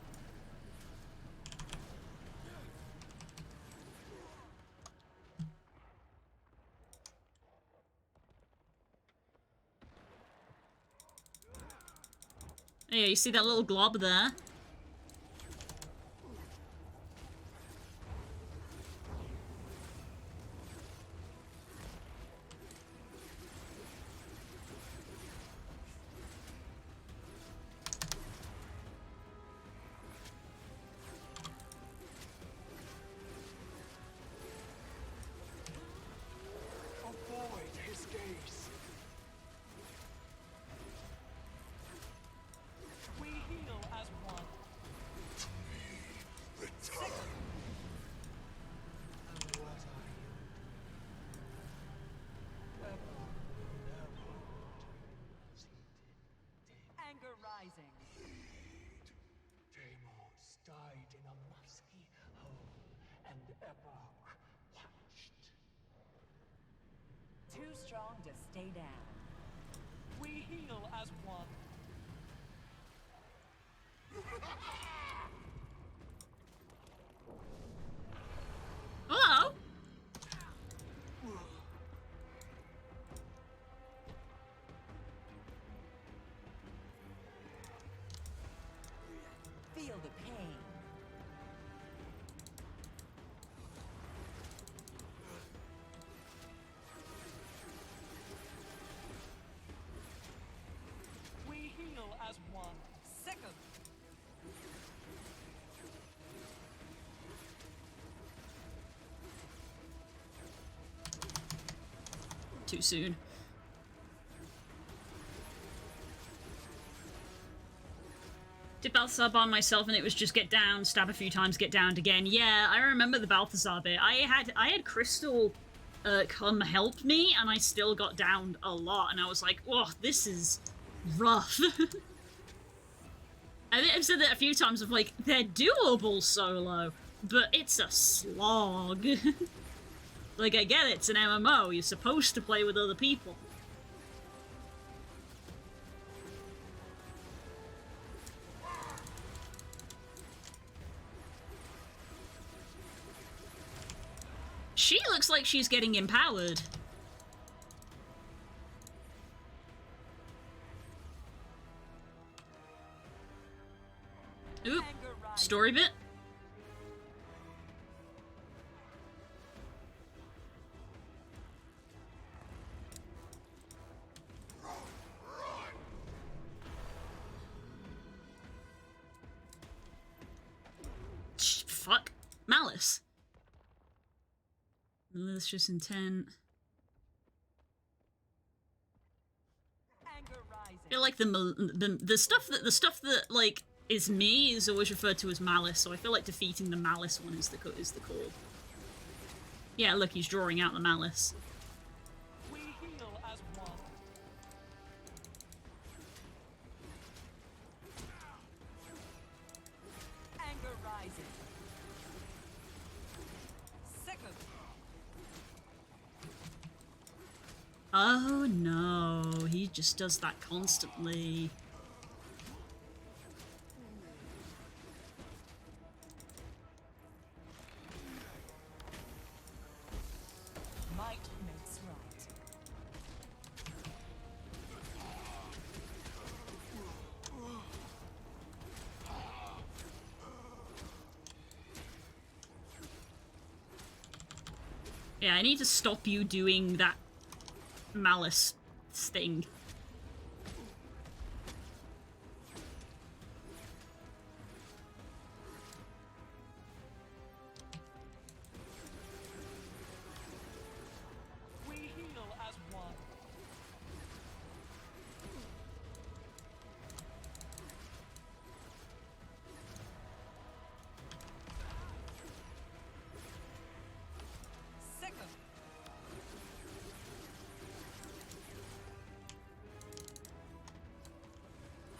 S1: Yeah, you see that little glob there?
S6: Avoid his gaze.
S13: We heal as one.
S19: Return.
S6: And what are you?
S13: Anger rising.
S6: Deimos died in a musky hole, and Epoch watched.
S13: Too strong to stay down. We heal as one.
S1: too soon. Did Balthazar by myself and it was just get down, stab a few times, get downed again. Yeah, I remember the Balthazar bit. I had Crystal come help me and I still got downed a lot and I was like, whoa, this is rough. I've said that a few times of like, they're doable solo, but it's a slog. Like, I get it, it's an MMO, you're supposed to play with other people. She looks like she's getting empowered. Oop. Story bit? Fuck. Malice. Malicious intent. I feel like the stuff that like is me is always referred to as malice, so I feel like defeating the malice one is the call. Yeah, look, he's drawing out the malice.
S13: We heal as one. Anger rising. Second.
S1: Oh no, he just does that constantly.
S13: Might makes right.
S1: Yeah, I need to stop you doing that malice thing.
S13: We heal as one. Second.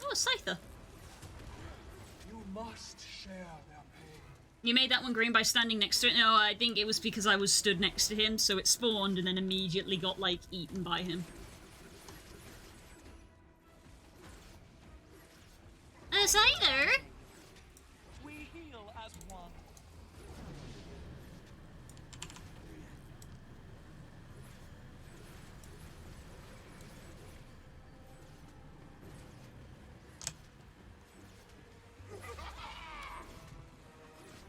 S1: Oh, Scyther.
S6: You must share their pain.
S1: You made that one green by standing next to it? No, I think it was because I was stood next to him, so it spawned and then immediately got, like, eaten by him. Scyther!
S13: We heal as one.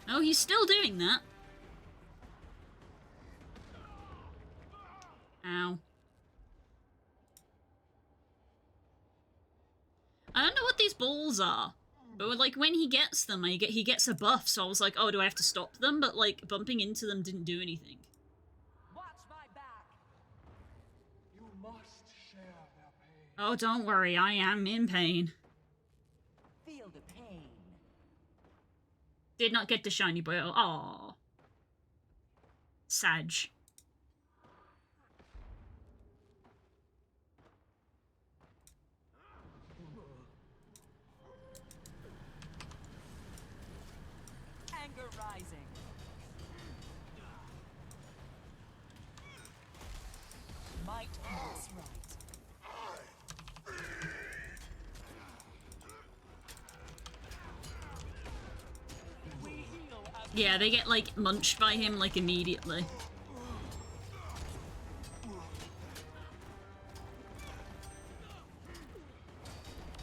S1: Oh, he's still doing that. Ow. I don't know what these balls are, but like when he gets them, he gets a buff. So I was like, oh, do I have to stop them? But like bumping into them didn't do anything.
S13: Watch my back.
S6: You must share their pain.
S1: Oh, don't worry, I am in pain.
S13: Feel the pain.
S1: Did not get the shiny boy. Aww. Sag.
S13: Anger rising. Might makes right. We heal as
S1: Yeah, they get like munched by him like immediately.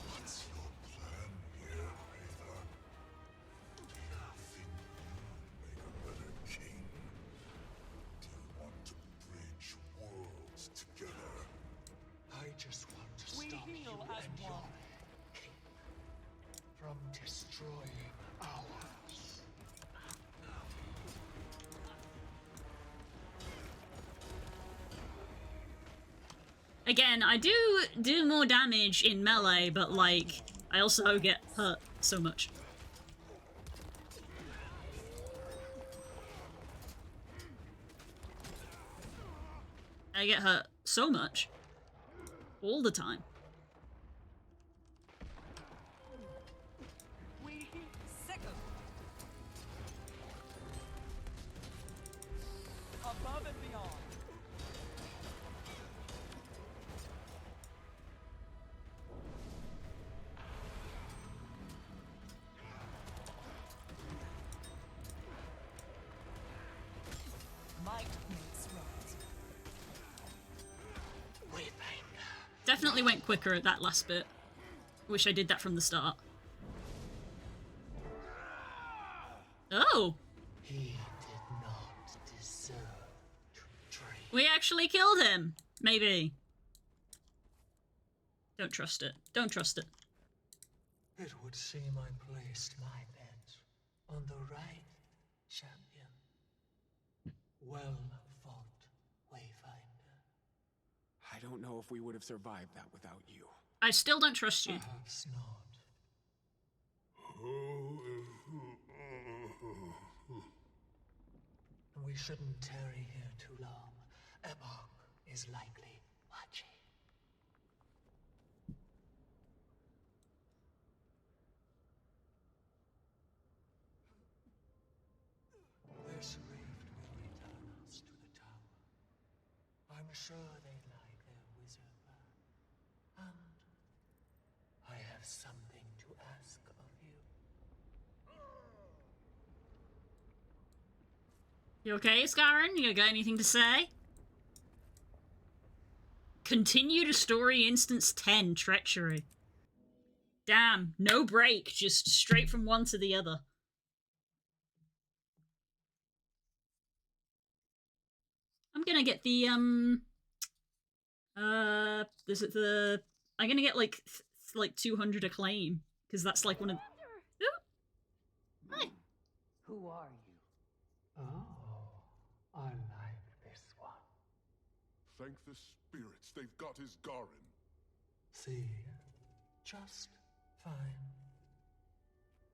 S19: What's your plan here, Aether? Do you think you'll make a better king? Do you want to bridge worlds together?
S6: I just want to
S13: We
S6: stop you
S13: heal
S6: and
S13: as
S6: your
S13: one.
S6: king from destroying ours.
S1: Again, I do more damage in melee, but like, I also get hurt so much. I get hurt so much. All the time.
S13: Above and beyond. Might makes right.
S1: Definitely went quicker at that last bit. Wish I did that from the start. Oh!
S6: He did not deserve to dream.
S1: We actually killed him! Maybe. Don't trust it. Don't trust it.
S6: It would seem I placed my bet on the right champion. Well fought, Wayfinder.
S3: I don't know if we would have survived that without you.
S1: I still don't trust you.
S6: Perhaps not. We shouldn't tarry here too long. Ebok is likely watching. This rift will return us to the tower. I'm sure they like their wizard back. And I have something to ask of you.
S1: You okay, Scarron? You got anything to say? Continue to story instance 10, treachery. Damn, no break, just straight from one to the other. I'm gonna get the, is it the... I'm gonna get, like 200 acclaim, because that's, like, one of... Oh! Hi!
S16: Who are you?
S6: Oh, I like this one.
S15: Thank the spirits, they've got his Garin.
S6: See, just fine.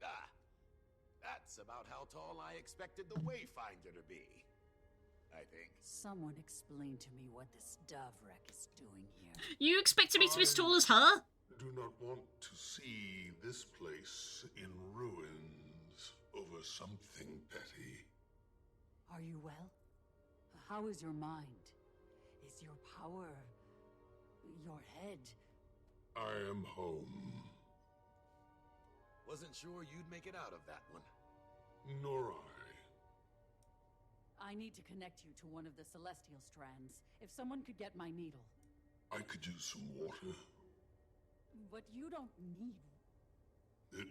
S11: Ah, that's about how tall I expected the Wayfinder to be. I think.
S16: Someone explain to me what this dove wreck is doing here.
S1: You expected me to be as tall as her?
S19: Do not want to see this place in ruins over something petty.
S16: Are you well? How is your mind? Is your power... your head?
S19: I am home.
S11: Wasn't sure you'd make it out of that one.
S19: Nor I.
S16: I need to connect you to one of the celestial strands. If someone could get my needle.
S19: I could use some water.
S16: But you don't need...
S19: It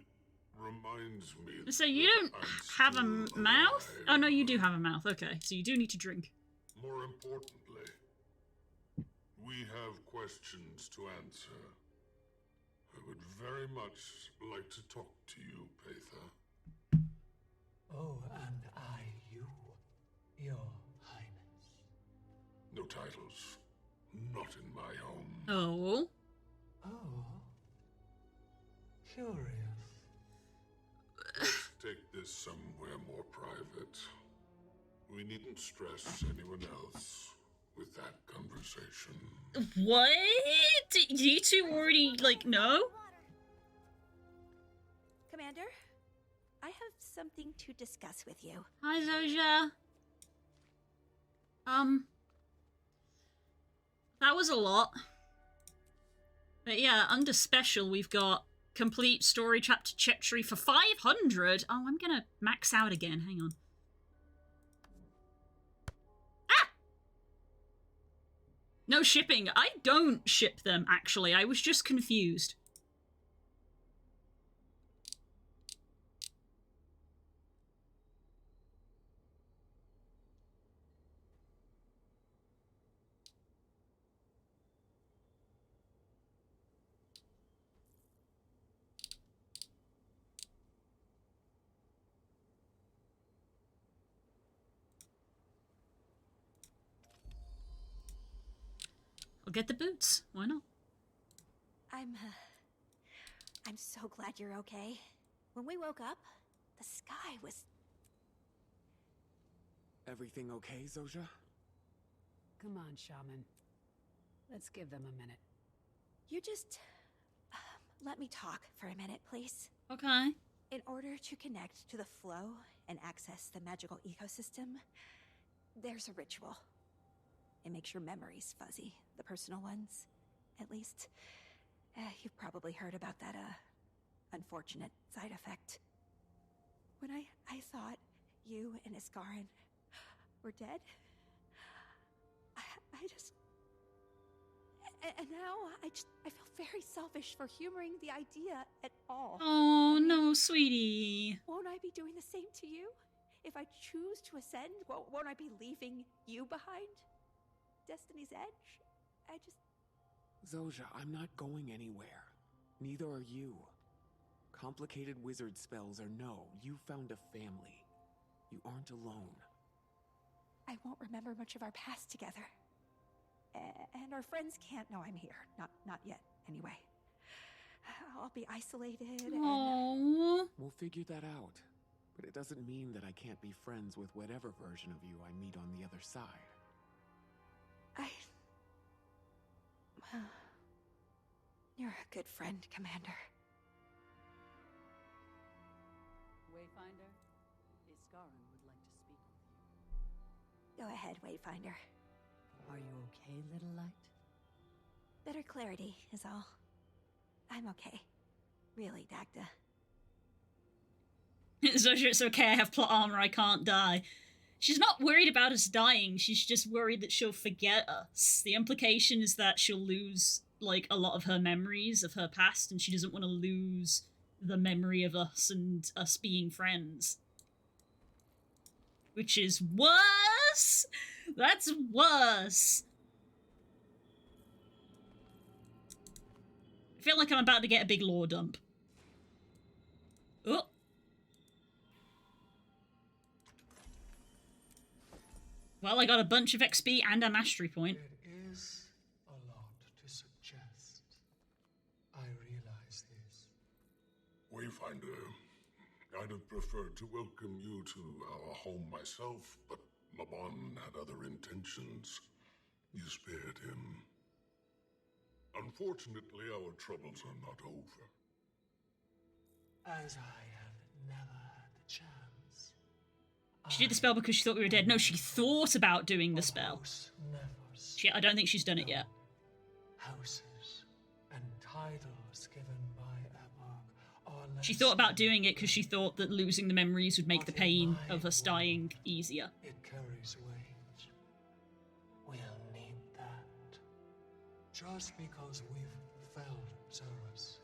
S19: reminds me...
S1: So you don't have a mouth? Oh no, you do have a mouth, okay. So you do need to drink.
S19: More importantly, we have questions to answer. I would very much like to talk to you, Paitha.
S6: Oh, and I, you, Your Highness.
S19: No titles. Not in my home.
S1: Oh?
S6: Oh. Curious.
S19: Let's take this somewhere more private. We needn't stress anyone else with that conversation.
S1: What? You two already, like, know?
S2: Commander, I have something to discuss with you.
S1: Hi, Zoja. That was a lot. But yeah, under special, we've got complete story chapter treachery for 500. Oh, I'm gonna max out again. Hang on. Ah! No shipping. I don't ship them, actually. I was just confused. I'll get the boots. Why not?
S2: I'm so glad you're okay. When we woke up, the sky was...
S3: Everything okay, Zojia?
S17: Come on, Shaman. Let's give them a minute.
S2: You just... let me talk for a minute, please.
S1: Okay.
S2: In order to connect to the flow and access the magical ecosystem, there's a ritual. It makes your memories fuzzy, the personal ones, at least. You've probably heard about that, unfortunate side effect. When I thought you and Iskarin were dead, I just... And now, I feel very selfish for humoring the idea at all.
S1: Oh, no, sweetie.
S2: Won't I be doing the same to you? If I choose to ascend, won't I be leaving you behind? Destiny's Edge? I just...
S3: Zojia, I'm not going anywhere. Neither are you. Complicated wizard spells or no, you found a family. You aren't alone.
S2: I won't remember much of our past together. And our friends can't know I'm here. Not yet, anyway. I'll be isolated and...
S1: Aww.
S3: We'll figure that out. But it doesn't mean that I can't be friends with whatever version of you I meet on the other side.
S2: You're a good friend, Commander.
S16: Wayfinder, Iskarin would like to speak with you.
S2: Go ahead, Wayfinder.
S16: Are you okay, little light?
S2: Better clarity is all. I'm okay. Really, Dagda.
S1: Zojia, it's okay, I have plot armor, I can't die. She's not worried about us dying, she's just worried that she'll forget us. The implication is that she'll lose, like, a lot of her memories of her past, and she doesn't want to lose the memory of us and us being friends. Which is worse! That's worse! I feel like I'm about to get a big lore dump. Oh! Well, I got a bunch of XP and a mastery point.
S6: It is a lot to suggest. I realize this.
S19: Wayfinder, I'd have preferred to welcome you to our home myself, but Mabon had other intentions. You spared him. Unfortunately, our troubles are not over.
S6: As I have never had the chance.
S1: She did the spell because she thought we were dead. No, she thought about doing the spell. I don't think she's done it yet.
S6: Houses and titles given by Epoch are less...
S1: She thought about doing it because she thought that losing the memories would make the pain of us dying easier.
S6: It carries weight. We'll need that. Just because we've felled Zerus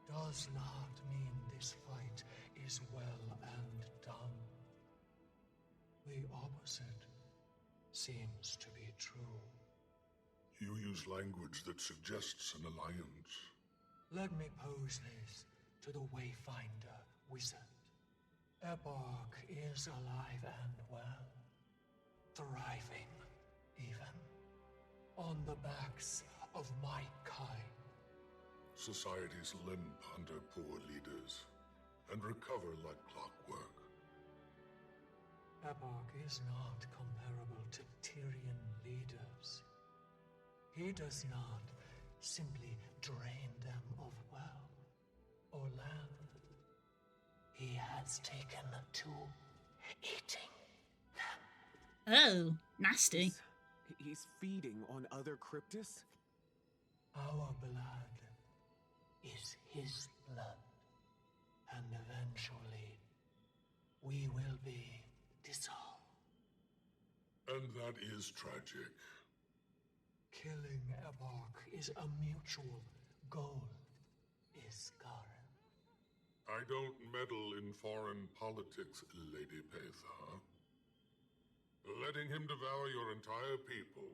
S6: does not mean this fight is well and done. The opposite seems to be true.
S19: You use language that suggests an alliance.
S6: Let me pose this to the Wayfinder wizard. Epoch is alive and well. Thriving, even. On the backs of my kind.
S19: Societies limp under poor leaders and recover like clockwork.
S6: Epoch is not comparable to Tyrian leaders. He does not simply drain them of wealth or land. He has taken to eating them.
S1: Oh, nasty.
S3: He's feeding on other Cryptis?
S6: Our blood is his blood. And eventually, we will be dissolved.
S19: And that is tragic.
S6: Killing Epoch is a mutual goal, Iskarin.
S19: I don't meddle in foreign politics, Lady Petha. Letting him devour your entire people,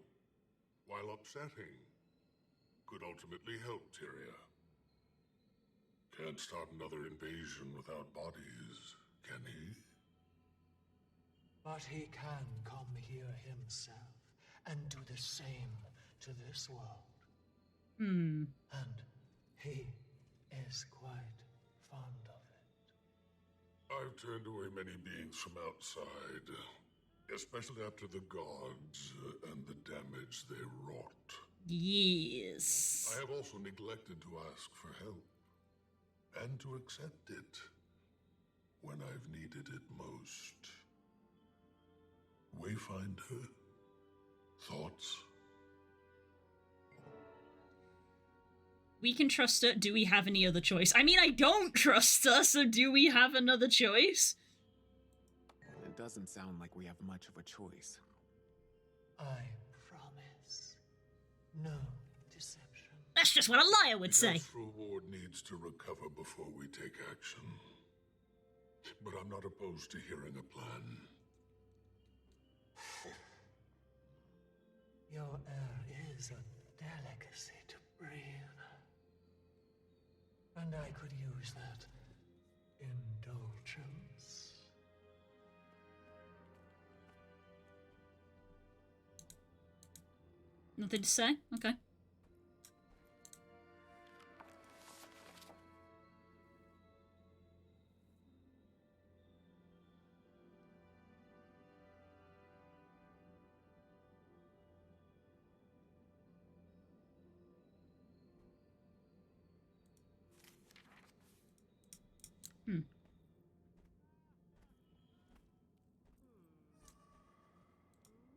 S19: while upsetting, could ultimately help Tyria. Can't start another invasion without bodies, can he?
S6: But he can come here himself and do the same to this world.
S1: Hmm.
S6: And he is quite fond of it.
S19: I've turned away many beings from outside, especially after the gods and the damage they wrought.
S1: Yes.
S19: I have also neglected to ask for help, and to accept it when I've needed it most. Wayfinder, thoughts?
S1: We can trust her. Do we have any other choice? I mean, I don't trust her, so do we have another choice?
S3: It doesn't sound like we have much of a choice.
S6: I promise. No deception.
S1: That's just what a liar would say.
S19: The Astral Ward needs to recover before we take action. But I'm not opposed to hearing a plan.
S6: Your air is a delicacy to breathe. And I could use that indulgence.
S1: Nothing to say? Okay.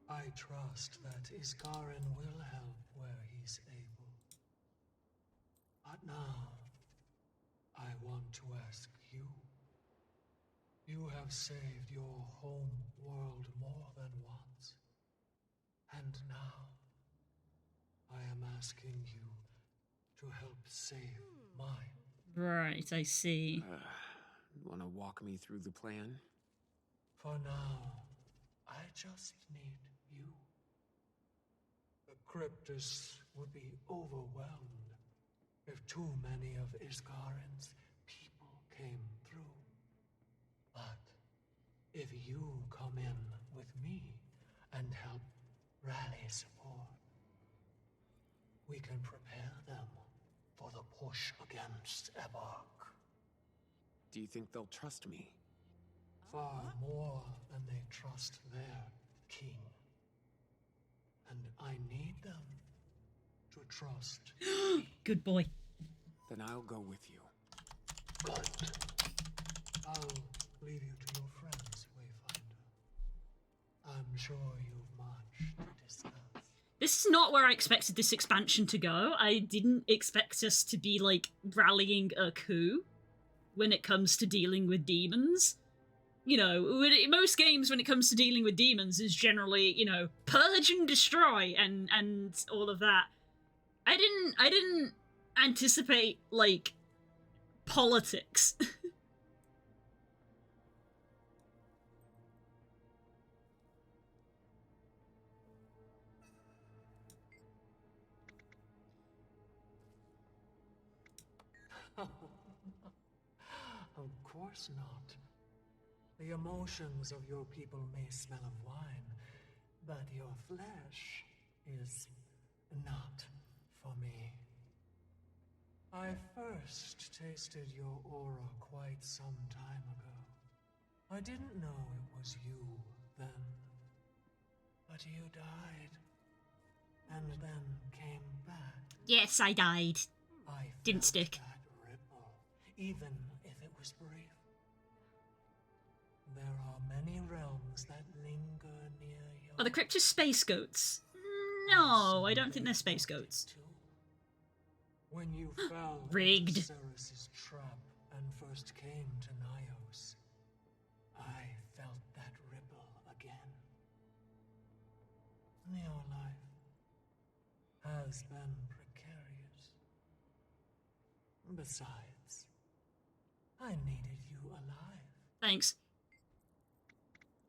S6: I trust that Iskarin will help where he's able. But now, I want to ask you. You have saved your home world more than once. And now, I am asking you to help save mine.
S1: Right, I see.
S3: Wanna walk me through the plan?
S6: For now, I just need you. The Cryptus would be overwhelmed if too many of Iskarin's people came through. But if you come in with me and help rally support, we can prepare them for the push against Ebark.
S3: Do you think they'll trust me?
S6: Far more than they trust their king. And I need them to trust me.
S1: Good boy.
S3: Then I'll go with you.
S6: Good. I'll leave you to your friends, Wayfinder. I'm sure you've much to discuss.
S1: This is not where I expected this expansion to go. I didn't expect us to be, like, rallying a coup when it comes to dealing with demons. You know, in most games when it comes to dealing with demons is generally, you know, purge and destroy and all of that. I didn't anticipate, like, politics.
S6: Of course not. The emotions of your people may smell of wine, but your flesh is not for me. I first tasted your aura quite some time ago. I didn't know it was you then, but you died, and then came back.
S1: Yes, I died.
S6: I
S1: didn't stick.
S6: That ripple, even if it was brief. There are many realms that linger near your...
S1: Are the Cryptus space goats? No, I don't think they're space goats.
S6: When you fell
S1: Rigged.
S6: into Ceres's trap and first came to Nyos, I felt that ripple again. Your life has been precarious. Besides, I needed you alive.
S1: Thanks.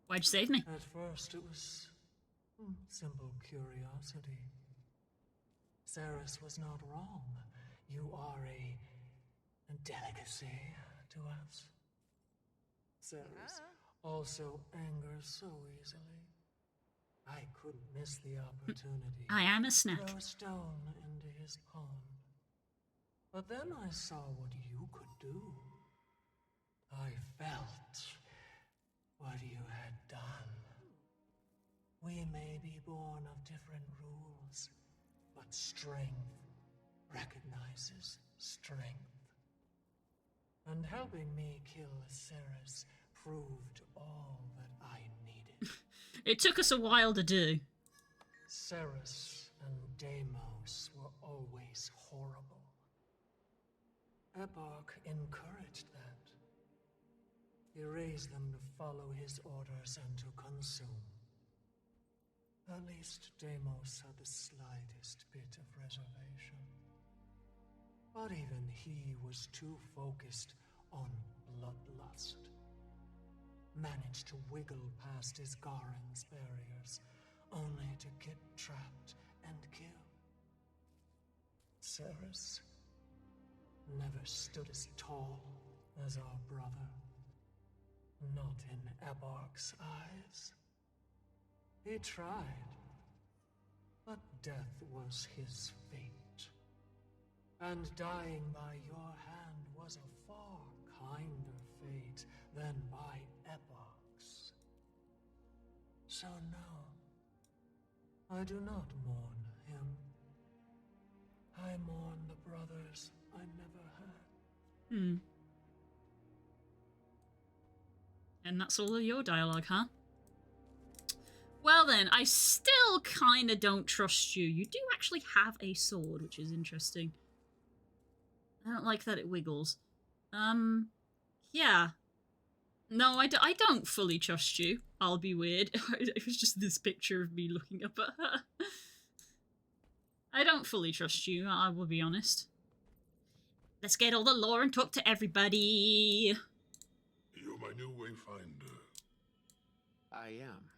S1: Why'd you save me?
S6: At first it was simple curiosity. Ceres was not wrong. You are a delicacy to us. Ceres also angers so easily. I couldn't miss the opportunity.
S1: I am a snack.
S6: Throw a stone into his pond. But then I saw what you could do. I felt what you had done. We may be born of different rules, but strength recognizes strength. And helping me kill Ceres proved all that I needed.
S1: It took us a while to do.
S6: Ceres and Deimos were always horrible. Epoch encouraged that. He raised them to follow his orders and to consume. At least Deimos had the slightest bit of reservation. But even he was too focused on bloodlust. Managed to wiggle past his Garen's barriers, only to get trapped and killed. Ceres never stood as tall as our brother. Not in Epoch's eyes. He tried, but death was his fate. And dying by your hand was a far kinder fate than by Epoch's. So no, I do not mourn him. I mourn the brothers I never had.
S1: And that's all of your dialogue, huh? Well then, I still kinda don't trust you. You do actually have a sword, which is interesting. I don't like that it wiggles. Yeah. No, I don't fully trust you. I'll be weird. It was just this picture of me looking up at her. I don't fully trust you, I will be honest. Let's get all the lore and talk to everybody.
S19: You're my new wayfinder.
S3: I am.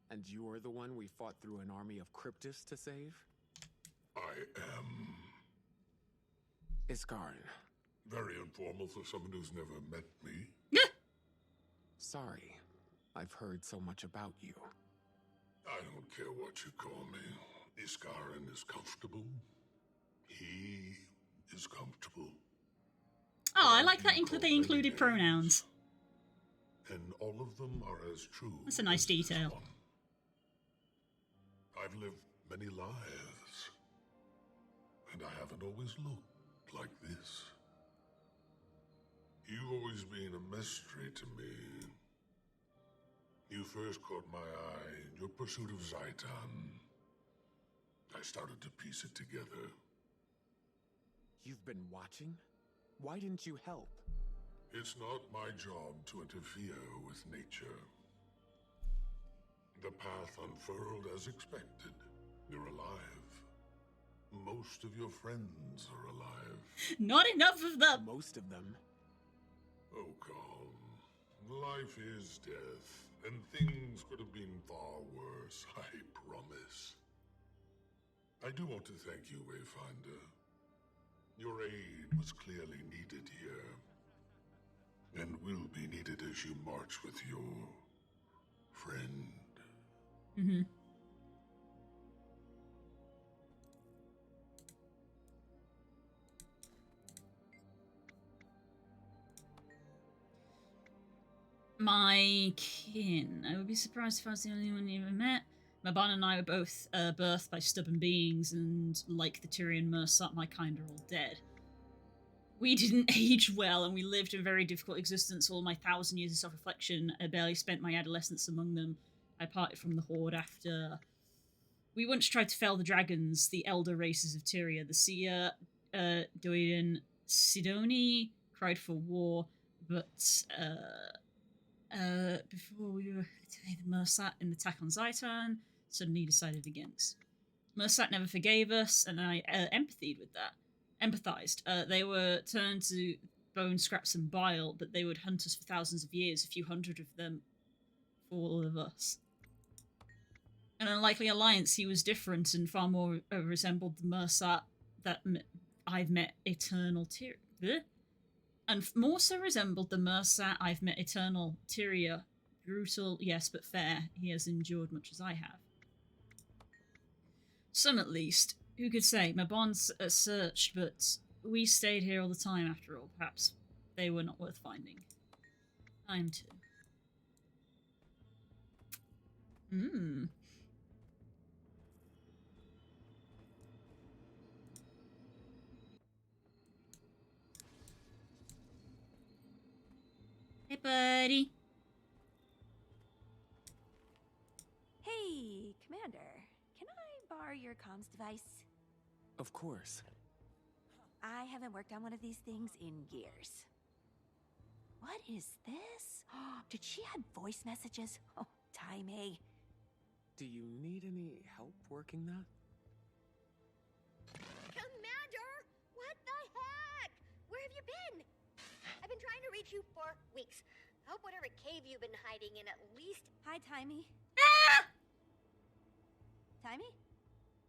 S3: And you are the one we fought through an army of Cryptis to save?
S19: I am.
S3: Iskarin.
S19: Very informal for someone who's never met me.
S3: Sorry. I've heard so much about you.
S19: I don't care what you call me. Iskarin is comfortable. He is comfortable.
S1: Oh, I like that they included pronouns.
S19: And all of them are as true.
S1: That's a nice detail.
S19: I've lived many lives, and I haven't always looked like this. You've always been a mystery to me. You first caught my eye in your pursuit of Zaitan. I started to piece it together.
S3: You've been watching? Why didn't you help?
S19: It's not my job to interfere with nature. The path unfurled as expected. You're alive. Most of your friends are alive.
S1: Not enough of them!
S3: Most of them?
S19: Oh, calm. Life is death, and things could have been far worse, I promise. I do want to thank you, Wayfinder. Your aid was clearly needed here. And will be needed as you march with your friend.
S1: Mm-hmm. My kin. I would be surprised if I was the only one you ever met. Maban and I were both birthed by stubborn beings, and like the Tyrian Mursat, my kind are all dead. We didn't age well, and we lived a very difficult existence. All my 1,000 years of self-reflection, I barely spent my adolescence among them. I parted from the Horde after... We once tried to fell the dragons, the elder races of Tyria. The seer, Doidan Sidoni, cried for war, but before we were the Mursat in the attack on Zaitan, suddenly decided against. Mursat never forgave us, and I empathized with that. They were turned to bone, scraps, and bile, but they would hunt us for thousands of years, a few hundred of them for all of us. An unlikely alliance, he was different and far more resembled the Mursat that I've met Eternal Tyria. And more so resembled the Mursat I've met Eternal Tyria. Brutal, yes, but fair. He has endured much as I have. Some at least. Who could say? My bonds are searched, but we stayed here all the time after all. Perhaps they were not worth finding. Time to. Hmm. Hey, buddy.
S2: Hey, Commander. Can I borrow your comms device?
S3: Of course.
S2: I haven't worked on one of these things in years. What is this? Did she have voice messages? Oh, timey.
S3: Do you need any help working that?
S10: Commander! What the heck? Where have you been? I've been trying to reach you for weeks. I hope whatever cave you've been hiding in at least...
S2: Hi, Timey. Timey?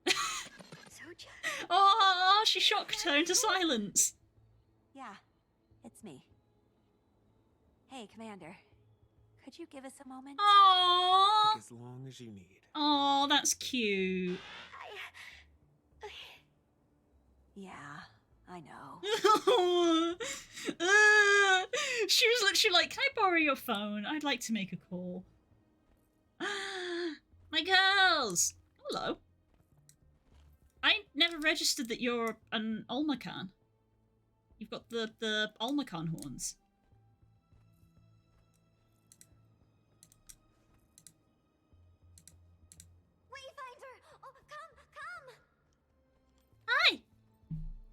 S10: Soja?
S1: Oh, she shocked her into silence.
S2: Yeah, it's me. Hey, Commander. Could you give us a moment?
S1: Aww.
S3: As long as you need.
S1: Oh, that's cute.
S2: Yeah, I know.
S1: She was literally like, can I borrow your phone? I'd like to make a call. My girls! Hello. I never registered that you're an Olmacan. You've got the Olmacan horns.
S10: Wayfinder! Oh, come!
S1: Hi!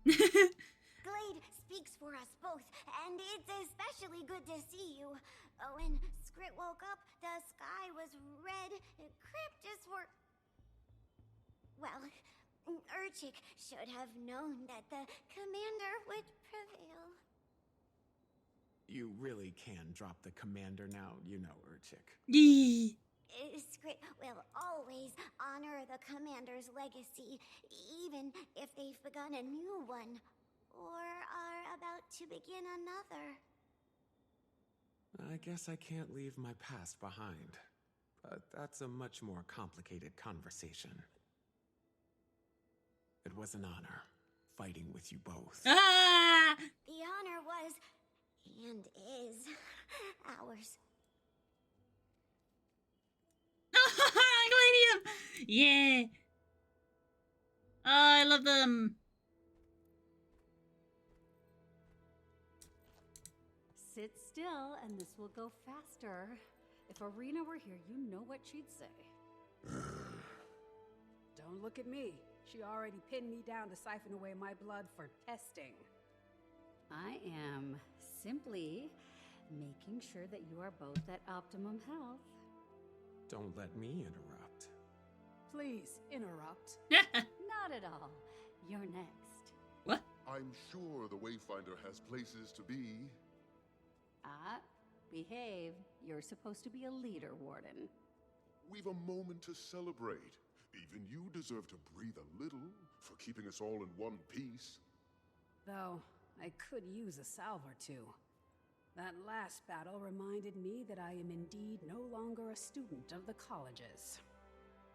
S10: Glade speaks for us both, and it's especially good to see you. When Skrit woke up, the sky was red. Cryptus were... Well, Urchik should have known that the commander would prevail.
S3: You really can drop the commander now, you know, Urchik.
S1: Yee.
S10: Skrit will always honor the commander's legacy, even if they've begun a new one, or are about to begin another.
S3: I guess I can't leave my past behind, but that's a much more complicated conversation. It was an honor, fighting with you both.
S1: Ah!
S10: The honor was, and is, ours.
S1: Gladium! Yeah. Oh, I love them.
S8: Sit still, and this will go faster. If Arena were here, you know what she'd say.
S17: Don't look at me. She already pinned me down to siphon away my blood for testing.
S8: I am simply making sure that you are both at optimum health.
S3: Don't let me interrupt.
S17: Please, interrupt.
S8: Not at all. You're next.
S1: What?
S15: I'm sure the Wayfinder has places to be.
S8: Behave. You're supposed to be a leader, Warden.
S15: We've a moment to celebrate. Even you deserve to breathe a little for keeping us all in one piece.
S17: Though, I could use a salve or two. That last battle reminded me that I am indeed no longer a student of the colleges.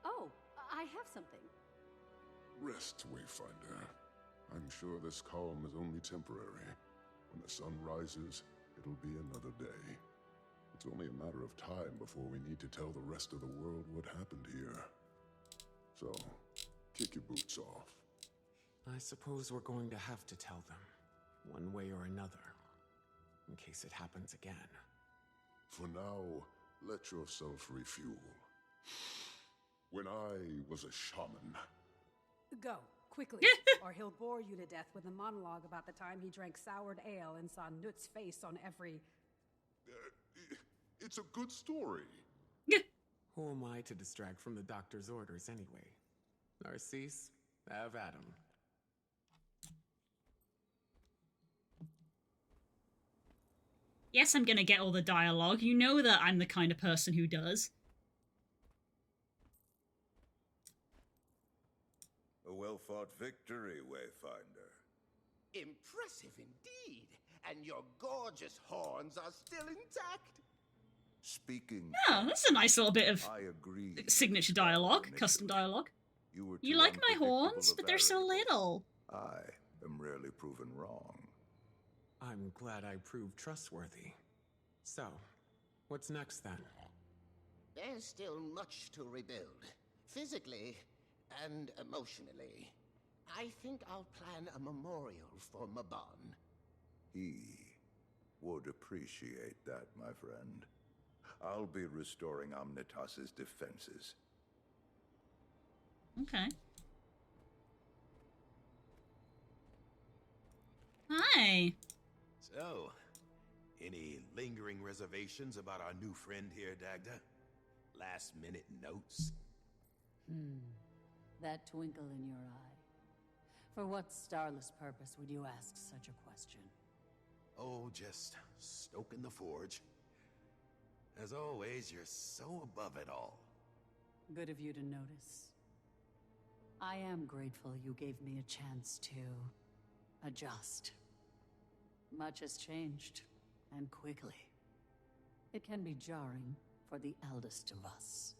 S8: Oh, I have something.
S15: Rest, Wayfinder. I'm sure this calm is only temporary. When the sun rises, it'll be another day. It's only a matter of time before we need to tell the rest of the world what happened here. So, kick your boots off.
S3: I suppose we're going to have to tell them, one way or another, in case it happens again.
S15: For now, let yourself refuel. When I was a shaman...
S17: Go, quickly, or he'll bore you to death with a monologue about the time he drank soured ale and saw Nut's face on every...
S15: It's a good story.
S3: Who am I to distract from the doctor's orders anyway? Narcisse, have at him.
S1: Yes, I'm gonna get all the dialogue. You know that I'm the kind of person who does.
S18: A well-fought victory, Wayfinder.
S5: Impressive indeed. And your gorgeous horns are still intact.
S18: Speaking...
S1: Oh, that's a nice little bit of
S18: I agree.
S1: signature dialogue, custom dialogue. You like my horns, but they're so little.
S18: I am rarely proven wrong.
S3: I'm glad I proved trustworthy. So, what's next then?
S5: There's still much to rebuild, physically and emotionally. I think I'll plan a memorial for Mabon.
S18: He would appreciate that, my friend. I'll be restoring Omnitas's defenses.
S1: Okay. Hi.
S11: So, any lingering reservations about our new friend here, Dagda? Last-minute notes?
S16: That twinkle in your eye. For what starless purpose would you ask such a question?
S11: Oh, just stoking the forge. As always, you're so above it all.
S16: Good of you to notice. I am grateful you gave me a chance to adjust. Much has changed, and quickly. It can be jarring for the eldest of us.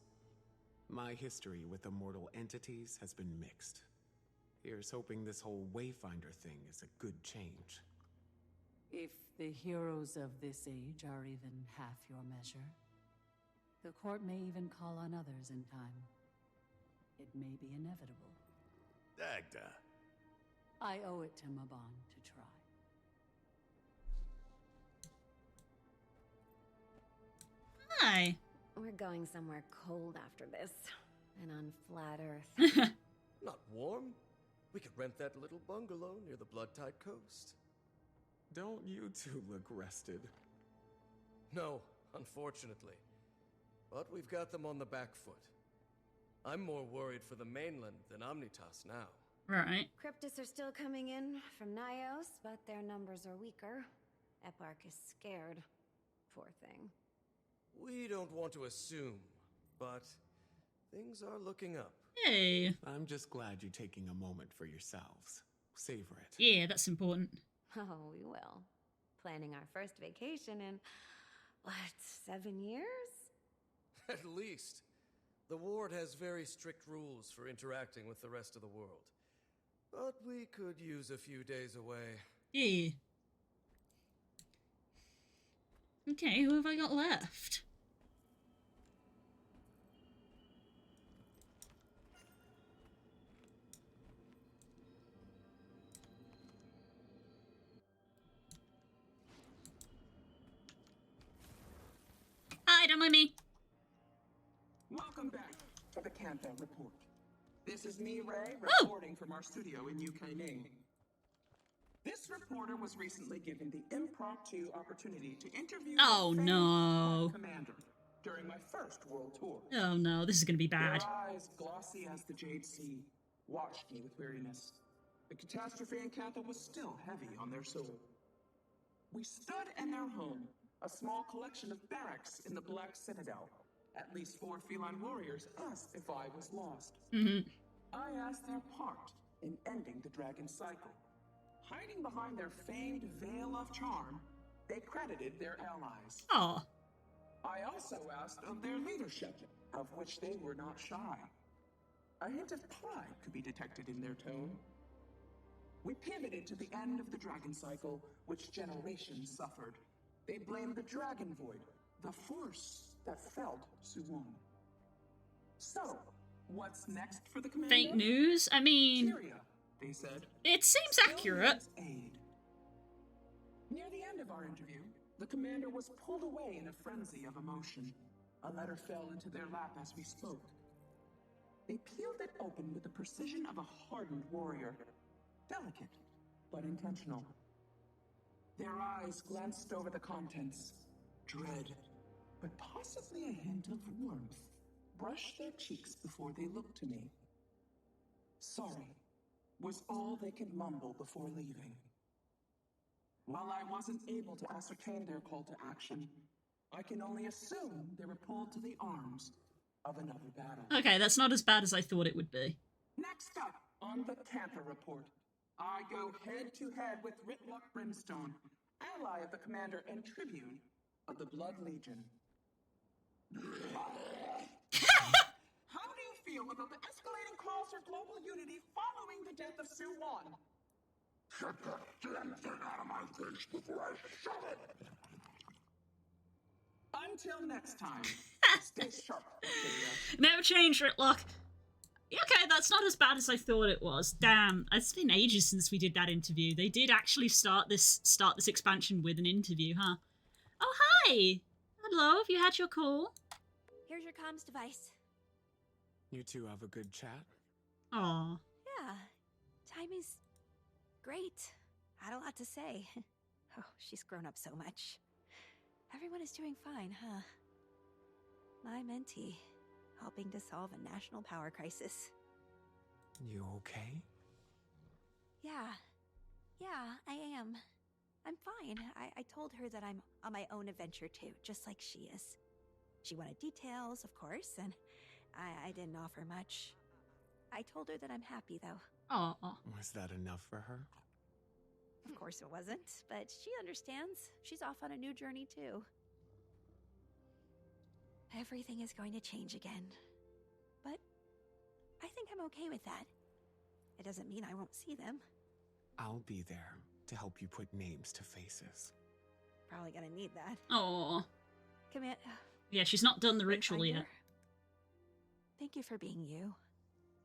S3: My history with immortal entities has been mixed. Here's hoping this whole Wayfinder thing is a good change.
S16: If the heroes of this age are even half your measure, the court may even call on others in time. It may be inevitable.
S11: Dagda.
S16: I owe it to Mabon to try.
S1: Hi.
S8: We're going somewhere cold after this. And on flat Earth.
S7: Not warm? We could rent that little bungalow near the Blood-Tide coast.
S3: Don't you two look rested?
S7: No, unfortunately. But we've got them on the back foot. I'm more worried for the mainland than Omnitas now.
S1: Right.
S8: Cryptis are still coming in from Nyos, but their numbers are weaker. Eparch is scared. Poor thing.
S7: We don't want to assume, but things are looking up.
S1: Hey.
S3: I'm just glad you're taking a moment for yourselves. Savor it.
S1: Yeah, that's important.
S8: Oh, we will. Planning our first vacation in, what, 7 years?
S7: At least. The ward has very strict rules for interacting with the rest of the world. But we could use a few days away.
S1: Yeah. Okay, who have I got left? Hi, don't mind me.
S20: Welcome back to the Canto Report. This is me, Ray, reporting from our studio in UK. This reporter was recently given the impromptu opportunity to interview
S1: Oh no.
S20: Commander during my first world tour.
S1: Oh no, this is gonna be bad.
S20: Their eyes, glossy as the Jade Sea, watched me with weariness. The catastrophe in Canto was still heavy on their soul. We stood in their home, a small collection of barracks in the Black Citadel. At least 4 feline warriors asked if I was lost. I asked their part in ending the dragon cycle. Hiding behind their famed veil of charm, they credited their allies.
S1: Oh.
S20: I also asked of their leadership, of which they were not shy. A hint of pride could be detected in their tone. We pivoted to the end of the dragon cycle, which generations suffered. They blamed the dragon void, the force that felled Suwon. So, what's next for the commander?
S1: Fake news? I mean,
S20: Tyria, they said.
S1: It seems accurate.
S20: Aid. Near the end of our interview, the commander was pulled away in a frenzy of emotion. A letter fell into their lap as we spoke. They peeled it open with the precision of a hardened warrior. Delicate, but intentional. Their eyes glanced over the contents. Dread, but possibly a hint of warmth, brushed their cheeks before they looked to me. Sorry, was all they could mumble before leaving. While I wasn't able to ascertain their call to action, I can only assume they were pulled to the arms of another battle.
S1: Okay, that's not as bad as I thought it would be.
S20: Next up on the Cantor Report, I go head-to-head with Ritlock Brimstone, ally of the commander and tribune of the Blood Legion. How do you feel about the escalating calls for global unity following the death of Sue Won?
S15: Get that damn thing out of my face before I shove it!
S20: Until next time, stay sharp.
S1: Never change, Ritlock. Okay, that's not as bad as I thought it was. Damn, it's been ages since we did that interview. They did actually start this expansion with an interview, huh? Oh, hi! Hello, have you had your call?
S2: Here's your comms device.
S21: You two have a good chat?
S1: Aw.
S2: Yeah, timing's great. Had a lot to say. Oh, she's grown up so much. Everyone is doing fine, huh? My mentee, helping to solve a national power crisis.
S21: You okay?
S2: Yeah, I am. I'm fine. I told her that I'm on my own adventure too, just like she is. She wanted details, of course, and I didn't offer much. I told her that I'm happy, though.
S1: Aw.
S21: Was that enough for her?
S2: Of course it wasn't, but she understands. She's off on a new journey, too. Everything is going to change again. But I think I'm okay with that. It doesn't mean I won't see them.
S21: I'll be there to help you put names to faces.
S2: Probably gonna need that.
S1: Aw.
S2: Come here.
S1: Yeah, she's not done the ritual yet.
S2: Thank you for being you.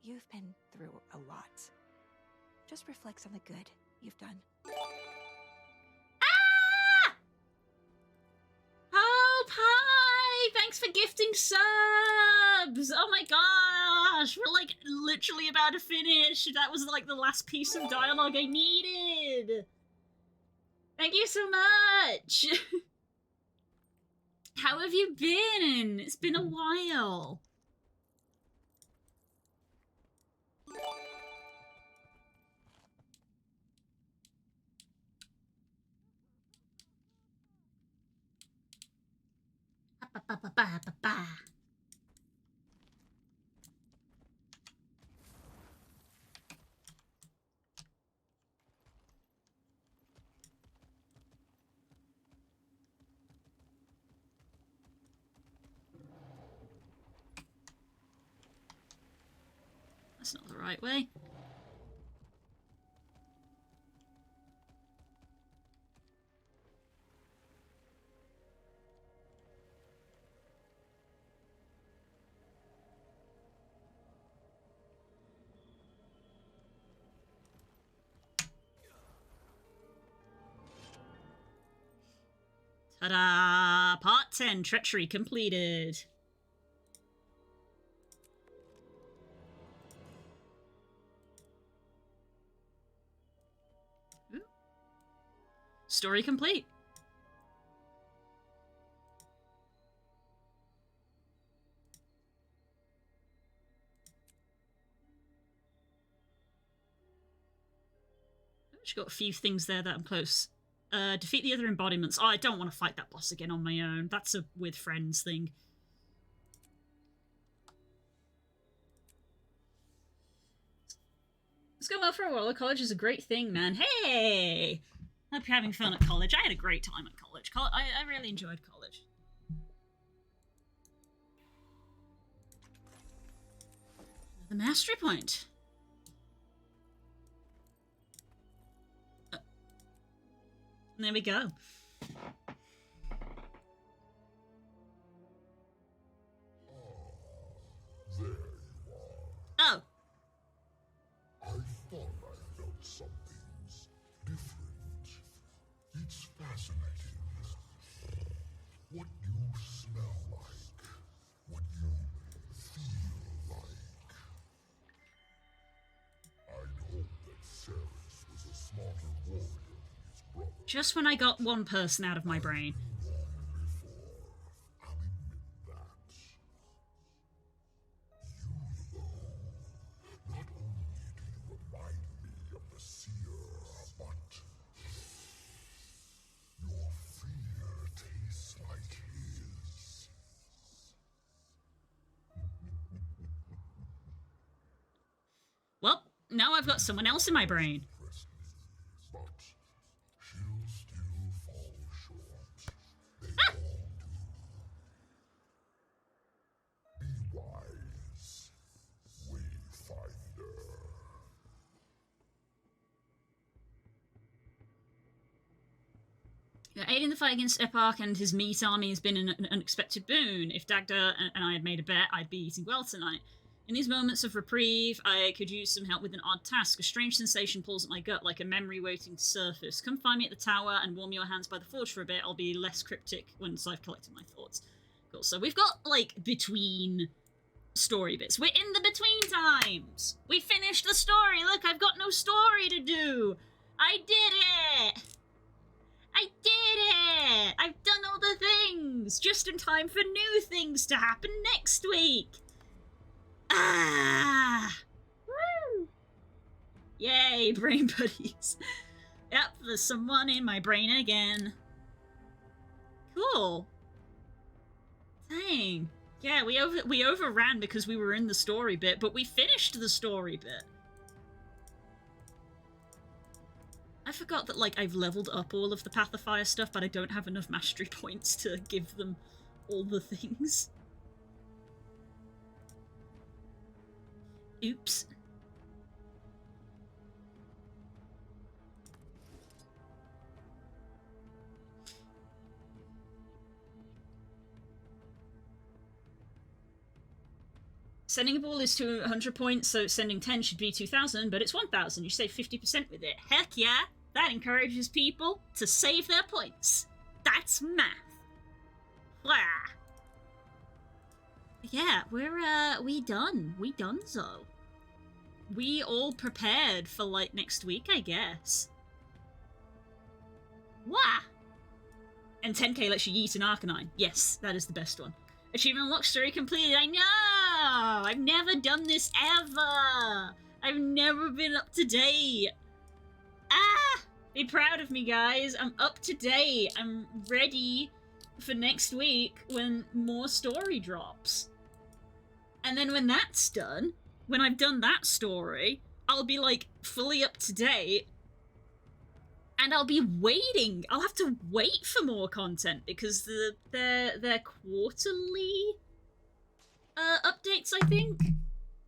S2: You've been through a lot. Just reflects on the good you've done.
S1: Ah! Oh, Pie! Thanks for gifting subs! Oh my gosh! We're like literally about to finish. That was like the last piece of dialogue I needed. Thank you so much! How have you been? It's been a while. That's not the right way. Ta-da! Part 10, Treachery completed. Ooh. Story complete. I've got a few things there that I'm close. Defeat the other embodiments. Oh, I don't want to fight that boss again on my own. That's a with friends thing. It's going well for a while. College is a great thing, man. Hey! Hope you're having fun at college. I had a great time at college. I really enjoyed college. The mastery point. And there we go.
S15: There you are.
S1: Oh.
S15: I thought I felt something's different. It's fascinating. What you smell like. What you feel like. I'd hope that Ceres was a smarter warrior than his brother.
S1: Just when I got one person out of my brain.
S15: Not only do you remind me of the seer, but your fear tastes like his.
S1: Well, now I've got someone else in my brain.
S15: But she'll still fall short. They all do. Be wise.
S1: aiding the fight against Eparch and his meat army has been an unexpected boon. If Dagda and I had made a bet, I'd be eating well tonight. In these moments of reprieve, I could use some help with an odd task. A strange sensation pulls at my gut, like a memory waiting to surface. Come find me at the tower and warm your hands by the forge for a bit. I'll be less cryptic once I've collected my thoughts. Cool, so we've got, like, between story bits. We're in the between times! We finished the story! Look, I've got no story to do! I did it! I did it! I've done all the things! Just in time for new things to happen next week! Ah! Woo! Yay, brain buddies. Yep, there's someone in my brain again. Cool. Dang. Yeah, we overran because we were in the story bit, but we finished the story bit. I forgot that, like, I've leveled up all of the Path of Fire stuff, but I don't have enough mastery points to give them all the things. Oops. Sending a ball is 200 points, so sending 10 should be 2,000, but it's 1,000. You save 50% with it. Heck yeah! That encourages people to save their points. That's math. Blah. Yeah, we done. We donezo. We all prepared for, like, next week, I guess. Wah! And 10k lets you yeet an Arcanine. Yes, that is the best one. Achievement unlocked, story completed. I know! I've never done this ever! I've never been up to date. Ah! Be proud of me, guys. I'm up to date. I'm ready for next week when more story drops. And then when that's done, when I've done that story, I'll be, like, fully up to date. And I'll be waiting. I'll have to wait for more content because they're quarterly updates, I think.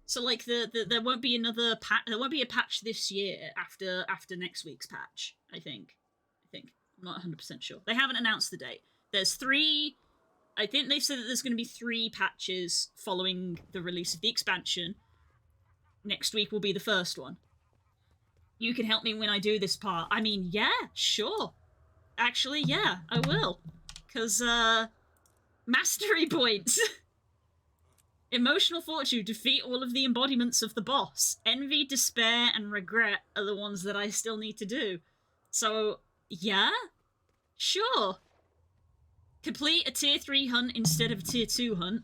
S1: So, like, there won't be another patch. There won't be a patch this year after next week's patch. I think. I'm not 100% sure. They haven't announced the date. There's 3. I think they've said that there's going to be 3 patches following the release of the expansion. Next week will be the first one. You can help me when I do this part. I mean, yeah, sure. Actually, yeah, I will. Because, mastery points. Emotional fortitude, defeat all of the embodiments of the boss. Envy, despair, and regret are the ones that I still need to do. So, yeah? Sure. Complete a tier 3 hunt instead of a tier 2 hunt.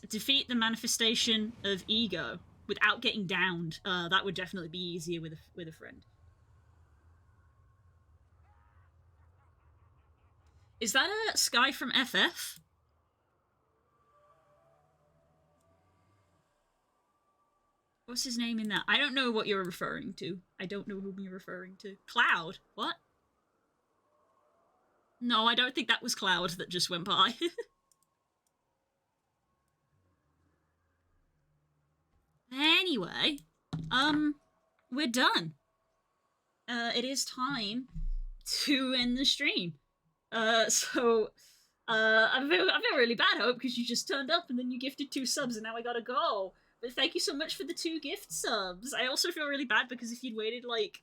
S1: Defeat the manifestation of ego without getting downed. That would definitely be easier with a friend. Is that a Sky from FF? What's his name in that? I don't know what you're referring to. I don't know whom you're referring to. Cloud? What? No, I don't think that was Cloud that just went by. Anyway, we're done. It is time to end the stream. I feel really bad, Hope, because you just turned up and then you gifted 2 subs and now I gotta go. But thank you so much for the 2 gift subs. I also feel really bad because if you'd waited, like,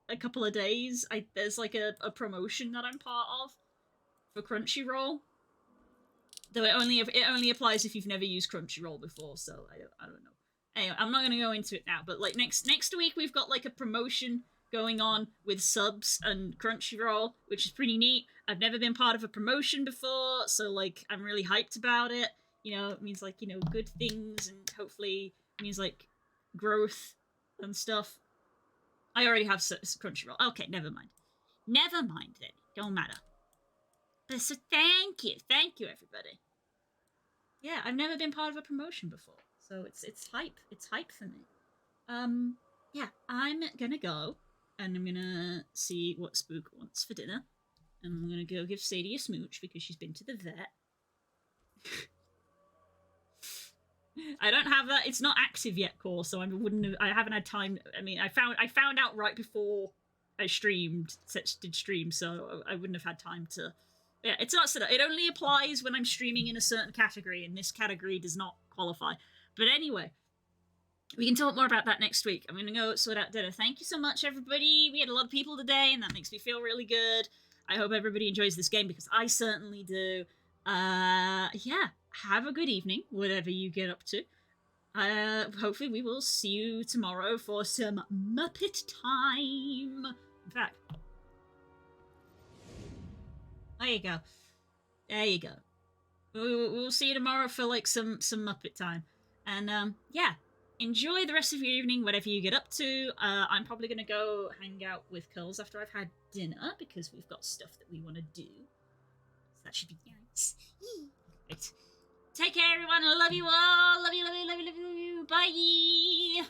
S1: a couple of days, there's, like, a promotion that I'm part of for Crunchyroll. Though it only applies if you've never used Crunchyroll before, so I don't know. Anyway, I'm not gonna go into it now, but, like, next week we've got, like, a promotion going on with subs and Crunchyroll, which is pretty neat. I've never been part of a promotion before, so, like, I'm really hyped about it. You know, it means, like, you know, good things, and hopefully it means, like, growth and stuff. I already have Crunchyroll. Okay, never mind. Never mind, then. Don't matter. But so thank you, everybody. Yeah, I've never been part of a promotion before, so it's hype. It's hype for me. Yeah, I'm gonna go, and I'm gonna see what Spook wants for dinner, and I'm gonna go give Sadie a smooch because she's been to the vet. I don't have that. It's not active yet, core. So I wouldn't have. I haven't had time. I mean, I found out right before I did stream. So I wouldn't have had time to. Yeah, it's not SOTO. It only applies when I'm streaming in a certain category, and this category does not qualify. But anyway, we can talk more about that next week. I'm gonna go sort out dinner. Thank you so much, everybody. We had a lot of people today, and that makes me feel really good. I hope everybody enjoys this game because I certainly do. Yeah. Have a good evening, whatever you get up to. Hopefully we will see you tomorrow for some Muppet time. In fact, there you go. There you go. We'll see you tomorrow for like some Muppet time. And yeah, enjoy the rest of your evening, whatever you get up to. I'm probably gonna go hang out with Curls after I've had dinner because we've got stuff that we want to do. So that should be nice. Right. Take care, everyone. I love you all. Love you, love you, love you, love you. Bye.